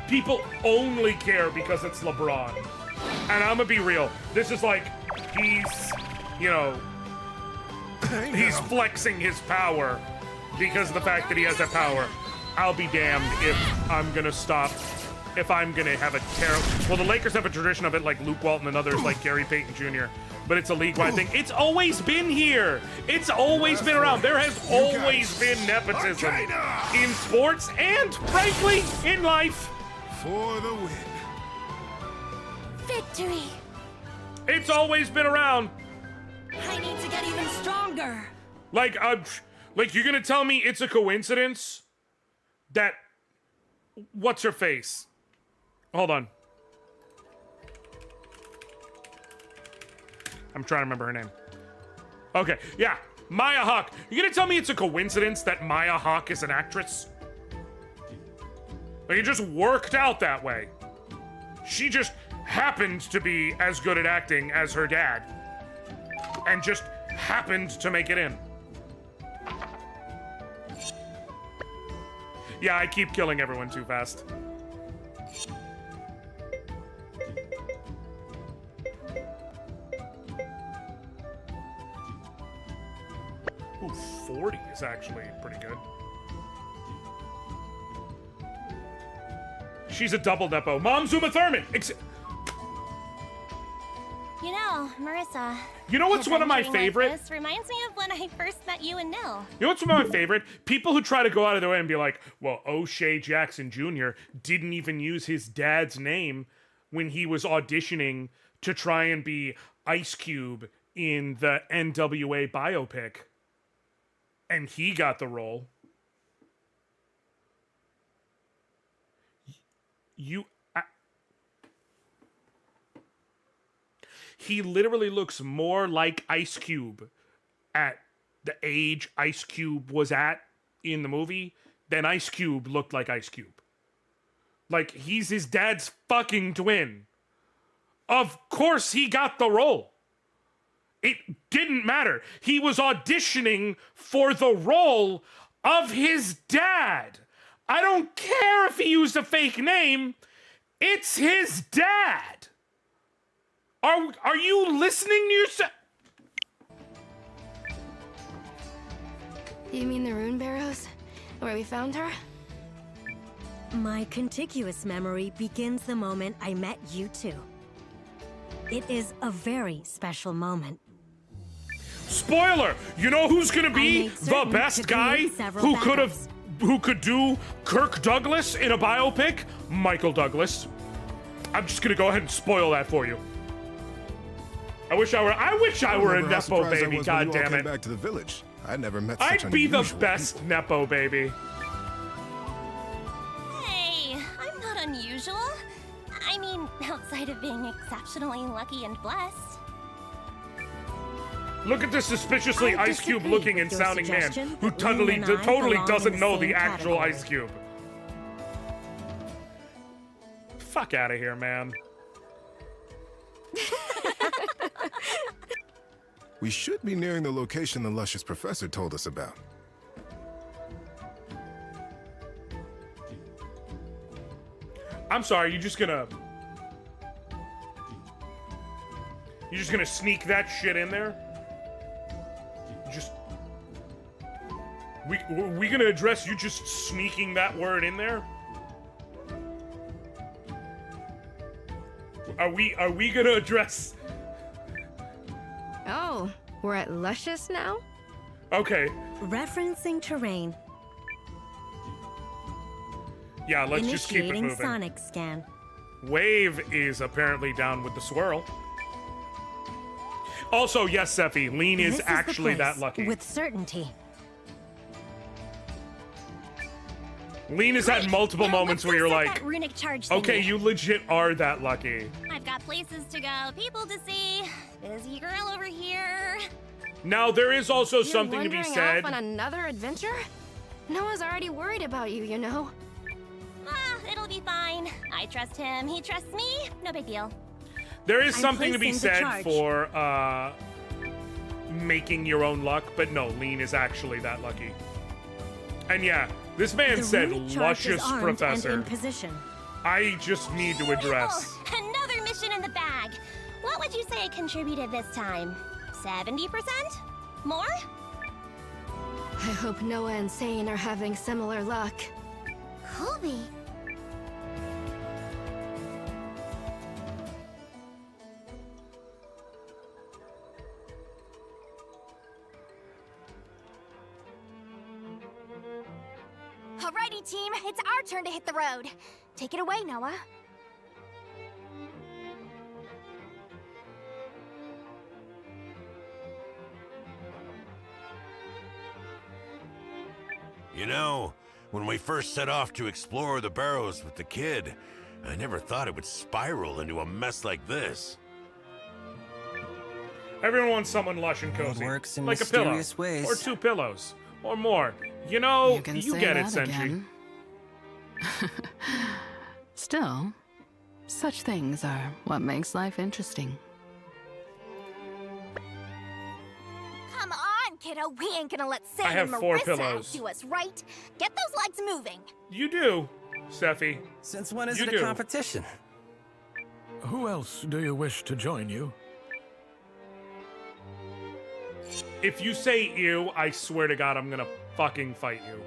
People only care because it's LeBron. And I'm gonna be real. This is like, he's flexing his power because of the fact that he has that power. I'll be damned if I'm gonna have a terrible... Well, the Lakers have a tradition of it, like Luke Walton and others, like Gary Payton Jr., but it's a league-wide thing. It's always been here. It's always been around. There has always been nepotism in sports and, frankly, in life. For the win. Victory! It's always been around. I need to get even stronger. Like, you're gonna tell me it's a coincidence that... What's her face? Hold on. I'm trying to remember her name. Okay, yeah, Maya Hawke. You gonna tell me it's a coincidence that Maya Hawke is an actress? Like, it just worked out that way. She just happened to be as good at acting as her dad. And just happened to make it in. Yeah, I keep killing everyone too fast. Ooh, 40 is actually pretty good. She's a double depo. Mom Zuma Thurman! Marissa. You know what's one of my favorite? This reminds me of when I first met you and Nil. You know what's one of my favorite? People who try to go out of their way and be like, well, O'Shea Jackson Jr. didn't even use his dad's name when he was auditioning to try and be Ice Cube in the NWA biopic. And he got the role. He literally looks more like Ice Cube at the age Ice Cube was at in the movie, then Ice Cube looked like Ice Cube. Like, he's his dad's fucking twin. Of course he got the role. It didn't matter. He was auditioning for the role of his dad. I don't care if he used a fake name. It's his dad. Are you listening to yourself? You mean the Rune Barrows? Where we found her? My contiguous memory begins the moment I met you two. It is a very special moment. Spoiler! You know who's gonna be the best guy who could do Kirk Douglas in a biopic? Michael Douglas. I'm just gonna go ahead and spoil that for you. I wish I were a Nepo baby, god damn it. Back to the village. I never met such I'd be the unusual best Nepo baby. Hey, I'm not unusual. I mean, outside of being exceptionally lucky and blessed. Look at this suspiciously Ice Cube looking and sounding man who totally doesn't know the actual Ice Cube. Fuck out of here, man. We should be nearing the location the luscious professor told us about. I'm sorry, you're just gonna sneak that shit in there? We gonna address you just sneaking that word in there? Are we gonna address? Oh, we're at Luscious now? Okay. Referencing terrain. Yeah, let's just keep it Initiating moving. sonic scan. Wave is apparently down with the swirl. Also, yes, Sephi, Lean is This actually the that place, lucky. With certainty. Lean has had multiple moments where you're like, That runic charge okay, thingy. you legit are that lucky. I've got places to go, people to see. Busy girl over here. Now, there is also You're something to be wandering said. off on another adventure? Noah's already worried about you, you know. Ah, it'll be fine. I trust him, he trusts me. No big deal. There is I'm something to be placing the said charge. for making your own luck, but no, Lean is actually that lucky. And yeah, this man The said runic charge is luscious armed professor. and in position. I just need to address. Oh, another mission in the bag. What would you say I contributed this time? 70%? More? I hope Noah and Sane are having similar luck. Colby. Alrighty, team, it's our turn to hit the road. Take it away, Noah. You know, when we first set off to explore the Barrows with the kid, I never thought it would spiral into a mess like this. Everyone wants someone lush and World cozy. works in like a pillow. mysterious ways. Or 2 pillows. Or more. You know, can you say get it, that Senshi. again. Still, such things are what makes life interesting. Come on, kiddo. We ain't gonna let Sam I have and 4 Marissa pillows. outdo us, right? Get those legs moving. You do, Sephi. Since when is You it do. a competition? Who else do you wish to join you? If you say ew, I swear to God, I'm gonna fucking fight you.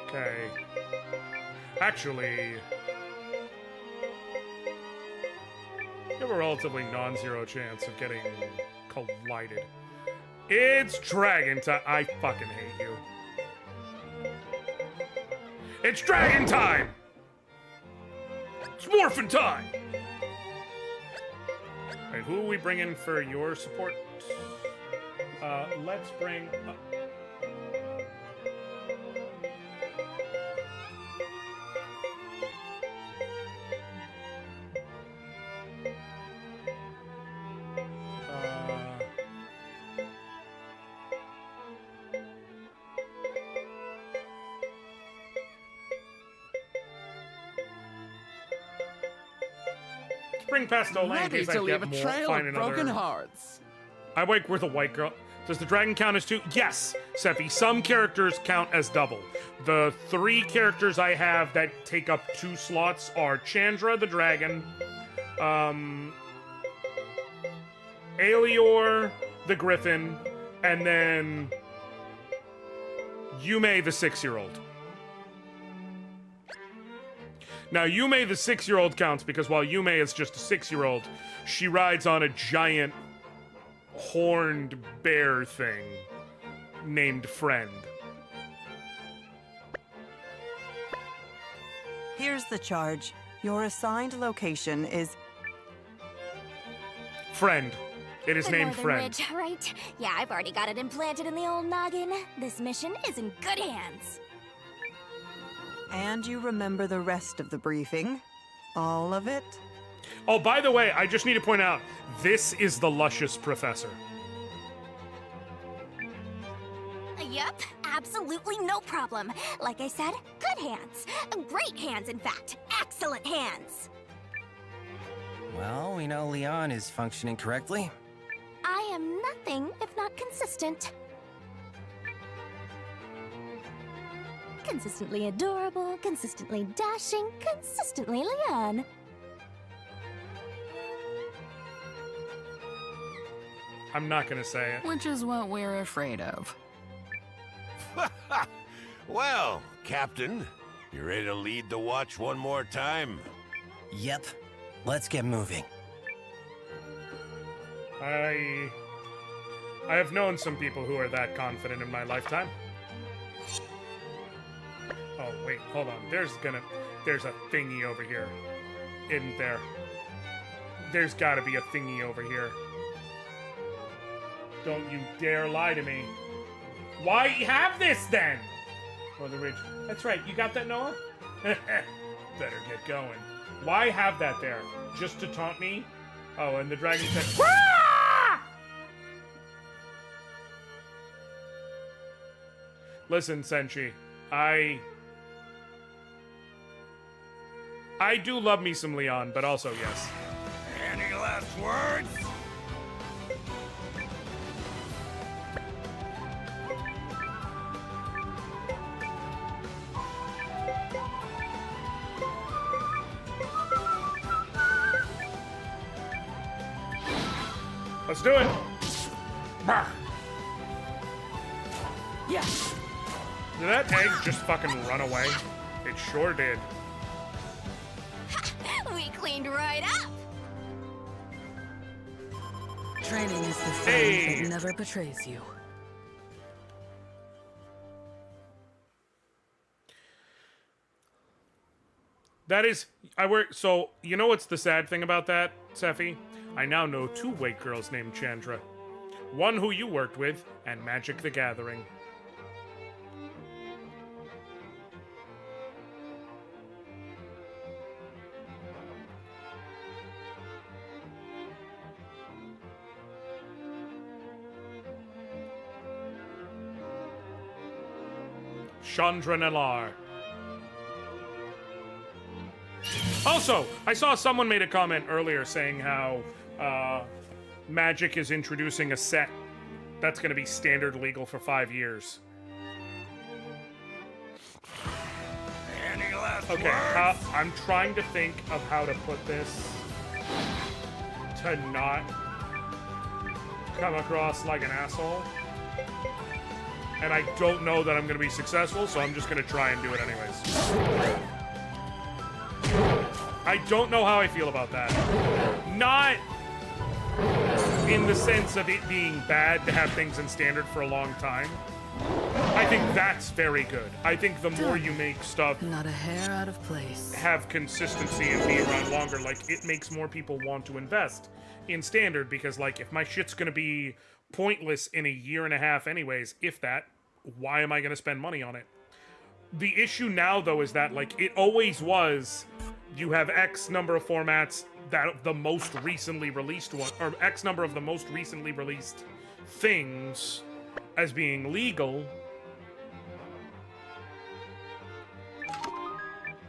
Okay. Actually, you have a relatively non-zero chance of getting collided. It's Dragon time. I fucking hate you. It's Dragon time! It's Morphin time! Alright, who are we bringing for your support? Let's bring... bring pastole in Ready case I to leave get a more. trail Find of another. broken hearts. I wait with a white girl. Does the dragon count as 2? Yes, Sephi. Some characters count as double. The 3 characters I have that take up 2 slots are Chandra the dragon, Aelior the griffin, and then Yume the 6-year-old. Now, Yume the 6-year-old counts because while Yume is just a 6-year-old, she rides on a giant horned bear thing named Friend. Here's the charge. Your assigned location is... Friend. It is The named Northern Friend. Ridge, right? Yeah, I've already got it implanted in the old noggin. This mission is in good hands. And you remember the rest of the briefing? All of it? Oh, by the way, I just need to point out, this is the luscious professor. Yup, absolutely no problem. Like I said, good hands. Great hands, in fact. Excellent hands. Well, we know Leon is functioning correctly. I am nothing if not consistent. Consistently adorable, consistently dashing, consistently Leon. I'm not gonna say it. Which is what we're afraid of. Well, Captain, you ready to lead the watch one more time? Yep. Let's get moving. I have known some people who are that confident in my lifetime. Oh, wait, hold on. There's a thingy over here. Isn't there? There's gotta be a thingy over here. Don't you dare lie to me. Why have this then? Oh, the ridge. That's right. You got that, Noah? Better get going. Why have that there? Just to taunt me? Oh, and the dragon said, "Wah!" Listen, Senshi. I do love me some Leon, but also yes. Any last words? Let's do it. Yes. Did that egg just fucking run away? It sure did. We cleaned right up. Training is the friend that never betrays you. That is, so, you know what's the sad thing about that, Sephi? I now know 2 white girls named Chandra. One who you worked with, and Magic the Gathering. Chandra Nalar. Also, I saw someone made a comment earlier saying how Magic is introducing a set that's going to be standard legal for 5 years. Any last Okay, words? I'm trying to think of how to put this to not come across like an asshole. And I don't know that I'm going to be successful, so I'm just going to try and do it anyways. I don't know how I feel about that. Not in the sense of it being bad to have things in standard for a long time. I think that's very good. I think the more you make stuff Not a hair out of place. have consistency and be around longer, like, it makes more people want to invest in standard, because, like, if my shit's gonna be pointless in a year and a half anyways, if that, why am I gonna spend money on it? The issue now, though, is that, like, it always was, you have X number of formats that the most recently released one, or X number of the most recently released things as being legal.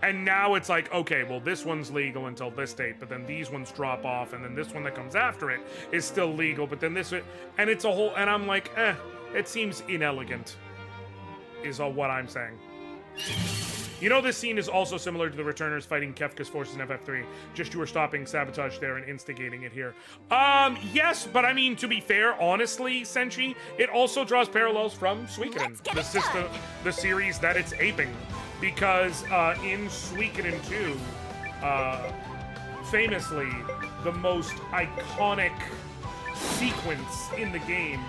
And now it's like, okay, well, this one's legal until this date, but then these ones drop off, and then this one that comes after it is still legal, but then this, and it's a whole, and I'm like, it seems inelegant, is all what I'm saying. You know, this scene is also similar to the returners fighting Kefka's forces in FF3, just you were stopping sabotage there and instigating it here. Yes, but I mean, to be fair, honestly, Senshi, it also draws parallels from Suikoden, the series that it's aping. Because in Suikoden 2, famously, the most iconic sequence in the game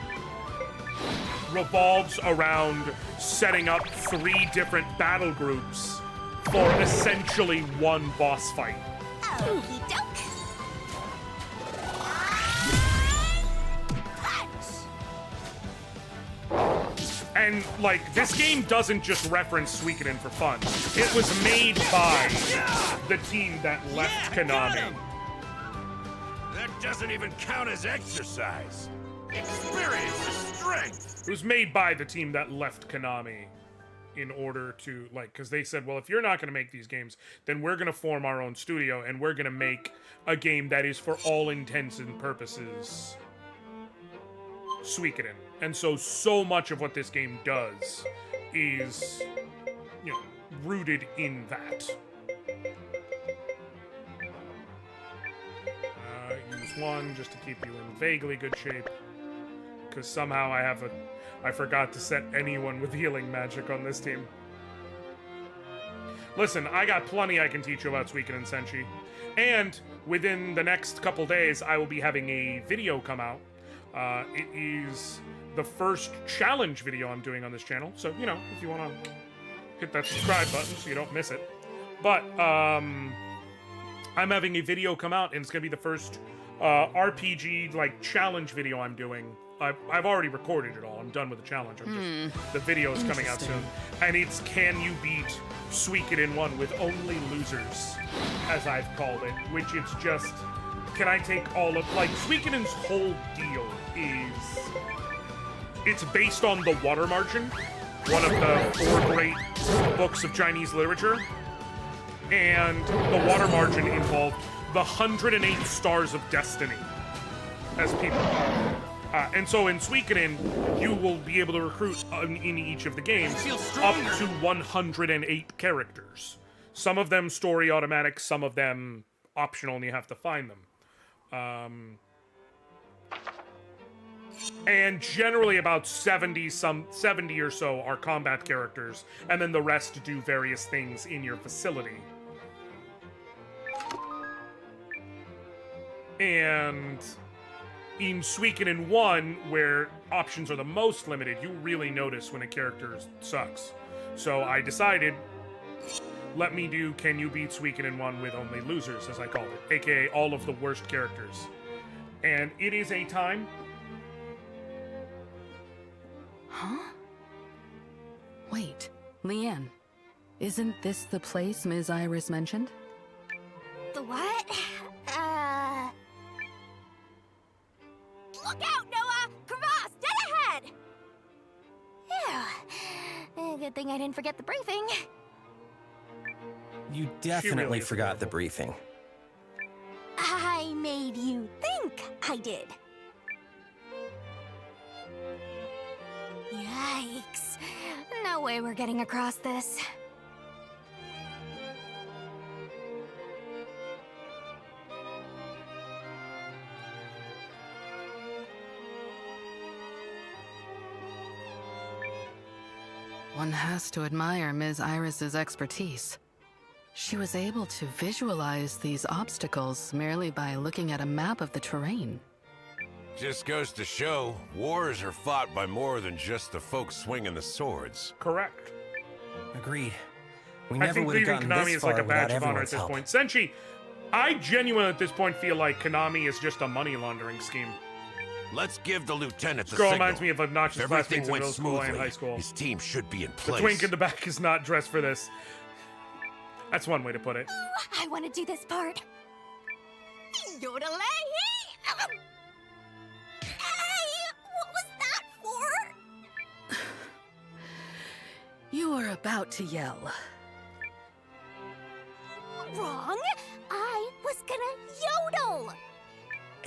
revolves around setting up 3 different battle groups for essentially one boss fight. Okey doke. And, like, this game doesn't just reference Suikoden for fun. It was made by the team that left Konami. That doesn't even count as exercise. Experience is strength. It was made by the team that left Konami in order to, like, because they said, well, if you're not going to make these games, then we're going to form our own studio, and we're going to make a game that is, for all intents and purposes, Suikoden. And so much of what this game does is, you know, rooted in that. Use 1 just to keep you in vaguely good shape. Because somehow I forgot to set anyone with healing magic on this team. Listen, I got plenty I can teach you about Suikoden Senshi. And within the next couple days, I will be having a video come out. It is the first challenge video I'm doing on this channel. So, you know, if you want to hit that subscribe button so you don't miss it. But, I'm having a video come out, and it's going to be the first RPG, like, challenge video I'm doing. I've already recorded it all. I'm done with the challenge. The video is coming out soon. And it's Can You Beat Suikoden 1 with Only Losers, as I've called it. Which it's just, can I take all of, like, Suikoden's whole deal is, it's based on the Water Margin, one of the 4 great books of Chinese literature. And the Water Margin involved the 108 Stars of Destiny as people. And so in Suikoden, you will be able to recruit in each of the games up to 108 characters. Some of them story automatic, some of them optional, and you have to find them. And generally about 70 or so are combat characters, and then the rest do various things in your facility. And in Suikoden 1, where options are the most limited, you really notice when a character sucks. So I decided, let me do Can You Beat Suikoden 1 with Only Losers, as I called it, aka all of the worst characters. And it is a time... Huh? Wait, Leanne, isn't this the place Ms. Iris mentioned? The what? Look out, Noah! Crevasse, dead ahead! Phew. Good thing I didn't forget the briefing. You definitely forgot the briefing. I made you think I did. Yikes. No way we're getting across this. One has to admire Ms. Iris's expertise. She was able to visualize these obstacles merely by looking at a map of the terrain. Just goes to show, wars are fought by more than just the folks swinging the swords. Correct. Agreed. We I never think would have leaving gotten Konami this is far like a badge without of honor at everyone's this help. point. Senshi, I genuinely at this point feel like Konami is just a money laundering scheme. Let's give the lieutenant the This girl signal. reminds me of obnoxious If everything classmates in went middle school and smoothly, high school. his team should be in The place. twink in the back is not dressed for this. That's one way to put it. Ooh, I want to do this part. Yodelay! Hey! What was that for? You were about to yell.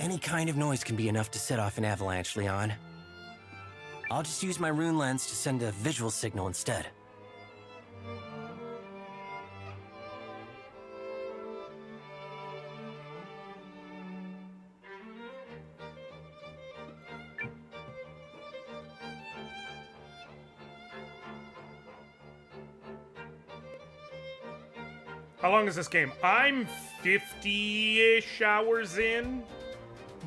Any kind of noise can be enough to set off an avalanche, Leon. I'll just use my rune lens to send a visual signal instead. How long is this game? I'm 50-ish hours in,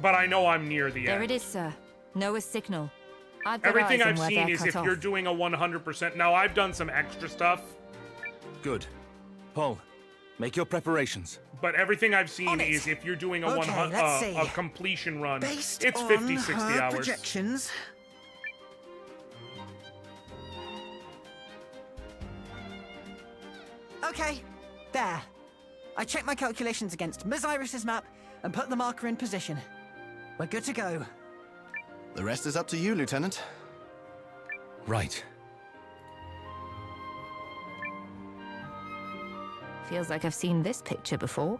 but I know I'm near the There end. it is, sir. Noah's signal. I've got Everything eyes on I've where seen they're is cut if off. you're doing a 100%. Now, I've done some extra stuff, Good. Paul, make your preparations. but everything I've seen is if you're doing a Okay, let's see. a completion run, Based it's on 50, 60 her hours. projections. Okay, there. I checked my calculations against Ms. Iris's map and put the marker in position. We're good to go. The rest is up to you, Lieutenant. Right. Feels like I've seen this picture before.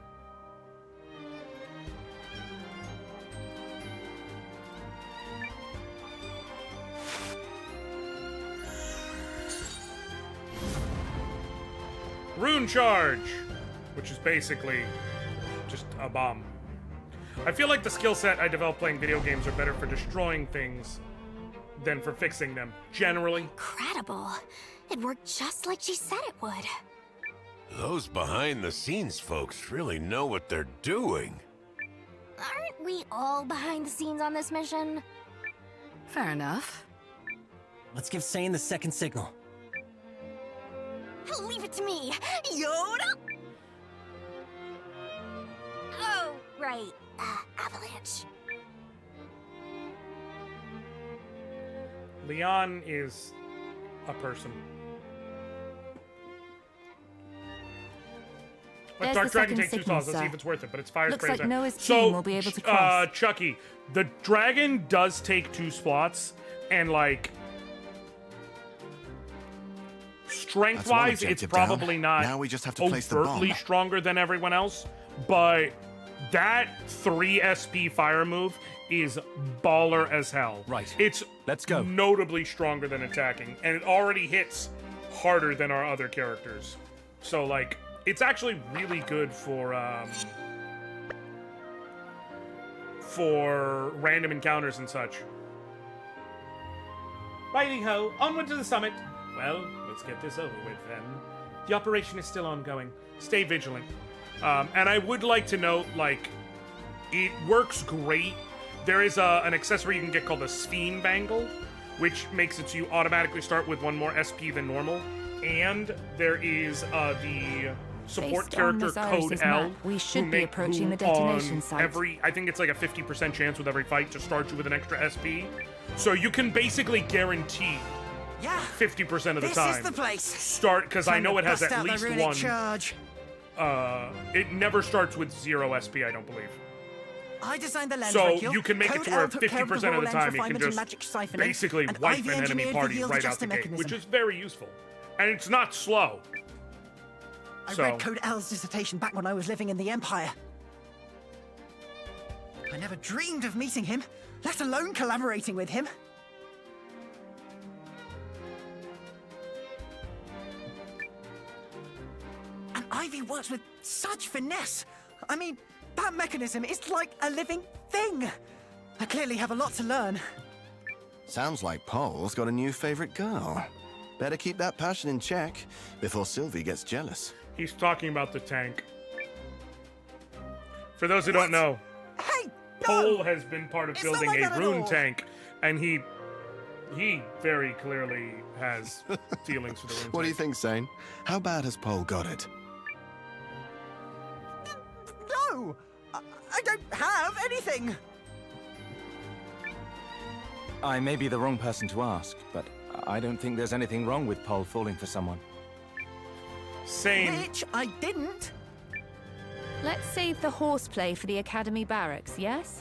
Rune Charge, which is basically just a bomb. I feel like the skill set I develop playing video games are better for destroying things than for fixing them, generally. Incredible. It worked just like she said it would. Those behind-the-scenes folks really know what they're doing. Aren't we all behind the scenes on this mission? Fair enough. Let's give Sane the second signal. Leave it to me, Yoda! Oh, right. Avalanche. Leon is a person. Let There's Dark the Dragon second take 2 signal, saws. Let's see sir. if it's worth it, but it's fire Looks spray. like Noah's so, team will be able to cross. Chucky, the dragon does take 2 slots, and like strength-wise, it's objective probably down. not Now we just have to place the overtly bomb. stronger than everyone else, but that 3 SP fire move is baller as hell. Right. It's Let's go. notably stronger than attacking, and it already hits harder than our other characters. So like, it's actually really good for random encounters and such. Righty ho, onward to the summit. Well, let's get this over with then. The operation is still ongoing. Stay vigilant. And I would like to note, like, it works great. There is an accessory you can get called a Sphene Bangle, which makes it so you automatically start with 1 more SP than normal. And there is the support Based on character Miss code Iris's L. map, we should who be make- approaching who the detonation on site. I think it's like a 50% chance with every fight to start you with an extra SP. So you can basically guarantee 50% of the This time. is the place. Start, because I Time know to it has bust at out the least runic 1. charge. It never starts with 0 SP, I don't believe. I designed the lens So reticle. you can make it Code to where L took care 50% of the lens time it can refinement and just magic siphoning, basically and wipe Ivy an enemy engineered party the yield right out adjuster the gate, mechanism. which is very useful. And it's not slow. I So- read Code L's dissertation back when I was living in the Empire. I never dreamed of meeting him, let alone collaborating with him. And Ivy works with such finesse. I mean, that mechanism is like a living thing. I clearly have a lot to learn. Sounds like Paul's got a new favorite girl. Better keep that passion in check before Sylvie gets jealous. He's talking about the tank. For those who don't know, Cole has been part of building not like a that at rune all. tank, and he very clearly has feelings for the rune What do you tank. think, Sane? How bad has Paul got it? No! I don't have anything! I may be the wrong person to ask, but I don't think there's anything wrong with Paul falling for someone. Sane. Which I didn't. Let's save the horseplay for the Academy barracks, yes?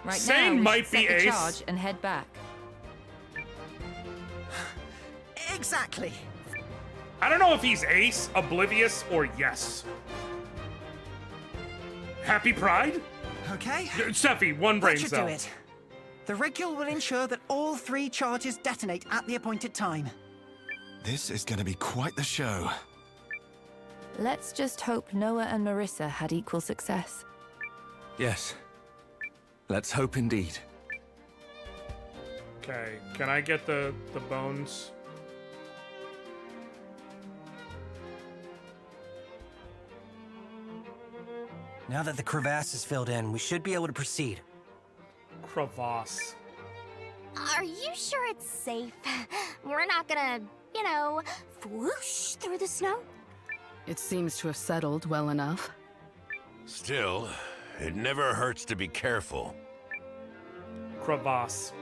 Right Sane now, we might should be set the ace. charge and head back. Exactly. I don't know if he's ace, oblivious, or yes. Happy Pride? Okay. Sephi, one brain That should cell. do it. The Rigule will ensure that all 3 charges detonate at the appointed time. This is going to be quite the show. Let's just hope Noah and Marissa had equal success. Yes. Let's hope indeed. Okay, can I get the bones? Now that the crevasse is filled in, we should be able to proceed. Crevasse. Are you sure it's safe? We're not gonna, you know, whoosh through the snow? It seems to have settled well enough. Still, it never hurts to be careful. Crevasse.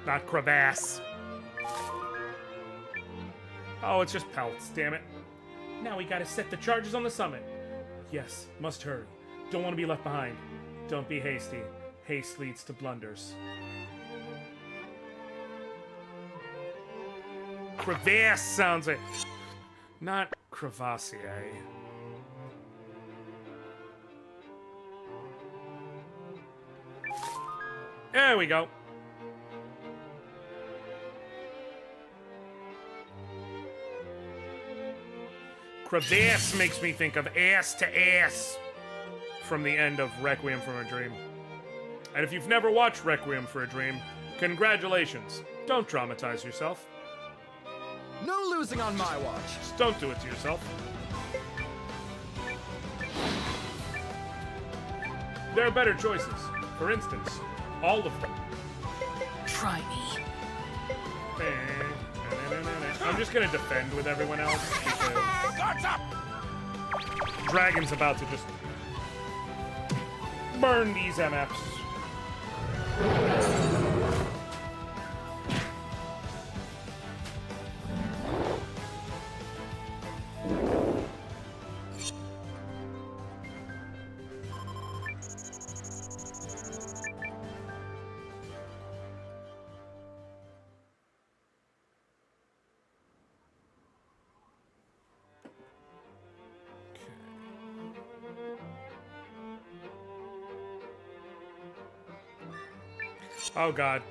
Not crevasse. Oh, it's just pelts, damn it. Now we gotta set the charges on the summit. Yes, must hurry. Don't want to be left behind. Don't be hasty. Haste leads to blunders. Crevasse sounds like... Not crevassier. There we go. Crevasse makes me think of ass to ass from the end of Requiem for a Dream. And if you've never watched Requiem for a Dream, congratulations. Don't traumatize yourself. No losing on my watch. Just don't do it to yourself. There are better choices. For instance, all of them. Try me. I'm just gonna defend with everyone else because Dragon's about to just burn these MFs. Oh god.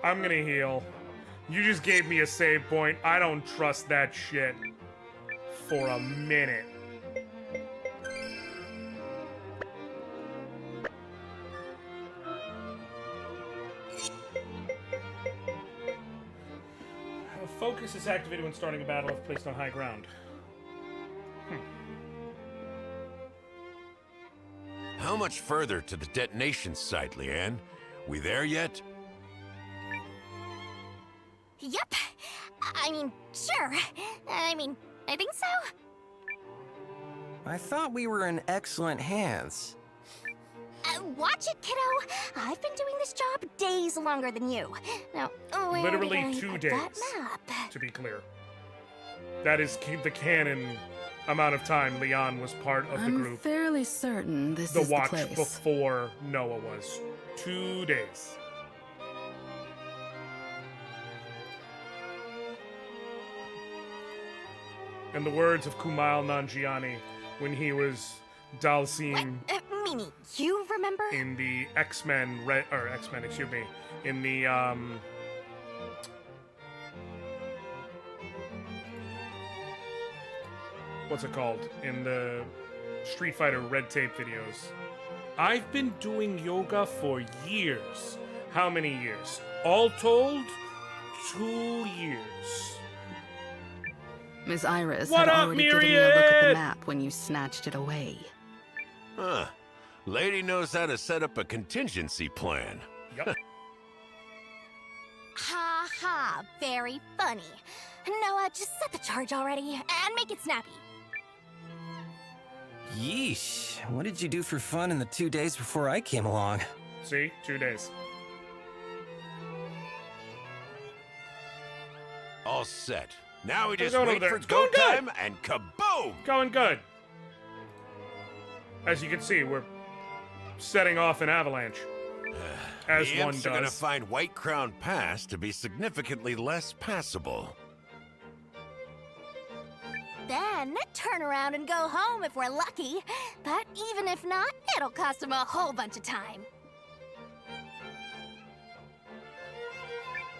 I'm gonna heal. You just gave me a save point. I don't trust that shit for a minute. Focus is activated when starting a battle if placed on high ground. How much further to the detonation site, Leanne? We there yet? Yep. I mean, sure. I think so. I thought we were in excellent hands. Watch it, kiddo. I've been doing this job days longer than you. Now, where Literally did I 2 put days, that map? to be clear. That is the canon amount of time Leon was part of the I'm group. fairly certain this The is watch the place. before Noah was. 2 days. In the words of Kumail Nanjiani, when he was Dalsim Mimi, you remember? in the X-Men, excuse me, in the, what's it called? In the Street Fighter Red Tape videos. I've been doing yoga for years. How many years? All told, 2 years. Miss Iris What had up, already given me a look at the Myriad? map when you snatched it away. Huh. Lady knows how to set up a contingency plan. Yep. Ha ha, very funny. Noah, just set the charge already and make it snappy. Yeesh. What did you do for fun in the 2 days before I came along? See? 2 days. All set. Now we How's just it going wait over there? for It's go going good. time and kaboom! Going good. As you can see, we're setting off an avalanche. As the one imps are gonna does. find White Crown Pass to be significantly less passable. Then then turn around and go home if we're lucky. But even if not, it'll cost him a whole bunch of time.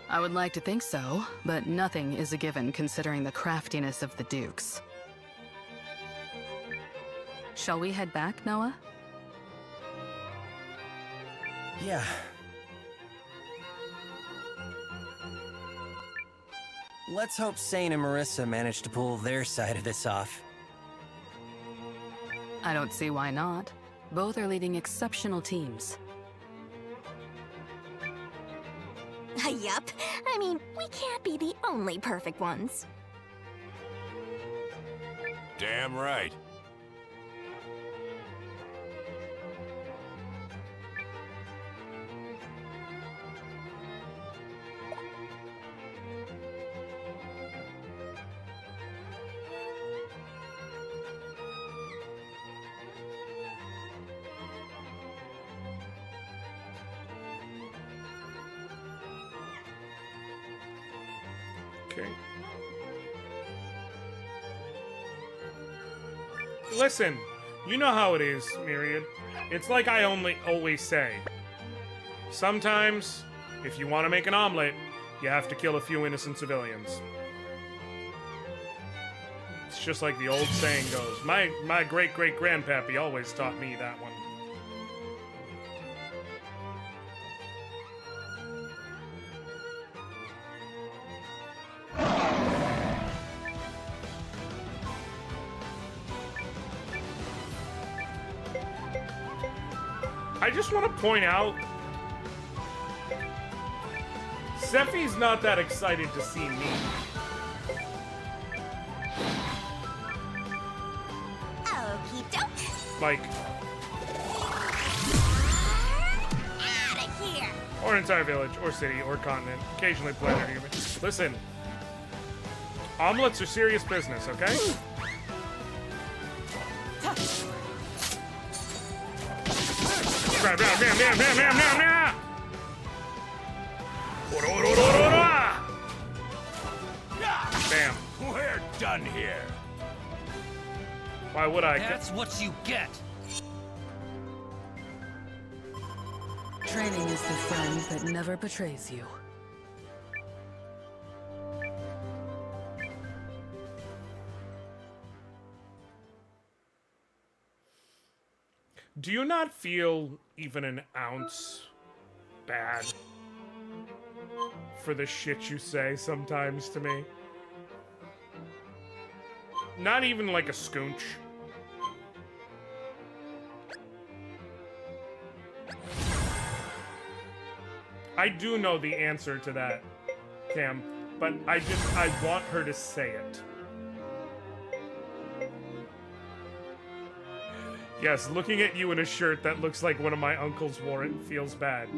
I would like to think so, but nothing is a given considering the craftiness of the Dukes. Shall we head back, Noah? Yeah. Let's hope Sane and Marissa manage to pull their side of this off. I don't see why not. Both are leading exceptional teams. Yup. I mean, we can't be the only perfect ones. Damn right. Okay. Listen, you know how it is, Myriad. It's like I always say. Sometimes, if you want to make an omelet, you have to kill a few innocent civilians. It's just like the old saying goes. My great-great-grandpappy always taught me that one. I just want to point out, Sephi's not that excited to see me. Okie doke. Like, Outta here. or an entire village, or city, or continent. Occasionally planet human. Listen, omelets are serious business, okay? Bam, bam, bam, bam, bam, bam, bam, bam. Bam. We're done here. Why would I? That's what you get. Training is the friend that never betrays you. Do you not feel even an ounce bad for the shit you say sometimes to me? Not even like a scoonch. I do know the answer to that, Cam, but I want her to say it. Yes, looking at you in a shirt that looks like one of my uncles wore it feels bad.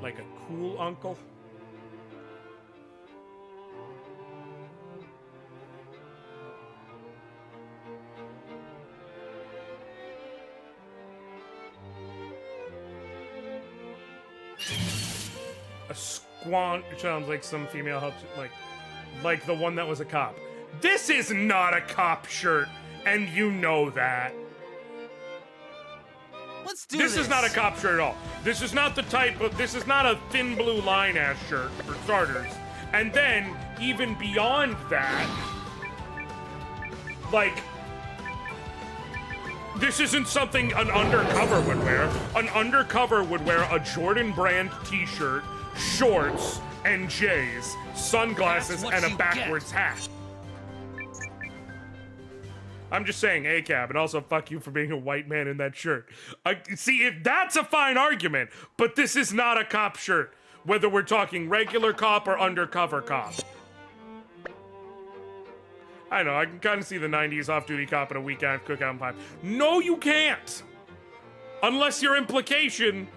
Like a cool uncle? A squant sounds like some female help, like the one that was a cop. This is not a cop shirt, and you know that. Let's do this. This is not a cop shirt at all. This is not the type of. This is not a thin blue line ass shirt for starters. And then even beyond that, like, this isn't something an undercover would wear. An undercover would wear a Jordan brand t-shirt, shorts, and J's, sunglasses, and a backwards hat. I'm just saying, ACAB, and also fuck you for being a white man in that shirt. See, if that's a fine argument, but this is not a cop shirt, whether we're talking regular cop or undercover cop. I know, I can kind of see the 90s off-duty cop at a weekend cookout and pipe. No, you can't! Unless your implication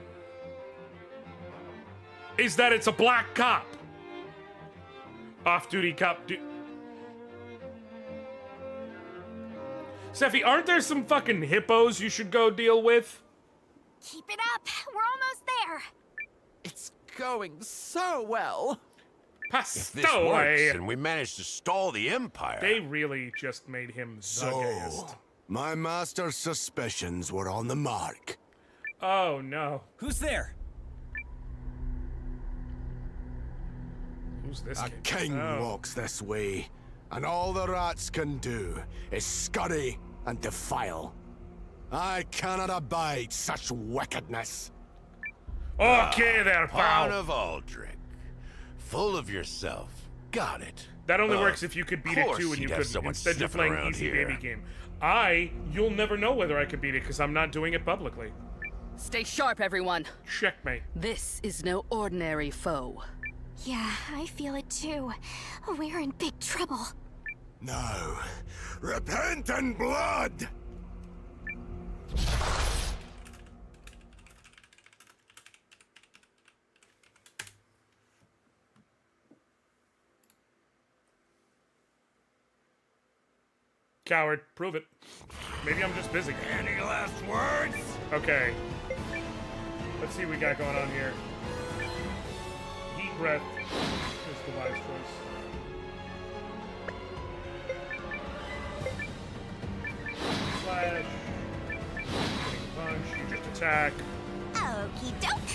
is that it's a black cop. Off-duty cop... Steffi, aren't there some fucking hippos you should go deal with? Keep it up. We're almost there. It's going so well. If this works and we manage to stall the Empire... They really just made him the gayest. My master's suspicions were on the mark. Oh, no. Who's there? Who's this A kid? king Oh. walks this way, and all the rats can do is scurry and defile. I cannot abide such wickedness. Okay there, Pawn pal. of Aldrich. Full of yourself. Got it. That only works if you could beat it course too and you he'd have couldn't. someone Instead, you're sniffing playing around easy here. baby game. You'll never know whether I could beat it because I'm not doing it publicly. Stay sharp, everyone. Checkmate. This is no ordinary foe. Yeah, I feel it too. We're in big trouble. No. Repent in blood! Coward, prove it. Maybe I'm just busy. Any last words? Okay. Let's see what we got going on here. Heat breath is the wise choice. Slash. Hitting punch. You just attack. Okie doke.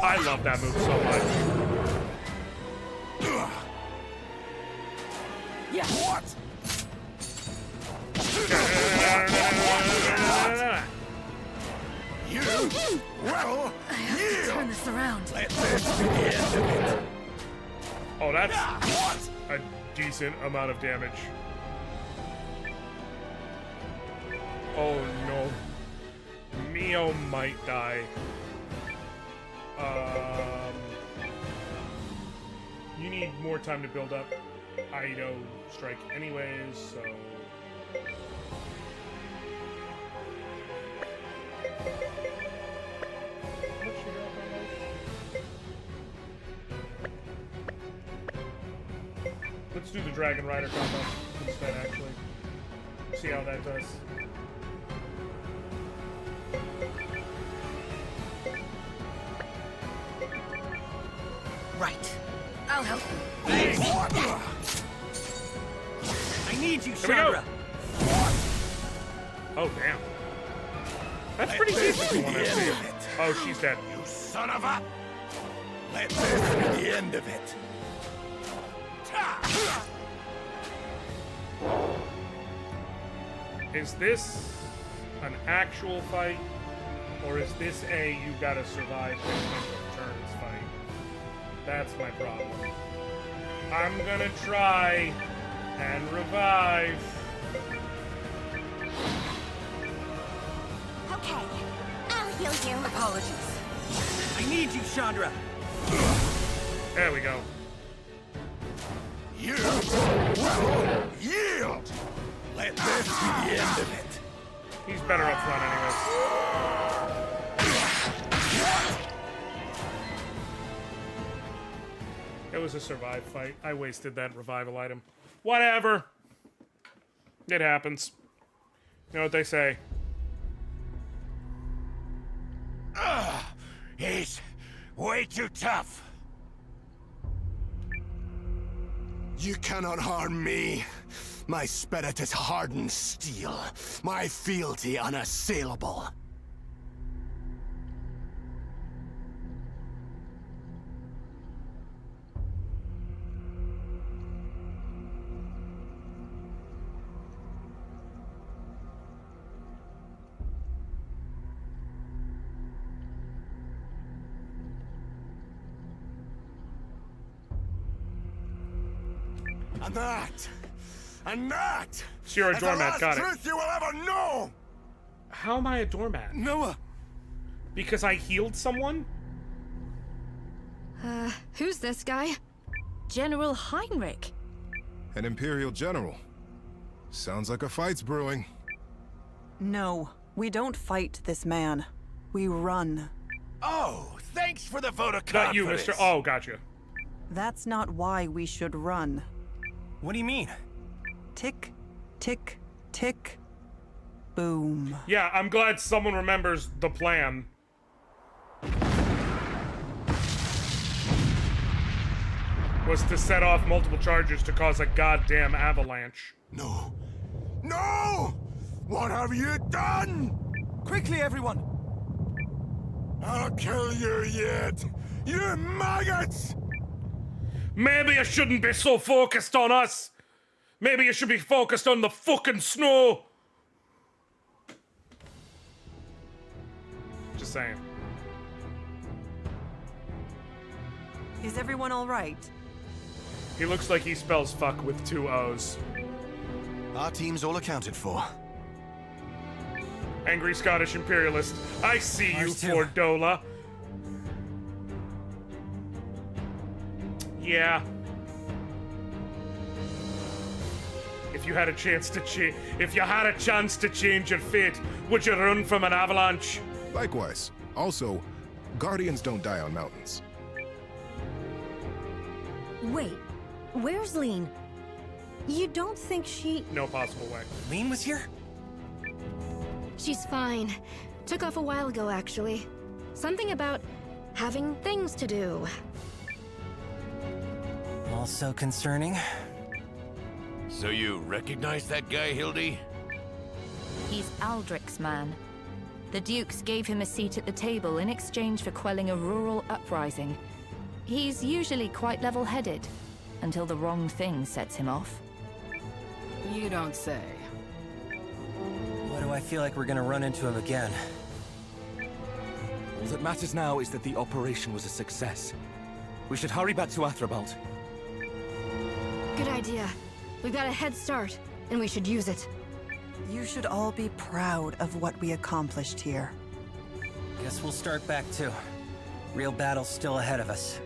I love that move so much. Yeah. What? You will I have to turn this around. Let this be the end of it. Oh, that's a decent amount of damage. Oh no. Mio might die. You need more time to build up Aido strike anyways, so... Let's do the Dragon Rider combo instead, actually. See how that does. Right. I'll help. I need you, Here we go. Chandra. Oh, damn. That's pretty decent for one FC. Oh, she's dead. You son of a... Let this be the end of it. Is this an actual fight? Or is this a you gotta survive the number of turns fight? That's my problem. I'm gonna try and revive. Okay, I'll heal you. Apologies. I need you, Chandra. There we go. You will yield. Let this be the end of it. He's better up front anyways. It was a survive fight. I wasted that revival item. Whatever. It happens. You know what they say. He's way too tough. You cannot harm me. My spirit is hardened steel. My fealty unassailable. And that So you're a is doormat, the got last it. truth you will ever know. How am I a doormat? Noah. Because I healed someone? Who's this guy? General Heinrich. An Imperial general. Sounds like a fight's brewing. No, we don't fight this man. We run. Oh, thanks for the vote of Not confidence. you, Mr. Oh, gotcha. That's not why we should run. What do you mean? Tick, tick, tick, boom. Yeah, I'm glad someone remembers the plan. Was to set off multiple charges to cause a goddamn avalanche. No! No! What have you done? Quickly, everyone! I'll kill you yet! You maggots! Maybe you shouldn't be so focused on us. Maybe you should be focused on the fucking snow. Just saying. Is everyone all right? He looks like he spells fuck with 2 O's. Our team's all accounted for. Angry Scottish imperialist. I see you, Ours too. Fordola. Yeah. If you had a chance to change your fate, would you run from an avalanche? Likewise. Also, guardians don't die on mountains. Wait, where's Lean? You don't think she... No possible way. Lean was here? She's fine. Took off a while ago, actually. Something about having things to do. Also concerning. So you recognize that guy, Hildy? He's Aldrich's man. The Dukes gave him a seat at the table in exchange for quelling a rural uprising. He's usually quite level-headed, until the wrong thing sets him off. You don't say. Why do I feel like we're gonna run into him again? All that matters now is that the operation was a success. We should hurry back to Athrabalt. Good idea. We've got a head start, and we should use it. You should all be proud of what we accomplished here. Guess we'll start back too. Real battle's still ahead of us.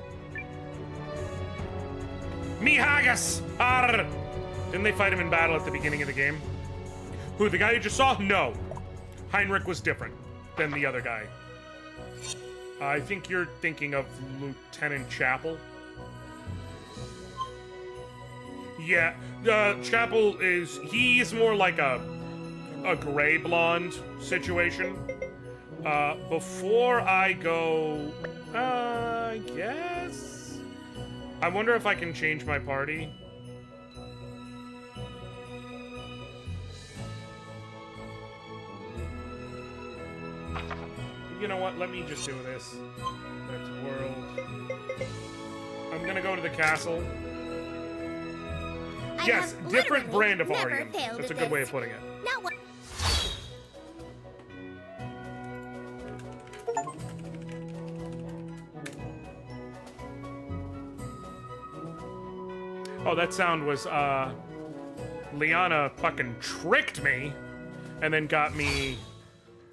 Me haggis! Arr! Didn't they fight him in battle at the beginning of the game? Who, the guy you just saw? No. Heinrich was different than the other guy. I think you're thinking of Lieutenant Chapel. Yeah, Chapel is... He's more like a gray blonde situation. Before I go... I guess... I wonder if I can change my party. You know what? Let me just do this. That's world. I'm gonna go to the castle. Yes, different brand of Aryan. That's a good way of putting it. Now what? Oh, that sound was, Liana fucking tricked me and then got me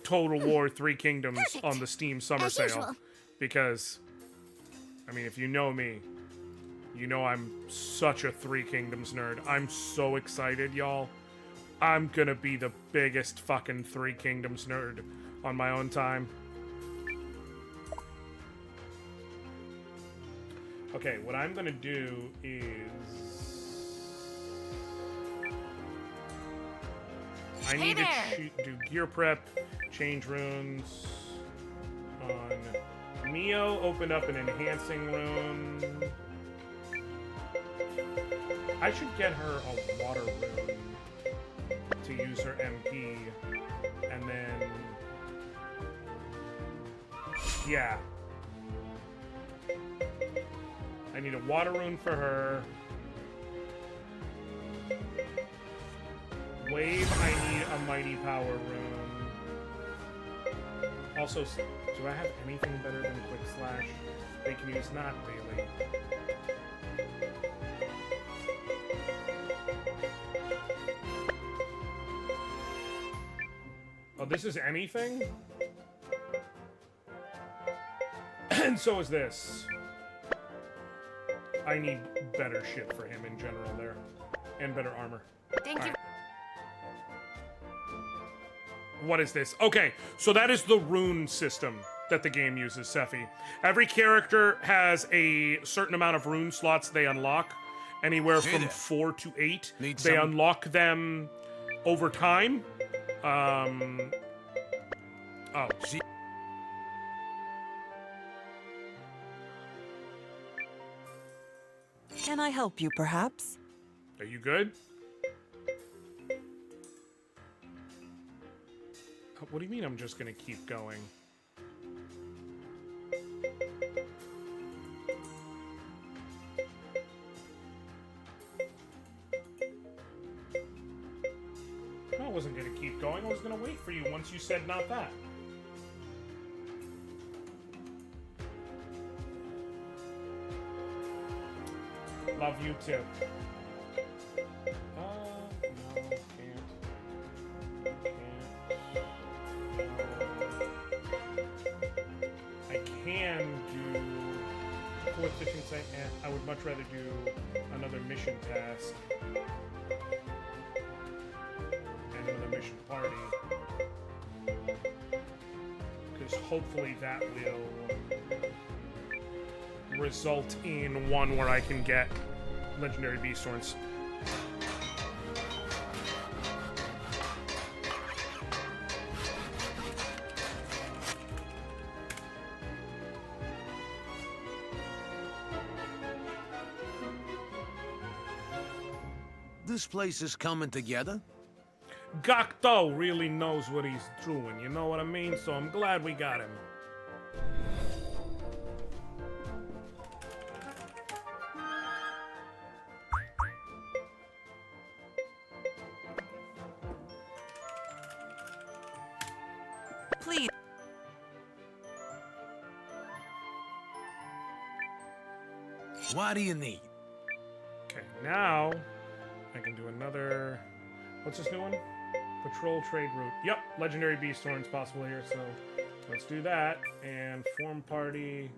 Total War 3 Kingdoms on the Steam summer As sale. usual. Because, I mean, if you know me, you know I'm such a 3 Kingdoms nerd. I'm so excited, y'all. I'm gonna be the biggest fucking 3 Kingdoms nerd on my own time. Okay, what I'm gonna do is... I need to do gear prep, change runes on Mio, open up an enhancing rune. I should get her a water rune to use her MP, and then... Yeah. I need a water rune for her. Wave, I need a mighty power rune. Also, do I have anything better than quick slash? They can use not really. Oh, this is anything? And so is this. I need better shit for him in general there. And better armor. Thank you. What is this? Okay, so that is the rune system that the game uses, Sephi. Every character has a certain amount of rune slots they unlock, anywhere Hey from there. 4 to 8. Need They some- unlock them over time. Oh. Can I help you, perhaps? Are you good? What do you mean I'm just gonna keep going? I wasn't gonna keep going. I was gonna wait for you once you said not that. Love you too. No, can't. I can do fourth fishing site. I would much rather do another mission task and another mission party, because hopefully that will result in one where I can get legendary beast horns. This place is coming together? Gakto really knows what he's doing, you know what I mean? So I'm glad we got him. Please. What do you need? Okay, now I can do another. What's this new one? Patrol trade route. Yep, legendary beast horns possible here. So let's do that and form party,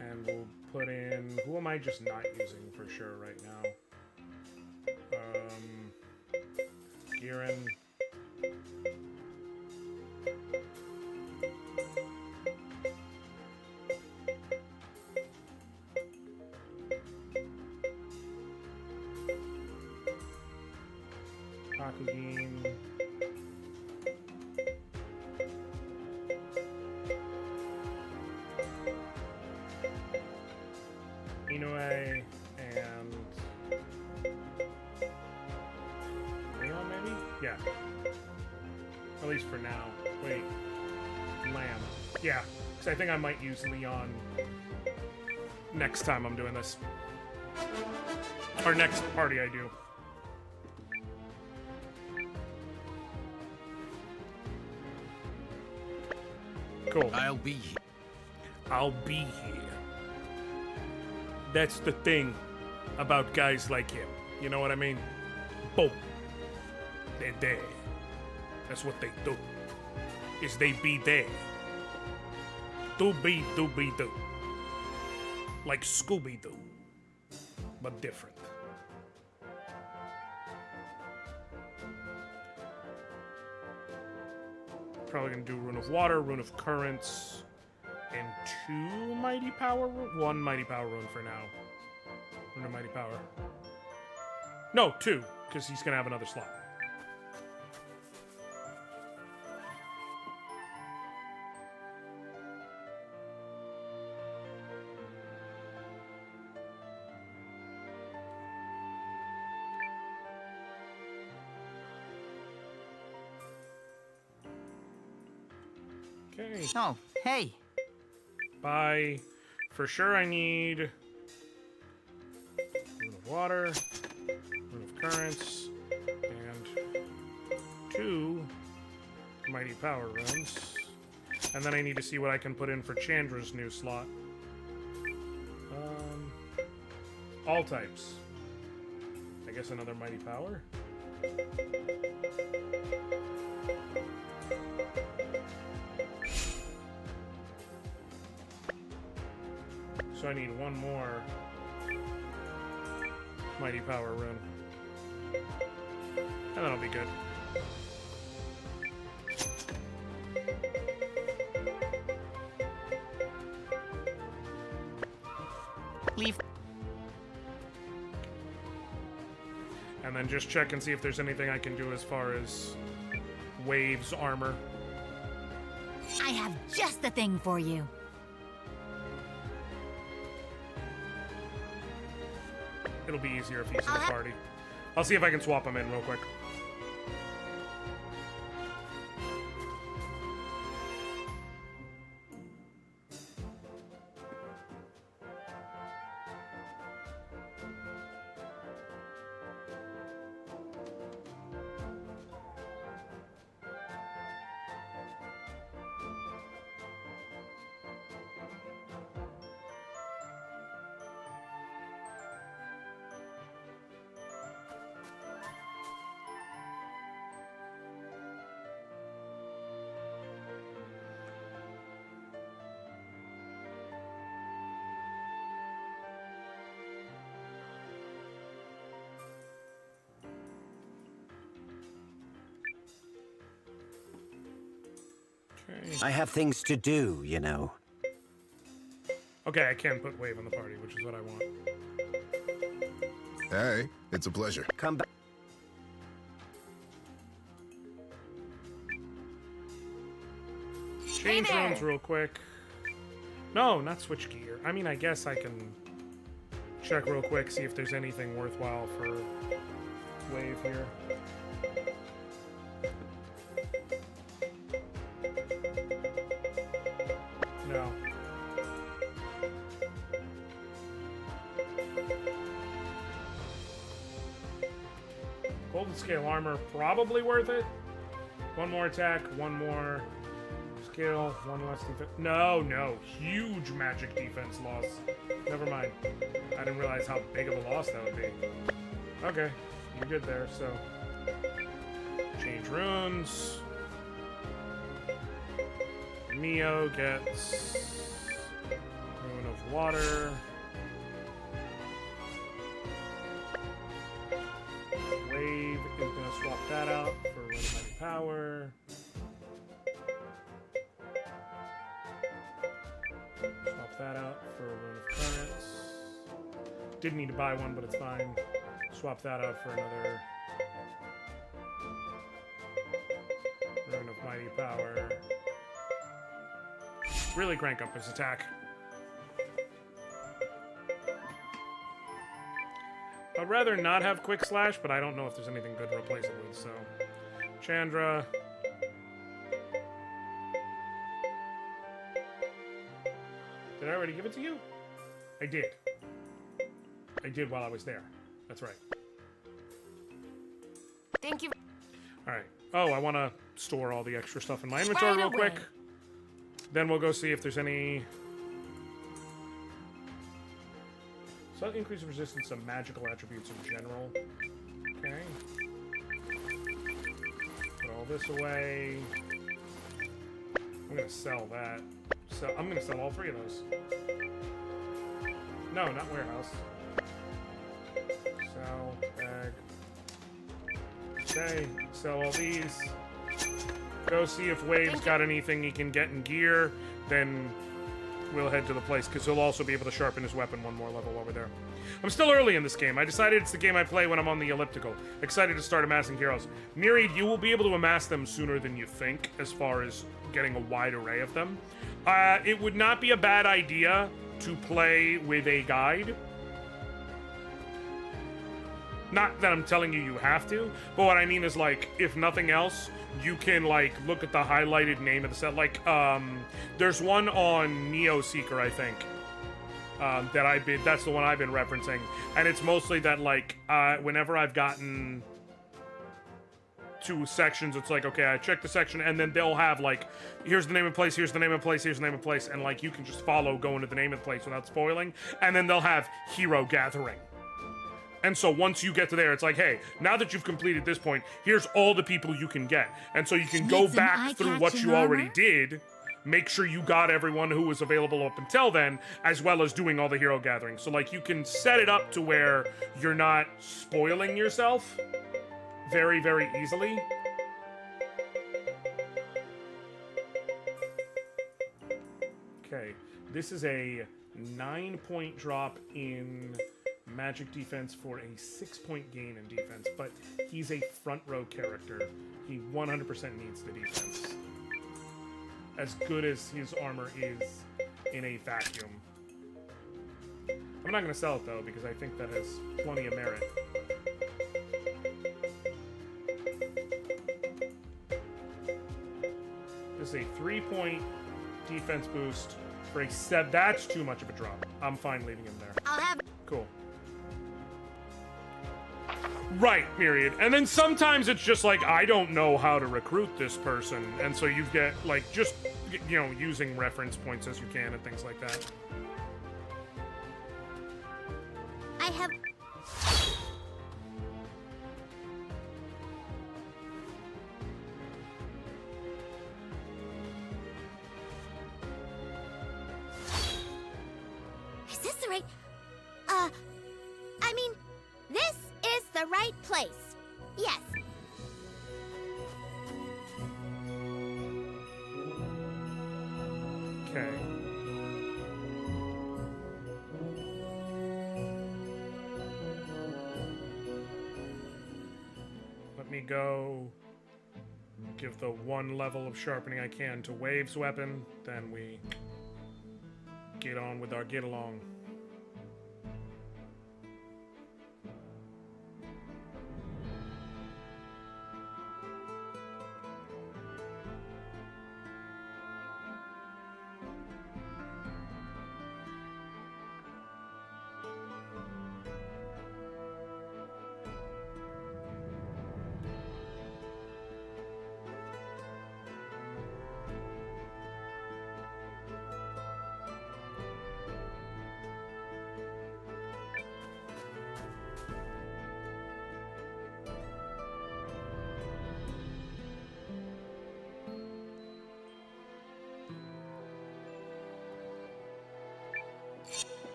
and we'll put in. Who am I just not using for sure right now? Giran. Akugin. Inoue and Leon, maybe? Yeah. At least for now. Wait. Lamb. Yeah, because I think I might use Leon next time I'm doing this. Or next party I do. Cool. I'll be here. I'll be here. That's the thing about guys like him. You know what I mean? Boom. They're there. That's what they do. Is they be there. Do be do. Like Scooby-Doo. But different. Probably gonna do Rune of Water, Rune of Currents, and 2 Mighty Power Rune? 1 Mighty Power Rune for now. Rune of Mighty Power. No, 2, because he's gonna have another slot. Okay. Oh, hey. Bye. For sure I need Rune of Water, Rune of Currents, and 2 Mighty Power Runes. And then I need to see what I can put in for Chandra's new slot. All types. I guess another Mighty Power? So I need 1 more Mighty Power Rune. And that'll be good. Leave. And then just check and see if there's anything I can do as far as Wave's armor. I have just the thing for you. It'll be easier if he's in the party. I'll see if I can swap him in real quick. I have things to do, you know. Okay, I can put Wave in the party, which is what I want. Hey, it's a pleasure. Come back. Change rooms real quick. No, not switch gear. I mean, I guess I can check real quick, see if there's anything worthwhile for Wave here. No. Golden scale armor, probably worth it. One more attack, one more skill, one less defense. No, no. Huge magic defense loss. Never mind. I didn't realize how big of a loss that would be. Okay, you're good there, so. Change runes. Neo gets Rune of Water. Wave is going to swap that out for Rune of Mighty Power. Swap that out for Rune of Currents. Didn't need to buy one, but it's fine. Swap that out for another Rune of Mighty Power. Really crank up his attack. I'd rather not have Quick Slash, but I don't know if there's anything good to replace it with, so. Chandra. Did I already give it to you? I did. I did while I was there. That's right. Thank you. Alright. Oh, I want to store all the extra stuff in my inventory real quick. Then we'll go see if there's any... So increase resistance to magical attributes in general. Okay. Put all this away. I'm gonna sell that. So I'm gonna sell all three of those. No, not warehouse. Sell, bag. Okay, sell all these. Go see if Wave's got anything he can get in gear, then we'll head to the place, because he'll also be able to sharpen his weapon one more level over there. I'm still early in this game. I decided it's the game I play when I'm on the elliptical. Excited to start amassing heroes. Myriad, you will be able to amass them sooner than you think, as far as getting a wide array of them. It would not be a bad idea to play with a guide. Not that I'm telling you you have to, but what I mean is, like, if nothing else, you can, like, look at the highlighted name of the set. Like, there's one on Neo Seeker, I think, that's the one I've been referencing. And it's mostly that, like, whenever I've gotten to sections, it's like, okay, I check the section, and then they'll have, like, here's the name of the place, here's the name of the place, here's the name of the place, and, like, you can just follow going to the name of the place without spoiling. And then they'll have Hero Gathering. And so once you get to there, it's like, hey, now that you've completed this point, here's all the people you can get. And so you can go back through what you already did, make sure you got everyone who was available up until then, as well as doing all the hero gatherings. So, like, you can set it up to where you're not spoiling yourself very, very easily. Okay, this is a 9-point drop in magic defense for a 6-point gain in defense, but he's a front row character. He 100% needs the defense. As good as his armor is in a vacuum. I'm not going to sell it though, because I think that has plenty of merit. This is a 3-point defense boost for a 7. That's too much of a drop. I'm fine leaving him there. I'll have. Cool. Right, Myriad. And then sometimes it's just like, I don't know how to recruit this person. And so you get, like, just, you know, using reference points as you can and things like that. I have. Is this the right? I mean, this is the right place. Yes. Okay. Let me go give the 1 level of sharpening I can to Wave's weapon, then we get on with our get along.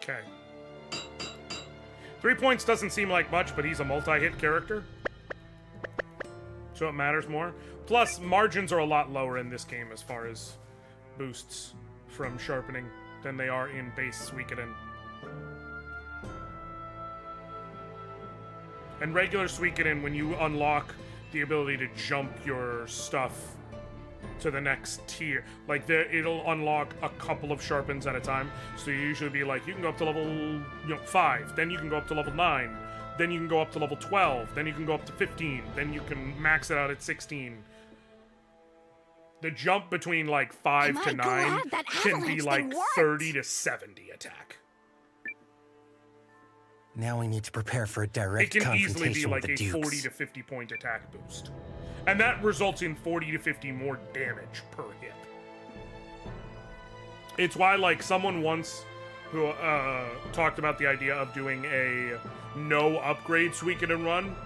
Okay. 3 points doesn't seem like much, but he's a multi-hit character. So it matters more. Plus, margins are a lot lower in this game as far as boosts from sharpening than they are in base Suikoden. And regular Suikoden, when you unlock the ability to jump your stuff to the next tier, like it'll unlock a couple of sharpens at a time. So you usually be like, you can go up to level 5, then you can go up to level 9, then you can go up to level 12, then you can go up to 15, then you can max it out at 16. The jump between like 5 to 9 can be like 30 to 70 attack. Now we need to prepare for a direct It can confrontation easily be like with the a Dukes. 40 to 50 point attack boost. And that results in 40 to 50 more damage per hit. It's why, like, someone once who talked about the idea of doing a no upgrade Suikoden run.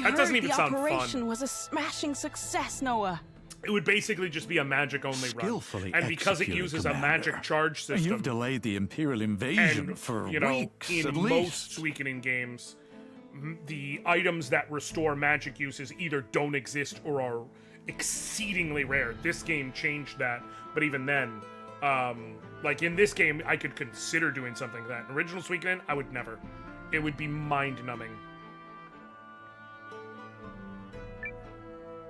That doesn't even sound fun. The operation was a smashing success, Noah. It would basically just be a magic-only run. Skillfully And because it executed, uses a Commander. magic charge system... You've delayed the Imperial invasion and, for you know, weeks in at most least. Suikoden games, the items that restore magic uses either don't exist or are exceedingly rare. This game changed that, but even then, like in this game, I could consider doing something like that. In original Suikoden, I would never. It would be mind-numbing.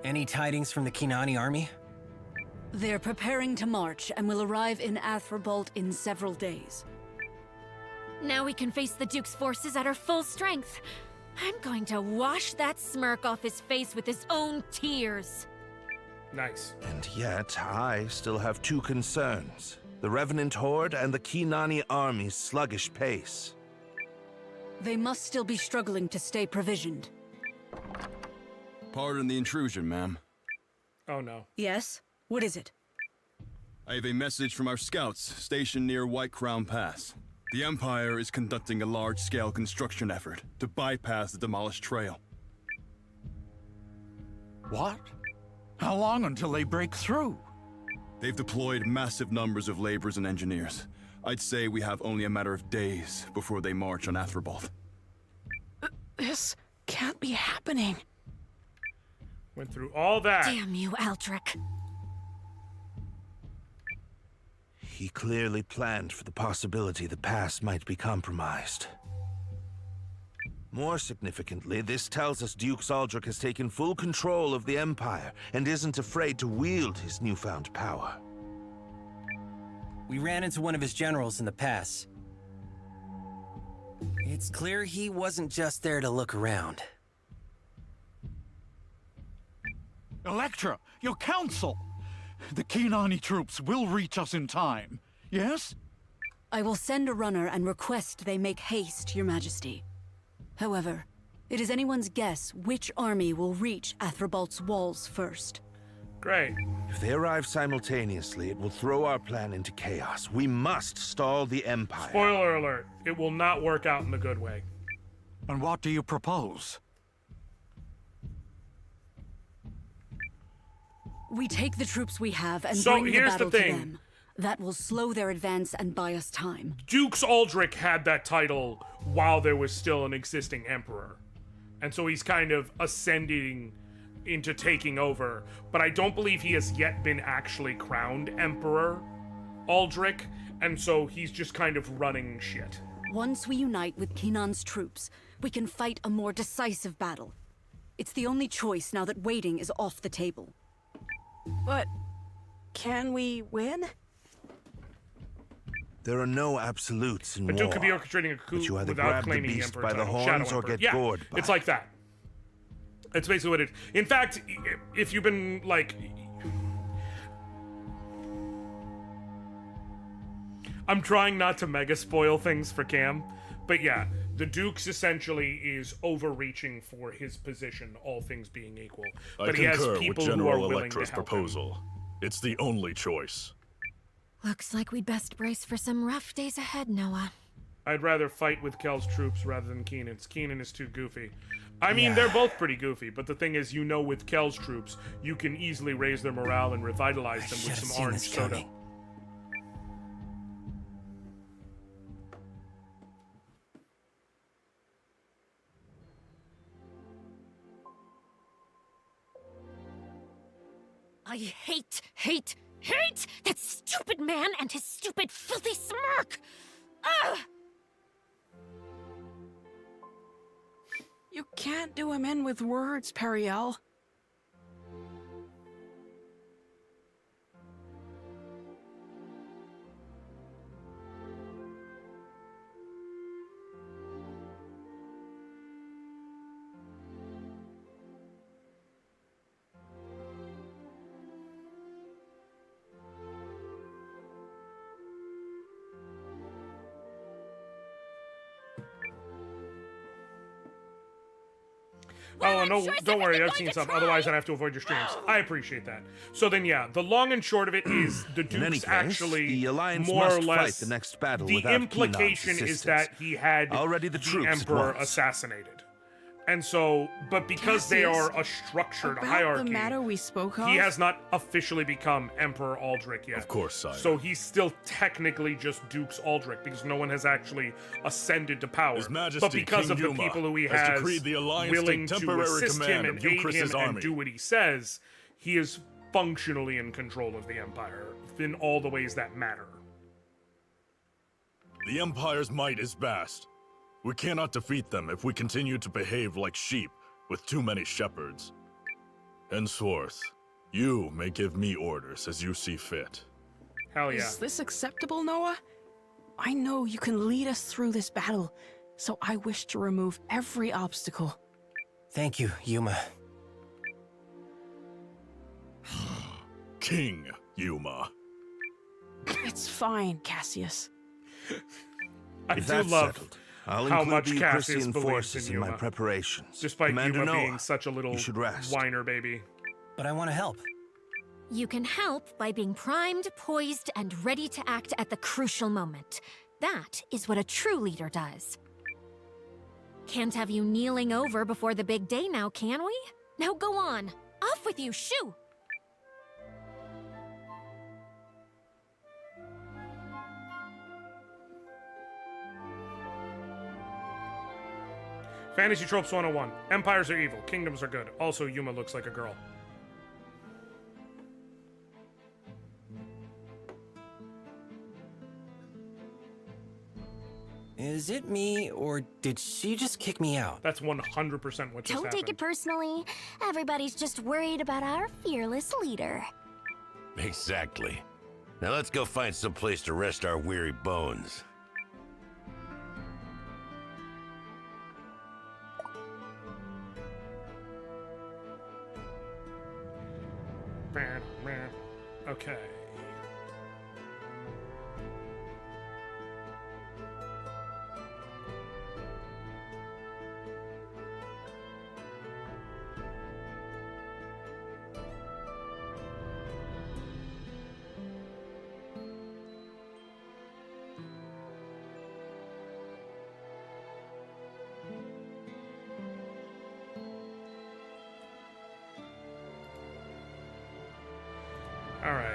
Any tidings from the Kinani army? They're preparing to march and will arrive in Athrebolt in several days. Now we can face the Duke's forces at our full strength. I'm going to wash that smirk off his face with his own tears. Nice. And yet, I still have two concerns. The Revenant Horde and the Kinani army's sluggish pace. They must still be struggling to stay provisioned. Pardon the intrusion, ma'am. Oh no. Yes? What is it? I have a message from our scouts stationed near White Crown Pass. The Empire is conducting a large-scale construction effort to bypass the demolished trail. What? How long until they break through? They've deployed massive numbers of laborers and engineers. I'd say we have only a matter of days before they march on Athrebolt. This can't be happening. Went through all that. Damn you, Aldrich. He clearly planned for the possibility the past might be compromised. More significantly, this tells us Duke Aldrich has taken full control of the Empire and isn't afraid to wield his newfound power. We ran into one of his generals in the pass. It's clear he wasn't just there to look around. Electra, your counsel! The Kinani troops will reach us in time, yes? I will send a runner and request they make haste, Your Majesty. However, it is anyone's guess which army will reach Athrabolt's walls first. Great. If they arrive simultaneously, it will throw our plan into chaos. We must stall the Empire. Spoiler alert, it will not work out in the good way. And what do you propose? We take the troops we have and So bring the here's battle the to thing. them. That will slow their advance and buy us time. Duke Aldrich had that title while there was still an existing emperor. And so he's kind of ascending into taking over. But I don't believe he has yet been actually crowned Emperor Aldrich. And so he's just kind of running shit. Once we unite with Kinan's troops, we can fight a more decisive battle. It's the only choice now that waiting is off the table. But can we win? There are no absolutes in But war. Duke could be orchestrating a coup But you either without grab the claiming the beast Emperor by the title. horns Shadow or Emperor. get Yeah, gored by it's like that. It's basically what it is. In fact, if you've been, like... I'm trying not to mega spoil things for Cam, but yeah, the Duke's essentially is overreaching for his position, all things being equal. But he has people who are willing to help proposal. It's the only choice. Looks like we'd best brace for some rough days ahead, Noah. I'd rather fight with Kel's troops rather than Keenan's. Keenan is too goofy. I mean, they're both pretty goofy, but the thing is, you know, with Kel's troops, you can easily raise their morale and revitalize them with some orange soda. I hate that stupid man and his stupid, filthy smirk! Ugh! You can't do him in with words, Periel. Oh, no, don't worry, I've seen some. Otherwise, I'd have to avoid your streams. I appreciate that. So then, yeah, the long and short of it is the In any Duke's case, actually the Alliance more or must less. fight the next battle The without implication Kinan's is that he had Already the troops at Emperor once. assassinated. And so, but because they Cassius, are a structured about hierarchy, the matter we spoke of? he has not officially become Emperor Aldrich yet. Of course, sire. So he's still technically just Duke's Aldrich because no one has actually ascended to power. His Majesty, but because King of the Yuma, people who he has has decreed the Alliance willing take to temporary assist him command and of aid Euchris's him and army. do what he says, he is functionally in control of the Empire in all the ways that matter. The Empire's might is vast. We cannot defeat them if we continue to behave like sheep with too many shepherds. Henceforth, you may give me orders as you see fit. Hell yeah. Is this acceptable, Noah? I know you can lead us through this battle, so I wish to remove every obstacle. Thank you, Yuma. King Yuma. It's fine, Cassius. I If do that's love settled, I'll how include much the Cassius Euchristian believes forces in in my Yuma. preparations. Despite Commander Yuma Noah, being such a little you should rest. whiner baby. But I want to help. You can help by being primed, poised, and ready to act at the crucial moment. That is what a true leader does. Can't have you kneeling over before the big day now, can we? Now go on. Off with you, shoo! Fantasy Tropes 101. Empires are evil, kingdoms are good. Also, Yuma looks like a girl. Is it me, or did she just kick me out? That's 100% what just happened. Don't take it personally. Everybody's just worried about our fearless leader. Exactly. Now let's go find some place to rest our weary bones. Okay. All right.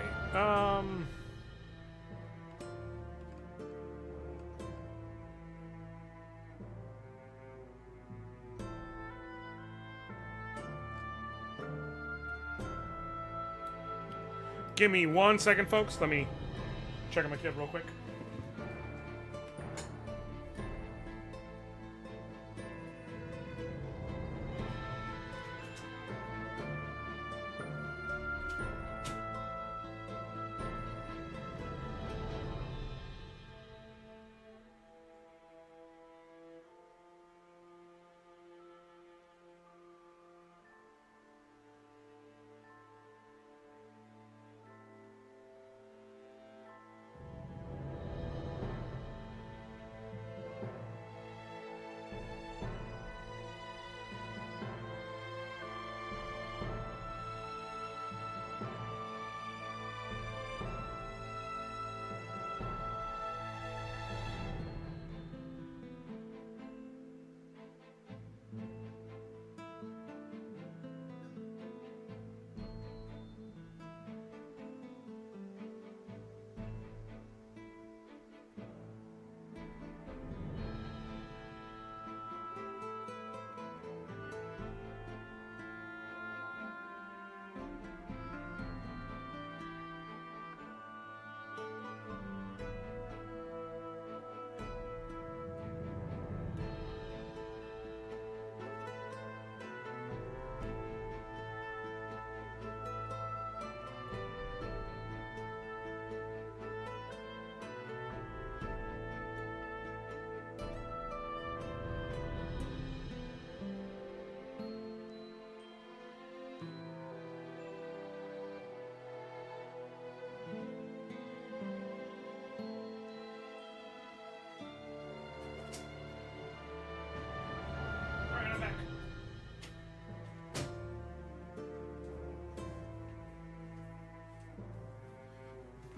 Give me 1 second, folks. Let me check on my kid real quick.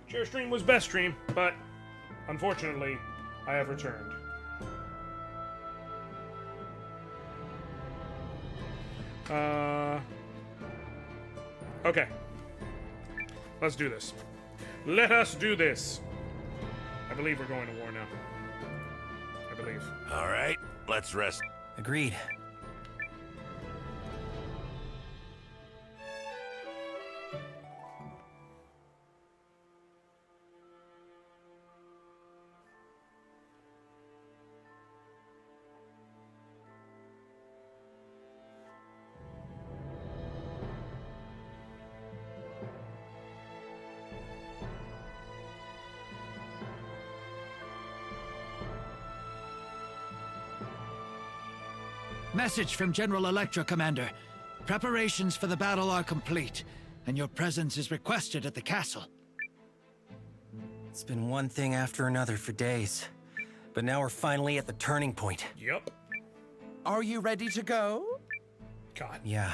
Share stream was best stream, but unfortunately, I have returned. Okay. Let's do this. Let us do this. I believe we're going to war now. I believe. All right, let's rest. Agreed. Message from General Electra, Commander. Preparations for the battle are complete, and your presence is requested at the castle. It's been one thing after another for days, but now we're finally at the turning point. Yep. Are you ready to go? God. Yeah.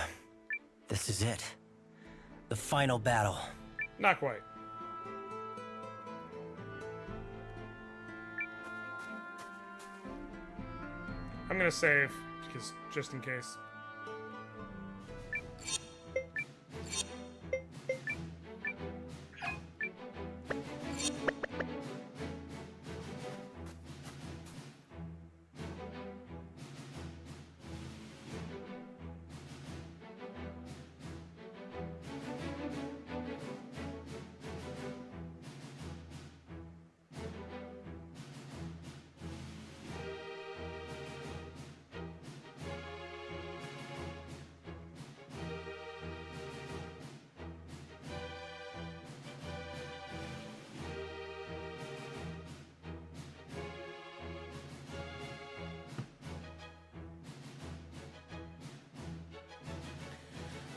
This is it. The final battle. Not quite. I'm gonna save, because just in case.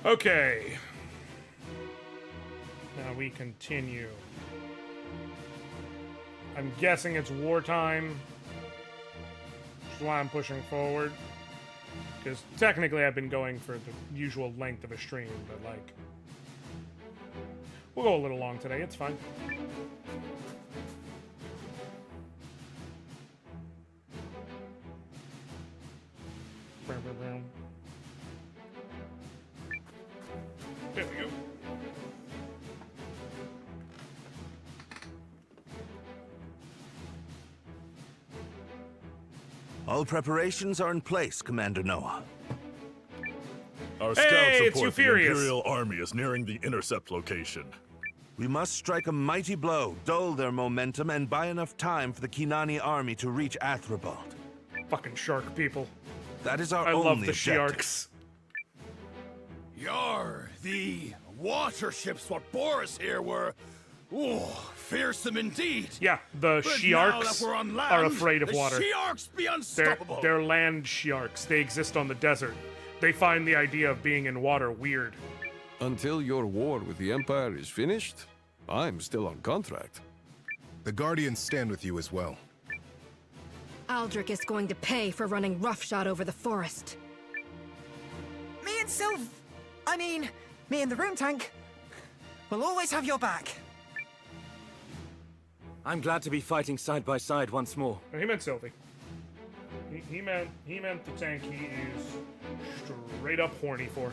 Okay. Now we continue. I'm guessing it's wartime, which is why I'm pushing forward. Because technically I've been going for the usual length of a stream, but like... We'll go a little long today, it's fine. There we go. All preparations are in place, Commander Noah. Our Hey, scouts it's report the Euphorius. Imperial Army is nearing the intercept location. We must strike a mighty blow, dull their momentum, and buy enough time for the Kinani army to reach Athribald. Fucking shark people. That is our I only love the objective. sharks. Yar, the water ships what Boris here were, fearsome indeed. Yeah, the But sharks now that we're on land, are afraid of the water. sharks be unstoppable. They're land sharks. They exist on the desert. They find the idea of being in water weird. Until your war with the Empire is finished, I'm still on contract. The Guardians stand with you as well. Aldrich is going to pay for running roughshod over the forest. Me and me and the room tank, will always have your back. I'm glad to be fighting side by side once more. He meant Sylvie. He meant the tank he is straight up horny for.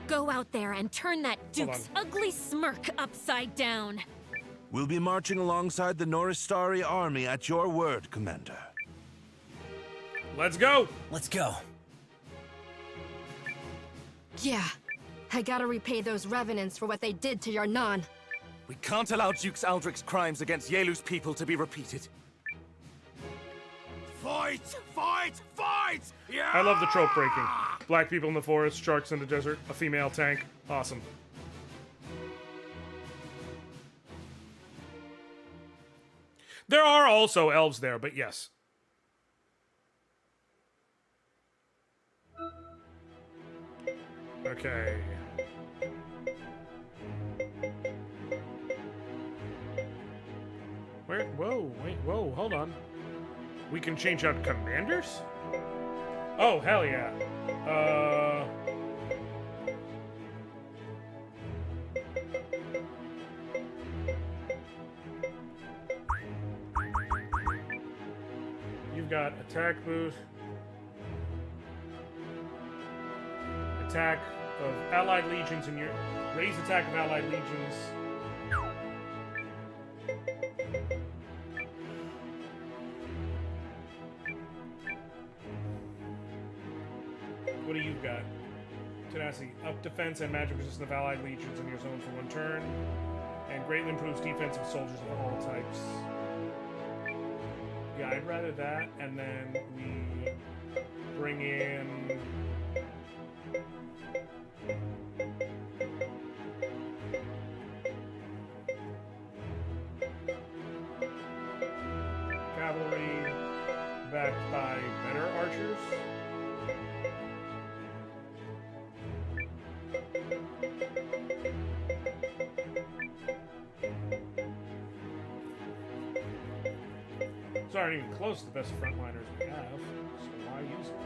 Go out there and turn that Duke's ugly smirk upside down. We'll be marching alongside the Noristari army at your word, Commander. Let's go! Let's go. Yeah, I gotta repay those revenants for what they did to Yarnan. We can't allow Duke's Aldrich's crimes against Yelu's people to be repeated. Fight! Fight! Fight! Yeah! I love the trope breaking. Black people in the forest, sharks in the desert, a female tank. Awesome. There are also elves there, but yes. Okay. Where? Whoa, wait, whoa, hold on. We can change out commanders? Oh, hell yeah. You've got attack boost. Attack of allied legions in your... Raise attack of allied legions. What do you got? Tenacity. Up defense and magic resistance of allied legions in your zone for 1 turn. And greatly improves defense of soldiers of all types. Yeah, I'd rather that, and then we bring in... cavalry backed by better archers. These aren't even close to the best frontliners we have, so why use them?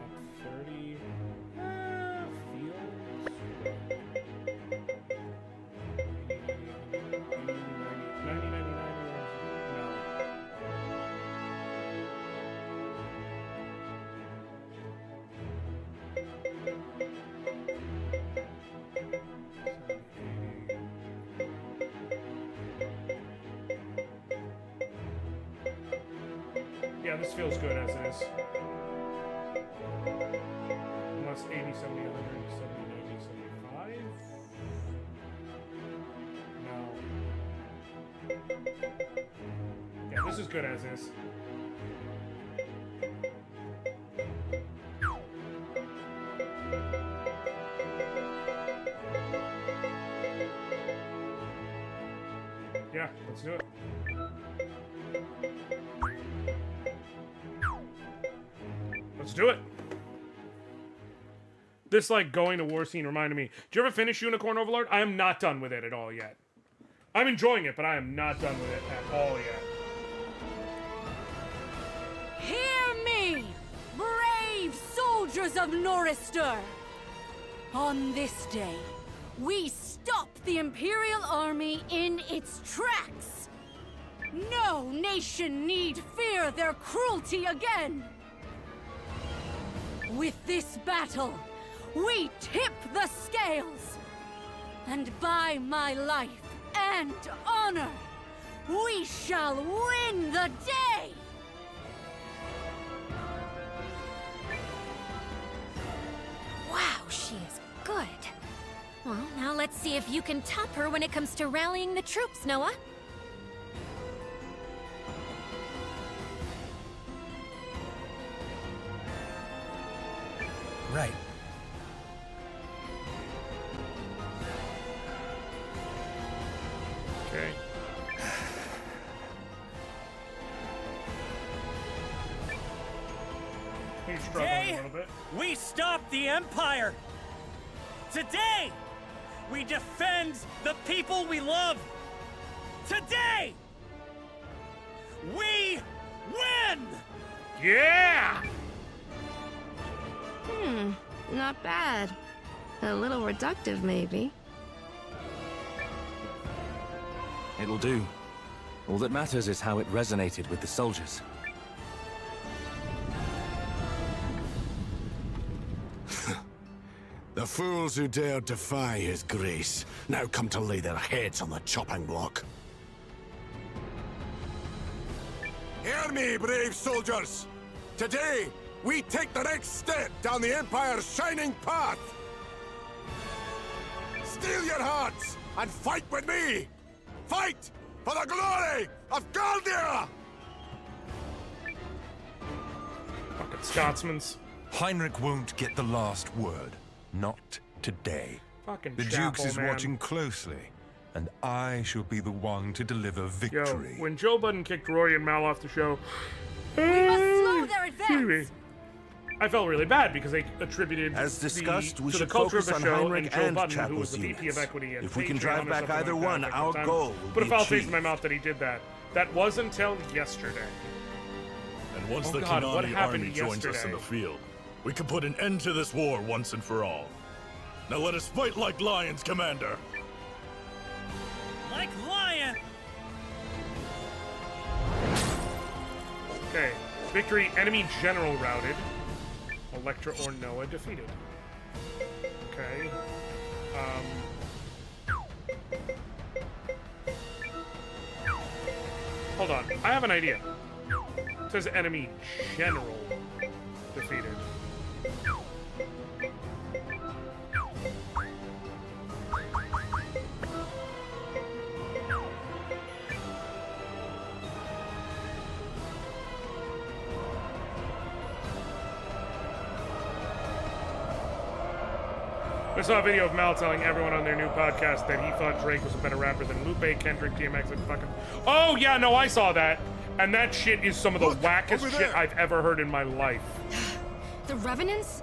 Up 30. Yeah, this feels good as it is. Unless 80, 70, 100, 70, 90, 75? No. Yeah, this is good as is. Let's do it. Let's do it. This, like, going to war scene reminded me. Did you ever finish Unicorn Overlord? I am not done with it at all yet. I'm enjoying it, but I am not done with it at all yet. Hear me, brave soldiers of Norrister! On this day, we stop the Imperial Army in its tracks! No nation need fear their cruelty again! With this battle, we tip the scales! And by my life and honor, we shall win the day! Wow, she is good. Well, now let's see if you can top her when it comes to rallying the troops, Noah. Right. Okay. He's struggling a little bit. We stop the Empire! Today, we defend the people we love! Today, we win! Yeah! Not bad. A little reductive, maybe. It'll do. All that matters is how it resonated with the soldiers. The fools who dared defy his grace now come to lay their heads on the chopping block. Hear me, brave soldiers! Today, we take the next step down the Empire's shining path! Steel your hearts and fight with me! Fight for the glory of Galdia! Fucking Scotsmans. Heinrich won't get the last word. Not today. Fucking the Chapel, Dukes is man. watching closely, and I shall be the one to deliver victory. Yo, when Joe Budden kicked Rory and Mal off the show, We must slow their advance! I felt really bad because they attributed As discussed, we to the should culture of focus the on show Heinrich and Joe and Budden, who Chapel's was the VP of units. Equity and If we can Patreon drive or back something either like one, that, our like, goal will put a be foul taste in achieved. my mouth that he did that. That was until yesterday. And once Oh the God, what Kinani happened army joins us in yesterday? the field, we can put an end to this war once and for all. Now let us fight like lions, Commander! Like lion! Okay. Victory, enemy general routed. Electra or Noah defeated. Okay. Hold on. I have an idea. It says enemy general defeated. I saw a video of Mal telling everyone on their new podcast that he thought Drake was a better rapper than Lupe, Kendrick, DMX, and fucking... Oh, yeah, no, I saw that. And that shit is some of the wackest shit I've ever heard in my life. The Revenants?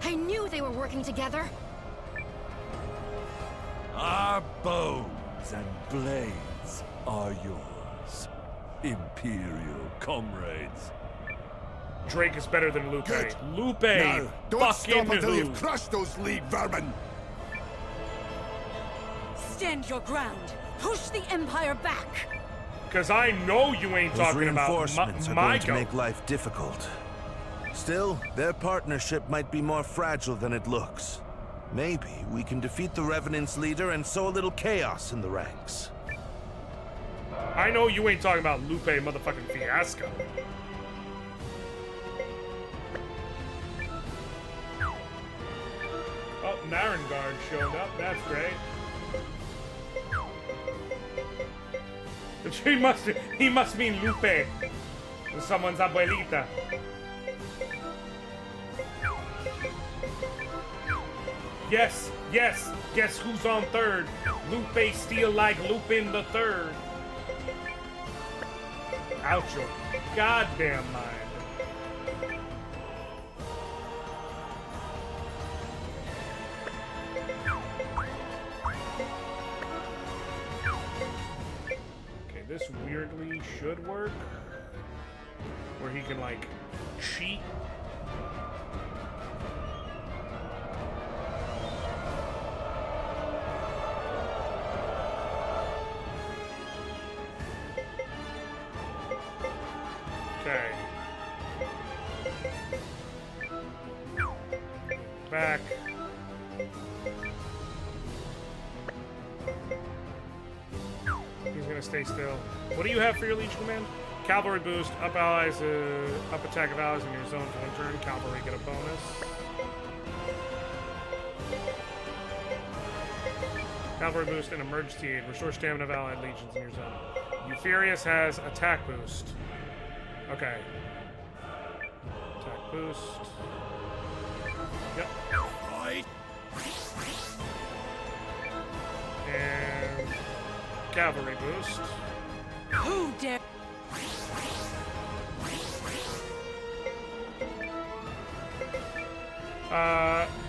I knew they were working together. Our bows and blades are yours, Imperial comrades. Drake is better than Lupe. Good. Lupe, Now, don't fucking stop until who? you've crushed those lead vermin! Stand your ground. Push the Empire back. Because I know you ain't Those talking about reinforcements are my going to goat. make life difficult. Still, their partnership might be more fragile than it looks. Maybe we can defeat the Revenant's leader and sow a little chaos in the ranks. I know you ain't talking about Lupe motherfucking Fiasco. Oh, Narengard showed up. That's great. He must mean Lupe. Someone's abuelita. Yes, yes. Guess who's on third? Lupe steal like Lupin the Third. out your goddamn mind. Okay, this weirdly should work. Where he can, like, cheat. Okay. Back. He's gonna stay still. What do you have for your Legion command? Cavalry boost, up allies, up attack of allies in your zone for one turn. Cavalry get a bonus. Cavalry boost and emergency aid. Restore stamina of allied legions in your zone. Euphorius has attack boost. Okay. Attack boost. Yep. And cavalry boost. Who dare?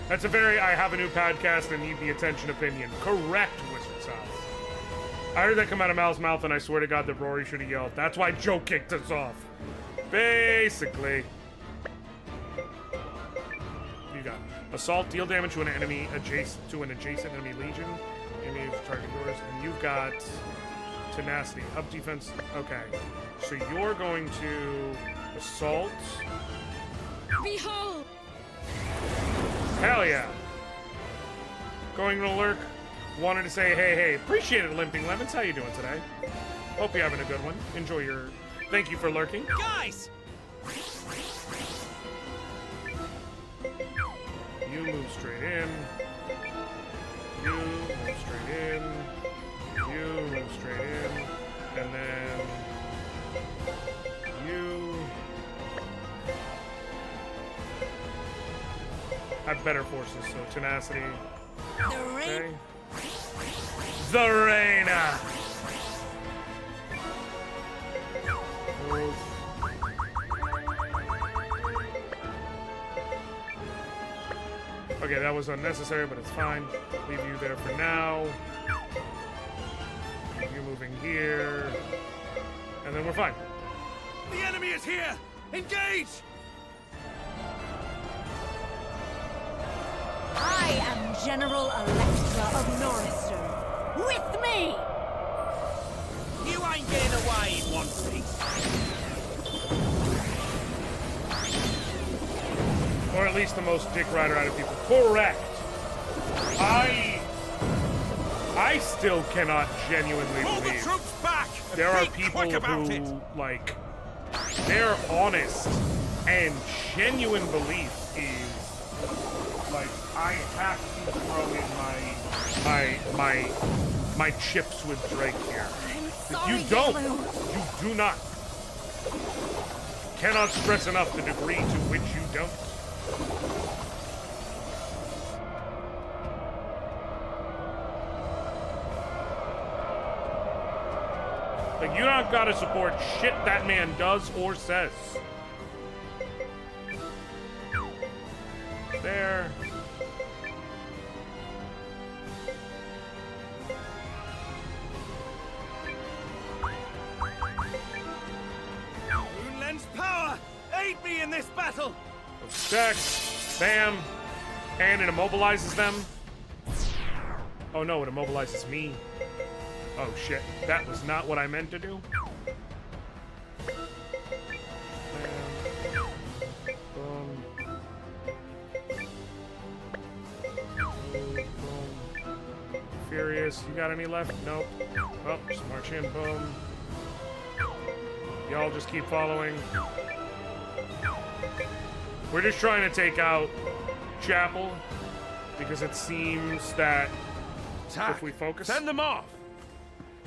That's a very I have a new podcast and need the attention opinion. Correct, Wizard Sauce. I heard that come out of Mal's mouth and I swear to God that Rory should have yelled. That's why Joe kicked us off. Basically. You got assault, deal damage to an enemy adjacent enemy legion. Enemy target yours, and you've got tenacity, hub defense. Okay, so you're going to assault. Behold! Hell yeah! Going to lurk. Wanted to say hey, appreciate it, Limping Lemons. How you doing today? Hope you're having a good one. Enjoy your. Thank you for lurking, guys. You move straight in. You move straight in. You move straight in. And then you have better forces, so tenacity. Okay. The Reina! Okay, that was unnecessary, but it's fine. Leave you there for now. You're moving here. And then we're fine. The enemy is here! Engage! I am General Electra of Norrister. With me! You ain't getting away in one piece. Or at least the most dick rider out of people. Correct. I still cannot genuinely believe the troops back there are people who, like, their honest and genuine belief is, like, I have to throw in my chips with Drake here. If you don't, you do not. Cannot stress enough the degree to which you don't. Like, you don't gotta support shit that man does or says. There. Moon lens power! Aid me in this battle! Check. Bam. And it immobilizes them. Oh no, it immobilizes me. Oh shit. That was not what I meant to do. Bam. Boom. Boom. Furious. You got any left? Nope. Oh, just march in. Boom. Y'all just keep following. We're just trying to take out Chapel because it seems that if we focus, send them off.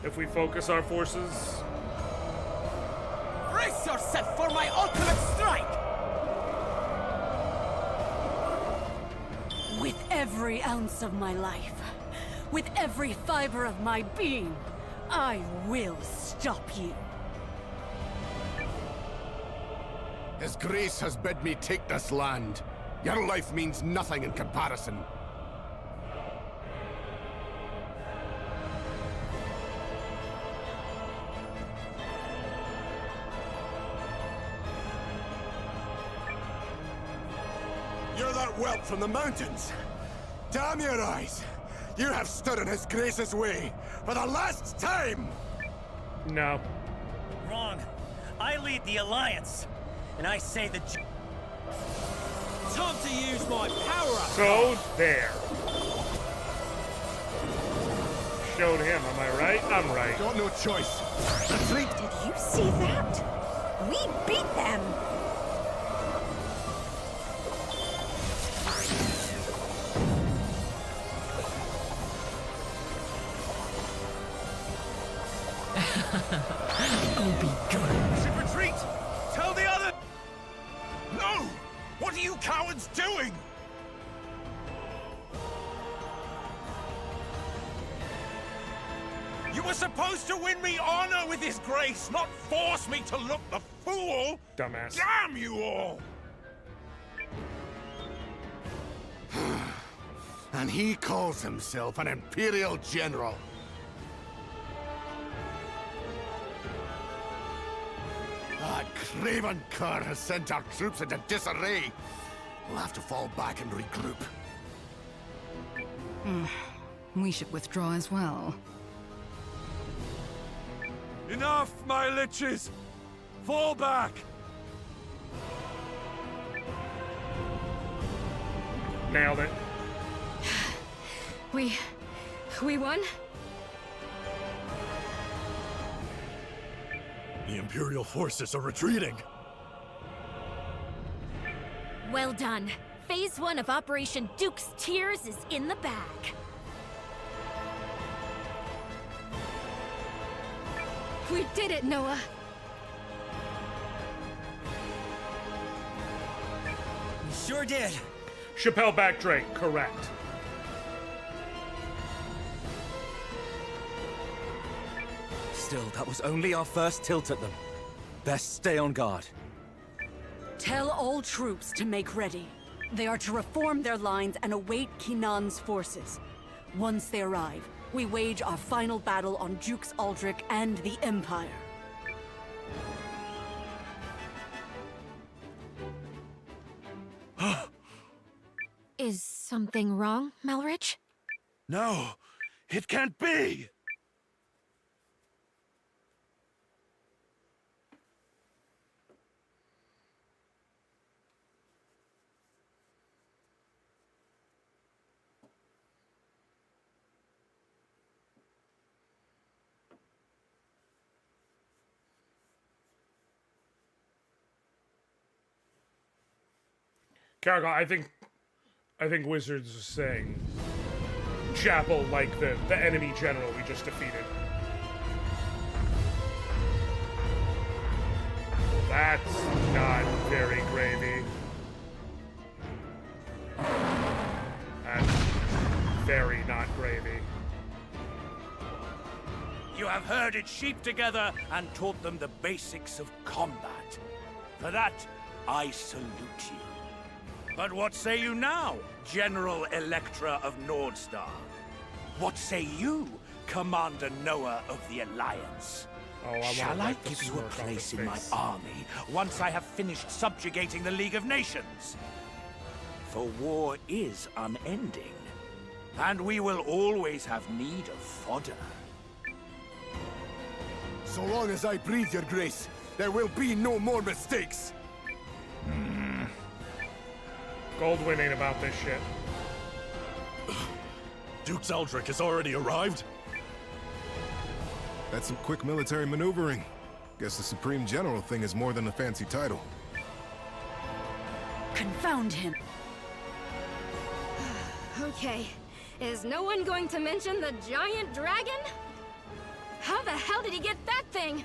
If we focus our forces, brace yourself for my ultimate strike. With every ounce of my life, with every fiber of my being, I will stop you. His Grace has bid me take this land. Your life means nothing in comparison. You're that whelp from the mountains! Damn your eyes! You have stood in His Grace's way for the last time! No. Wrong. I lead the Alliance, and I say the... Time to use my power-up! So, there. Showed him, am I right? I'm right. Got no choice. Did you see that? We beat them! Oh, be good. We should retreat! Tell the other... No! What are you cowards doing? You were supposed to win me honor with His Grace, not force me to look the fool! Dumbass. Damn you all! And he calls himself an Imperial General. That craven cur has sent our troops into disarray. We'll have to fall back and regroup. We should withdraw as well. Enough, my liches! Fall back! Nailed it. We won? The Imperial forces are retreating. Well done. Phase 1 of Operation Duke's Tears is in the bag. We did it, Noah. We sure did. Chappelle back Drake, correct. Still, that was only our first tilt at them. Best stay on guard. Tell all troops to make ready. They are to reform their lines and await Kinan's forces. Once they arrive, we wage our final battle on Dukes Aldrich and the Empire. Is something wrong, Melridge? No, it can't be! Cargo, I think Wizards is saying Chapel like the enemy general we just defeated. That's not very gravy. That's very not gravy. You have herded sheep together and taught them the basics of combat. For that, I salute you. But what say you now, General Electra of Nordstar? What say you, Commander Noah of the Alliance? Shall I give you a place in my army once I have finished subjugating the League of Nations? For war is unending, and we will always have need of fodder. So long as I breathe, Your Grace, there will be no more mistakes. Goldwyn ain't about this shit. Duke's Aldrich has already arrived? That's some quick military maneuvering. Guess the Supreme General thing is more than a fancy title. Confound him. Okay, is no one going to mention the giant dragon? How the hell did he get that thing?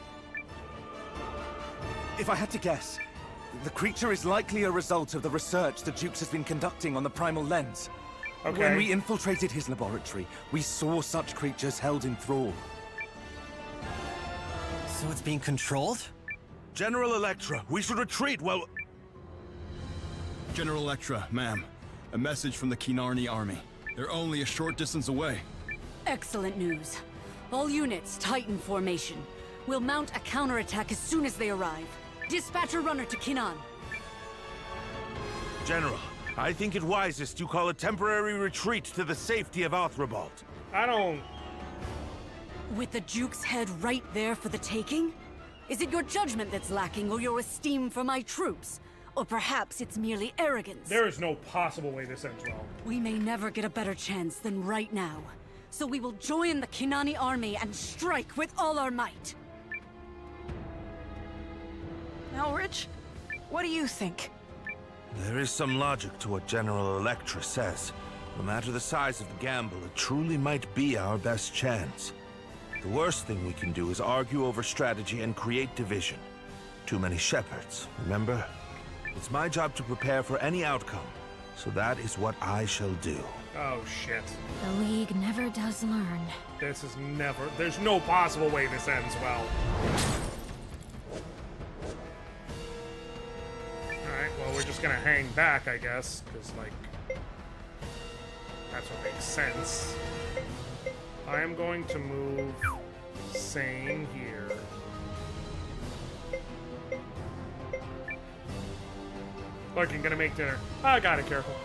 If I had to guess, the creature is likely a result of the research the Dukes has been conducting on the primal lens. Okay. When we infiltrated his laboratory, we saw such creatures held in thrall. So it's being controlled? General Electra, we should retreat. Well, General Electra, ma'am. A message from the Kinarni army. They're only a short distance away. Excellent news. All units, Titan formation. We'll mount a counterattack as soon as they arrive. Dispatch a runner to Kinnan. General, I think it wisest you call a temporary retreat to the safety of Athribald. I don't... With the Duke's head right there for the taking? Is it your judgment that's lacking, or your esteem for my troops? Or perhaps it's merely arrogance? There is no possible way this ends well. We may never get a better chance than right now. So we will join the Kinani army and strike with all our might. Elrich, what do you think? There is some logic to what General Electra says. No matter the size of the gamble, it truly might be our best chance. The worst thing we can do is argue over strategy and create division. Too many shepherds, remember? It's my job to prepare for any outcome, so that is what I shall do. Oh, shit. The League never does learn. This is never... There's no possible way this ends well. Alright, well, we're just gonna hang back, I guess, because, like... That's what makes sense. I am going to move Sane here. Look, I'm gonna make dinner. I got it, careful.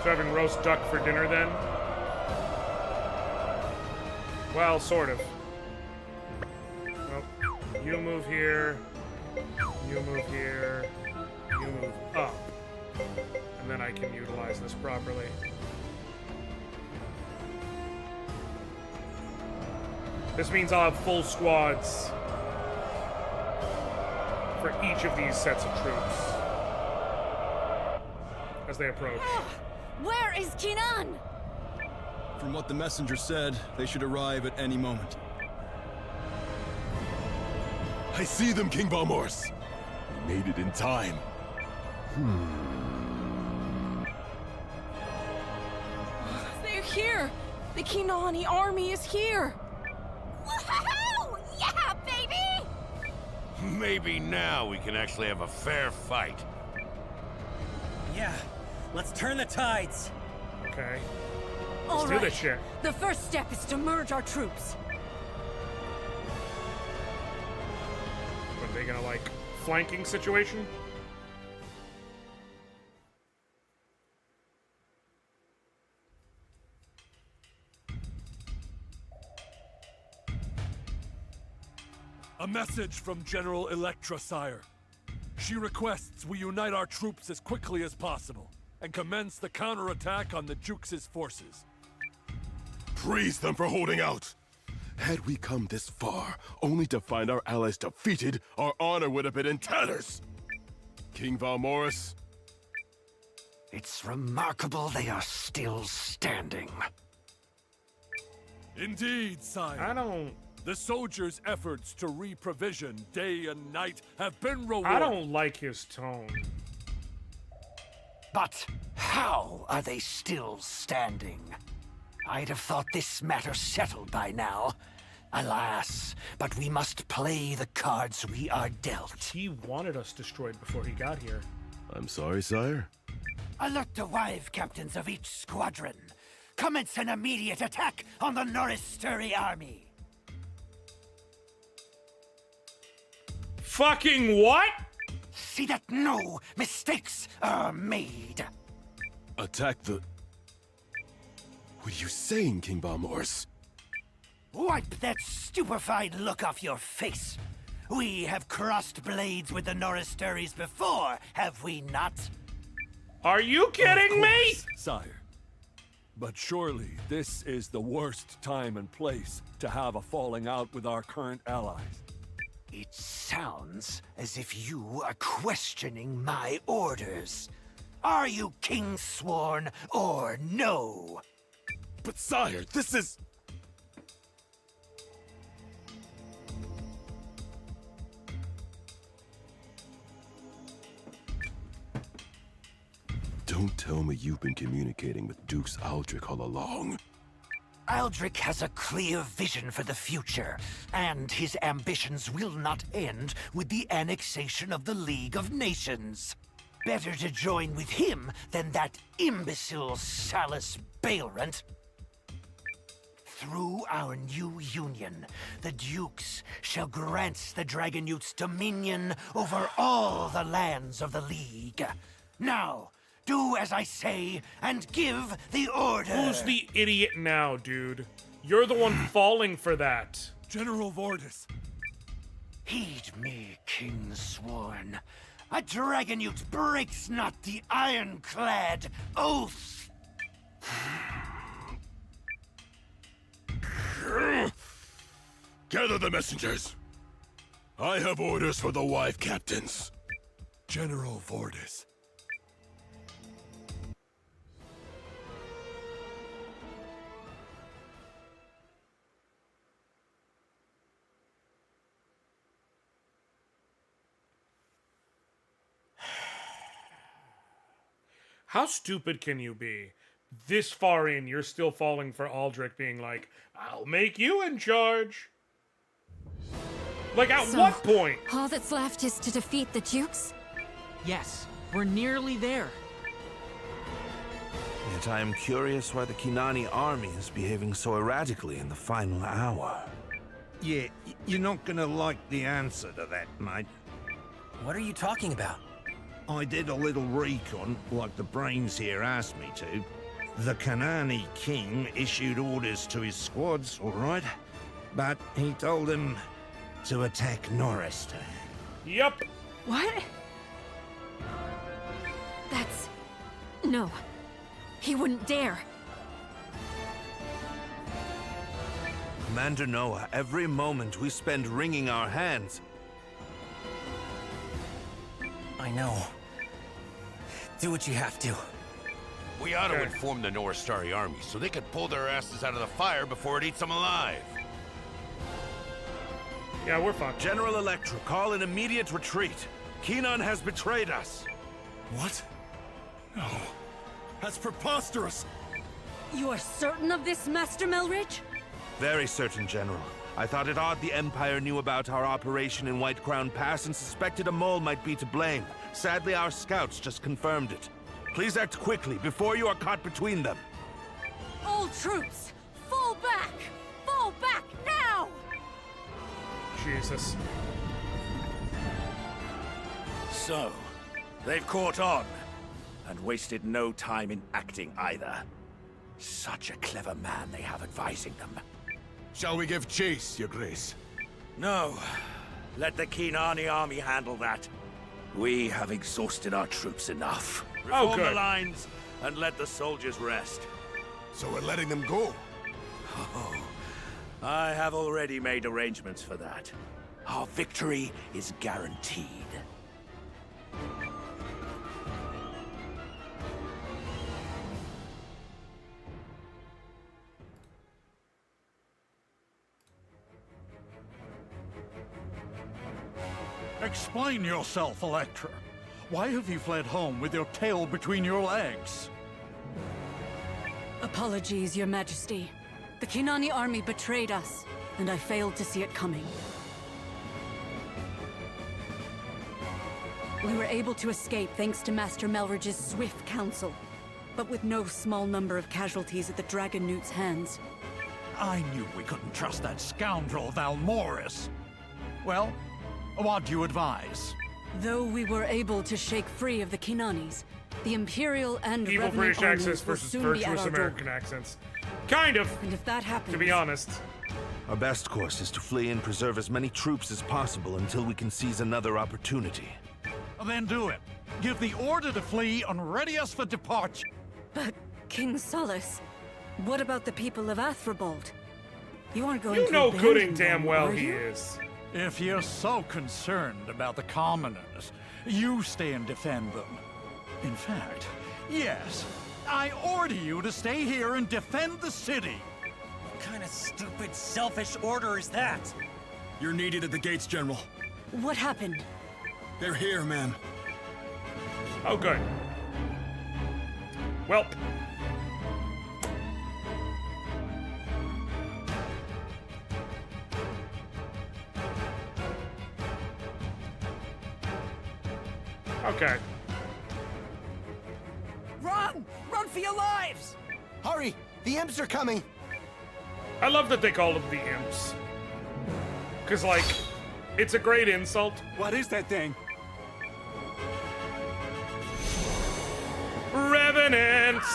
So having roast duck for dinner then? Well, sort of. Well, you move here. You move here. You move up. And then I can utilize this properly. This means I'll have full squads for each of these sets of troops as they approach. Where is Kinnan? From what the messenger said, they should arrive at any moment. I see them, King Balmors. We made it in time. They're here! The Kinani army is here! Woohoo! Yeah, baby! Maybe now we can actually have a fair fight. Yeah, let's turn the tides. Okay. All Let's do right. this shit. The first step is to merge our troops. Are they gonna, like, flanking situation? A message from General Electra, sire. She requests we unite our troops as quickly as possible and commence the counterattack on the Jukes' forces. Praise them for holding out. Had we come this far, only to find our allies defeated, our honor would have been in tatters. King Valmoris. It's remarkable they are still standing. Indeed, sire. The soldiers' efforts to re-provision day and night have been rewarded. I don't like his tone. But how are they still standing? I'd have thought this matter settled by now. Alas, but we must play the cards we are dealt. He wanted us destroyed before he got here. I'm sorry, sire. Alert the Hive captains of each squadron. Commence an immediate attack on the Noristuri army. Fucking what? See that no mistakes are made. Attack the... What are you saying, King Balmors? Wipe that stupefied look off your face. We have crossed blades with the Noristuris before, have we not? Are you kidding me? Sire. But surely this is the worst time and place to have a falling out with our current allies. It sounds as if you are questioning my orders. Are you King Sworn or no? But sire, this is... Don't tell me you've been communicating with Dukes Aldrich all along. Aldrich has a clear vision for the future, and his ambitions will not end with the annexation of the League of Nations. Better to join with him than that imbecile Salus Baelrant. Through our new union, the Dukes shall grant the Dragonutes dominion over all the lands of the League. Now, do as I say, and give the order! Who's the idiot now, dude? You're the one falling for that. General Vordis. Heed me, King Sworn. A Dragonute breaks not the ironclad oath! Gather the messengers. I have orders for the wife captains. General Vordis. How stupid can you be? This far in, you're still falling for Aldrich being like, I'll make you in charge. Like, at So, what point? All that's left is to defeat the Dukes? Yes, we're nearly there. Yet I am curious why the Kinani army is behaving so erratically in the final hour. Yeah, you're not gonna like the answer to that, mate. What are you talking about? I did a little recon, like the brains here asked me to. The Kanani king issued orders to his squads, all right? But he told them to attack Norristown. Yep. What? No. He wouldn't dare. Commander Noah, every moment we spend wringing our hands. I know. Do what you have to. We ought to inform the North Starry Army so they could pull their asses out of the fire before it eats them alive. Yeah, we're fucked. General Electra, call an immediate retreat. Kenon has betrayed us. What? No. That's preposterous. You are certain of this, Master Melridge? Very certain, General. I thought it odd the Empire knew about our operation in White Crown Pass and suspected a mole might be to blame. Sadly, our scouts just confirmed it. Please act quickly before you are caught between them. All troops, fall back! Fall back now! Jesus. So, they've caught on, and wasted no time in acting either. Such a clever man they have advising them. Shall we give chase, Your Grace? No. Let the Kinani army handle that. We have exhausted our troops enough. Reform the lines and let the soldiers rest. So we're letting them go? Oh, I have already made arrangements for that. Our victory is guaranteed. Explain yourself, Electra. Why have you fled home with your tail between your legs? Apologies, Your Majesty. The Kinani army betrayed us, and I failed to see it coming. We were able to escape thanks to Master Melridge's swift counsel, but with no small number of casualties at the Dragonutes' hands. I knew we couldn't trust that scoundrel Valmoris. Well, what do you advise? Though we were able to shake free of the Kinanis, the Imperial and Evil Revenant British armies accents will versus soon be at virtuous our door. American accents. Kind of. And if that happens, to be honest. Our best course is to flee and preserve as many troops as possible until we can seize another opportunity. Then do it. Give the order to flee and ready us for departure. But, King Solus, what about the people of Athrobald? You aren't going to You know abandon good and damn them, well are he you? is. If you're so concerned about the commoners, you stay and defend them. In fact, yes, I order you to stay here and defend the city. What kind of stupid, selfish order is that? You're needed at the gates, General. What happened? They're here, ma'am. Oh, good. Welp. Okay. Run! Run for your lives! Hurry! The imps are coming! I love that they call them the imps. Because, like, it's a great insult. What is that thing? Revenants!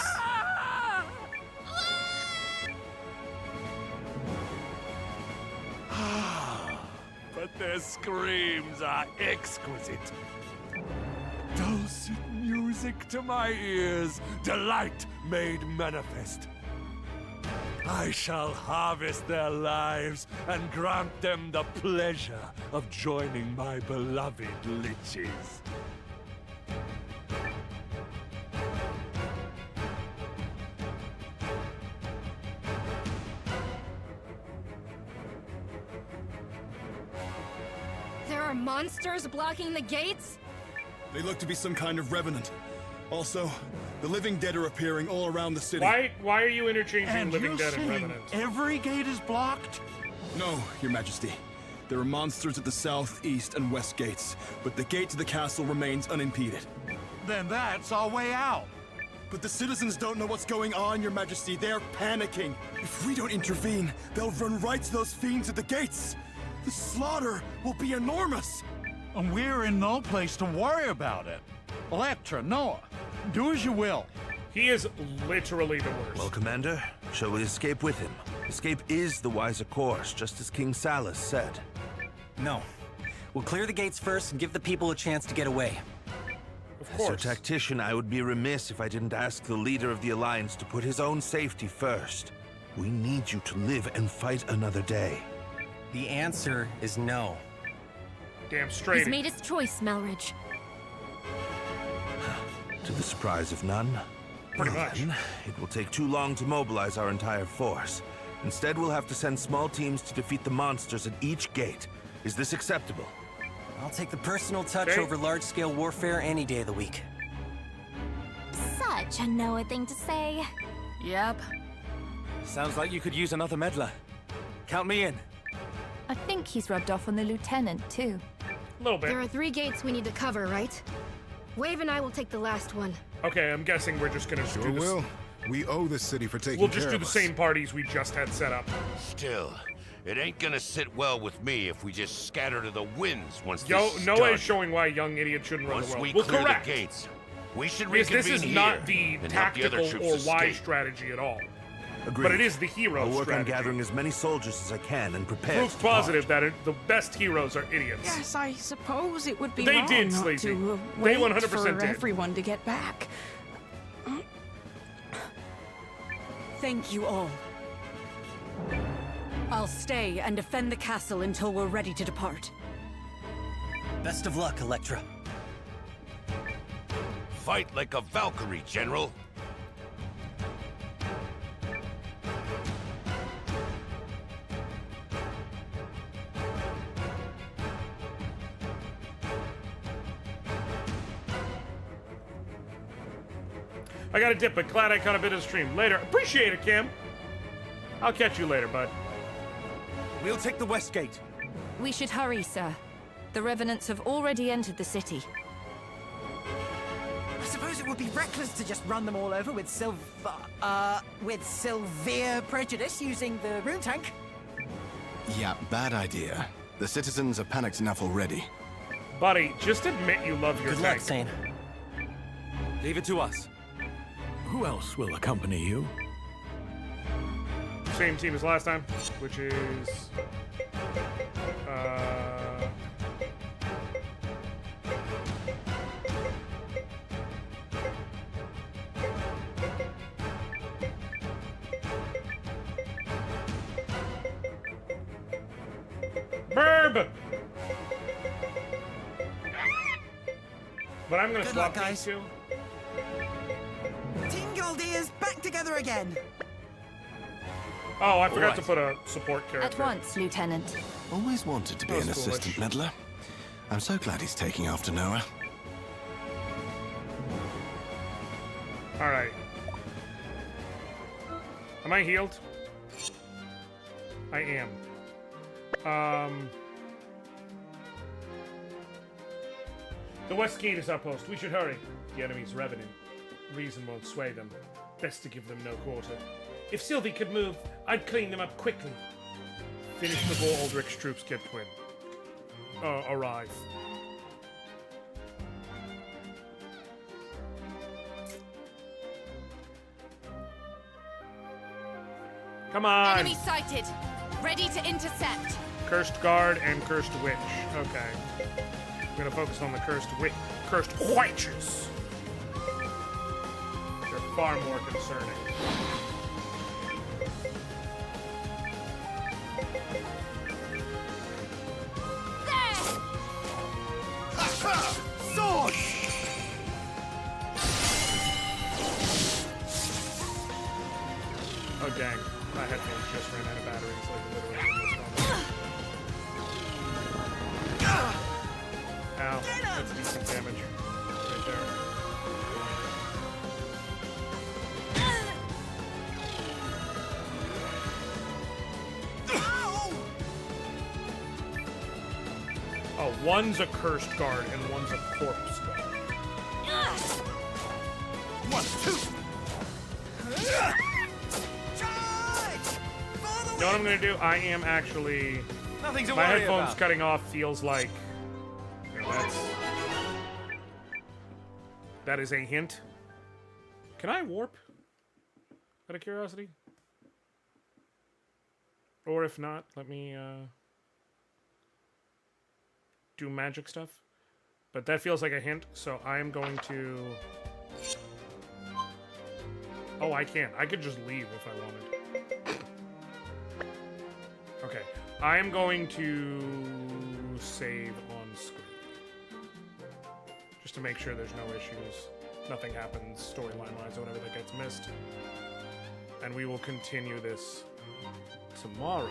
But their screams are exquisite. Dulcet music to my ears, delight made manifest. I shall harvest their lives and grant them the pleasure of joining my beloved liches. There are monsters blocking the gates? They look to be some kind of revenant. Also, the living dead are appearing all around the city. Why are you interchanging And living you're dead and saying revenant? every gate is blocked? No, Your Majesty. There are monsters at the south, east, and west gates, but the gate to the castle remains unimpeded. Then that's our way out. But the citizens don't know what's going on, Your Majesty. They're panicking. If we don't intervene, they'll run right to those fiends at the gates. The slaughter will be enormous. And we're in no place to worry about it. Electra, Noah, do as you will. He is literally the worst. Well, Commander, shall we escape with him? Escape is the wiser course, just as King Salus said. No. We'll clear the gates first and give the people a chance to get away. Of As course. your tactician, I would be remiss if I didn't ask the leader of the Alliance to put his own safety first. We need you to live and fight another day. The answer is no. Damn straight. He's made his choice, Melridge. To the surprise of none. Pretty Well, much. then, it will take too long to mobilize our entire force. Instead, we'll have to send small teams to defeat the monsters at each gate. Is this acceptable? I'll take the personal touch Okay. over large-scale warfare any day of the week. Such a Noah thing to say. Yep. Sounds like you could use another meddler. Count me in. I think he's rubbed off on the lieutenant, too. A little bit. There are 3 gates we need to cover, right? Wave and I will take the last one. Okay, I'm guessing we're just gonna Sure do this. will. We owe the city for taking We'll just care do of the us. same parties we just had set up. Still, it ain't gonna sit well with me if we just scatter to the winds once Yo, this is Noah done. is showing why a young idiot shouldn't run Once the world. we Well, clear correct. the gates, we should Because this is reconvene not here the and help the other tactical troops or wise escape. strategy at all. Agreed. But it is the hero I'll work strategy. on gathering as many soldiers as I can and prepare Proof to depart. positive that the best heroes are idiots. Yes, I suppose it would be They wrong did, not Sleazy. to They wait 100% for did. everyone to get back. Thank you all. I'll stay and defend the castle until we're ready to depart. Best of luck, Electra. Fight like a Valkyrie, General. I got a dip, but glad I caught a bit of the stream. Later. Appreciate it, Kim. I'll catch you later, bud. We'll take the west gate. We should hurry, sir. The revenants have already entered the city. I suppose it would be reckless to just run them all over with severe prejudice using the rune tank. Yeah, bad idea. The citizens are panicked enough already. Buddy, just admit you love your Good luck, tank. Sane. Leave it to us. Who else will accompany you? Same team as last time, which is... Burb! But I'm gonna Good swap luck, these guys. two. Team Goldiers back together again. Oh, I forgot Right. to put a support At character. once, Lieutenant. Always wanted to be That an was foolish. assistant meddler. I'm so glad he's taking after Noah. Alright. Am I healed? I am. The west gate is outpost. We should hurry. The enemy's revenant. Reason won't sway them. Best to give them no quarter. If Sylvie could move, I'd clean them up quickly. Finish before Aldrich's troops get arrive. Come on! Enemy sighted. Ready to intercept. Cursed Guard and Cursed Witch. Okay. I'm gonna focus on the Cursed Witches. They're far more concerning. Sword! Oh dang, my headphones just ran out of batteries, like literally in this moment. Ow, that's decent damage right there. Oh, one's a Cursed Guard and one's a Corpse Guard. 1, 2. You know what I'm gonna do? I am actually... Nothing to my worry headphones about. cutting off feels like... You know, that is a hint. Can I warp? Out of curiosity? Or if not, let me do magic stuff. But that feels like a hint, so I am going to... Oh, I can. I could just leave if I wanted. Okay. I am going to save on screen. Just to make sure there's no issues. Nothing happens storyline-wise or whatever that gets missed. And we will continue this tomorrow.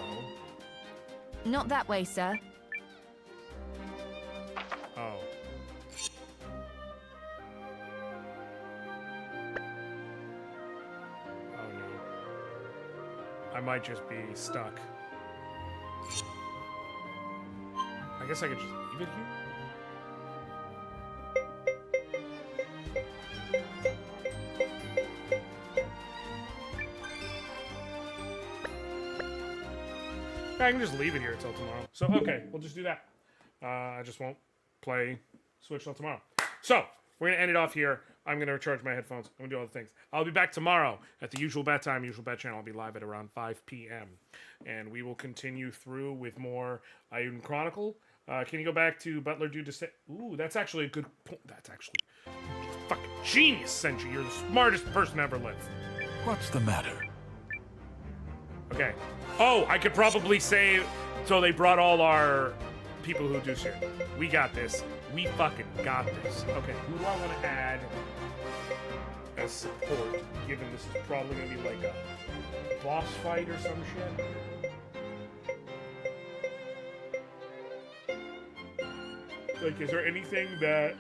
Not that way, sir. Oh. Oh no. I might just be stuck. I guess I could just leave it here? I can just leave it here until tomorrow. So, okay, we'll just do that. I just won't play Switch till tomorrow. So, we're going to end it off here. I'm going to recharge my headphones. I'm going to do other things. I'll be back tomorrow at the usual bat time, usual bat channel. I'll be live at around 5 p.m. And we will continue through with more Eiyuden Chronicle. Can you go back to Butler Dude to say... Ooh, that's actually a good point. That's actually... Fucking genius, Senji. You're the smartest person ever lived. What's the matter? Okay. Oh, I could probably say... So they brought all our people who do shit. We got this. We fucking got this. Okay, who do I want to add as support, given this is probably going to be like a boss fight or some shit? Like, is there anything that...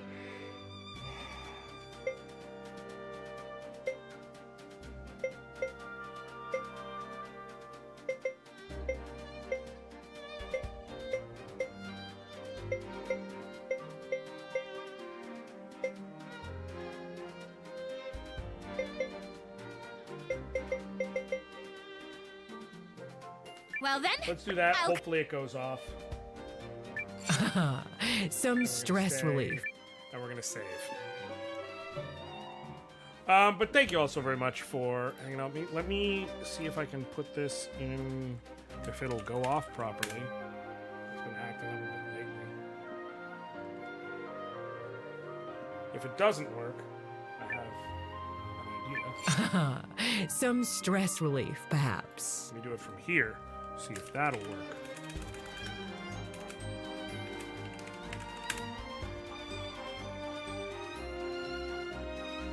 Well then, Let's do that. Hopefully it goes off. Some stress Save. relief. And we're gonna save. But thank you all so very much for hanging out with me. Let me see if I can put this in, if it'll go off properly. It's been acting a little bit lately. If it doesn't work, I have an idea. Some stress relief, perhaps. Let me do it from here. See if that'll work.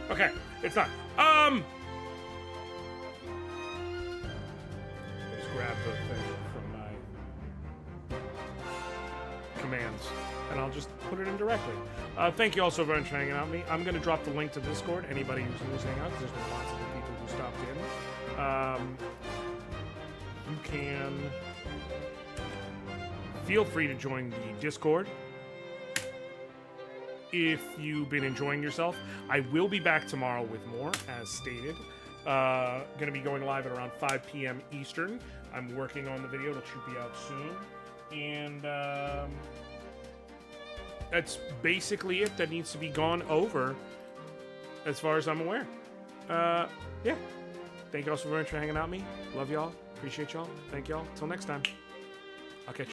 Okay, it's not. Just grab the thing from my commands, and I'll just put it in directly. Thank you all so very much for hanging out with me. I'm going to drop the link to Discord. Anybody who's listening out, because there's been lots of the people who stopped in. You can feel free to join the Discord. if you've been enjoying yourself. I will be back tomorrow with more, as stated. Gonna be going live at around 5 p.m. Eastern. I'm working on the video. It'll should be out soon. And that's basically it that needs to be gone over as far as I'm aware. Yeah. Thank you all so very much for hanging out with me. Love y'all. Appreciate y'all. Thank y'all. Till next time. I'll catch you.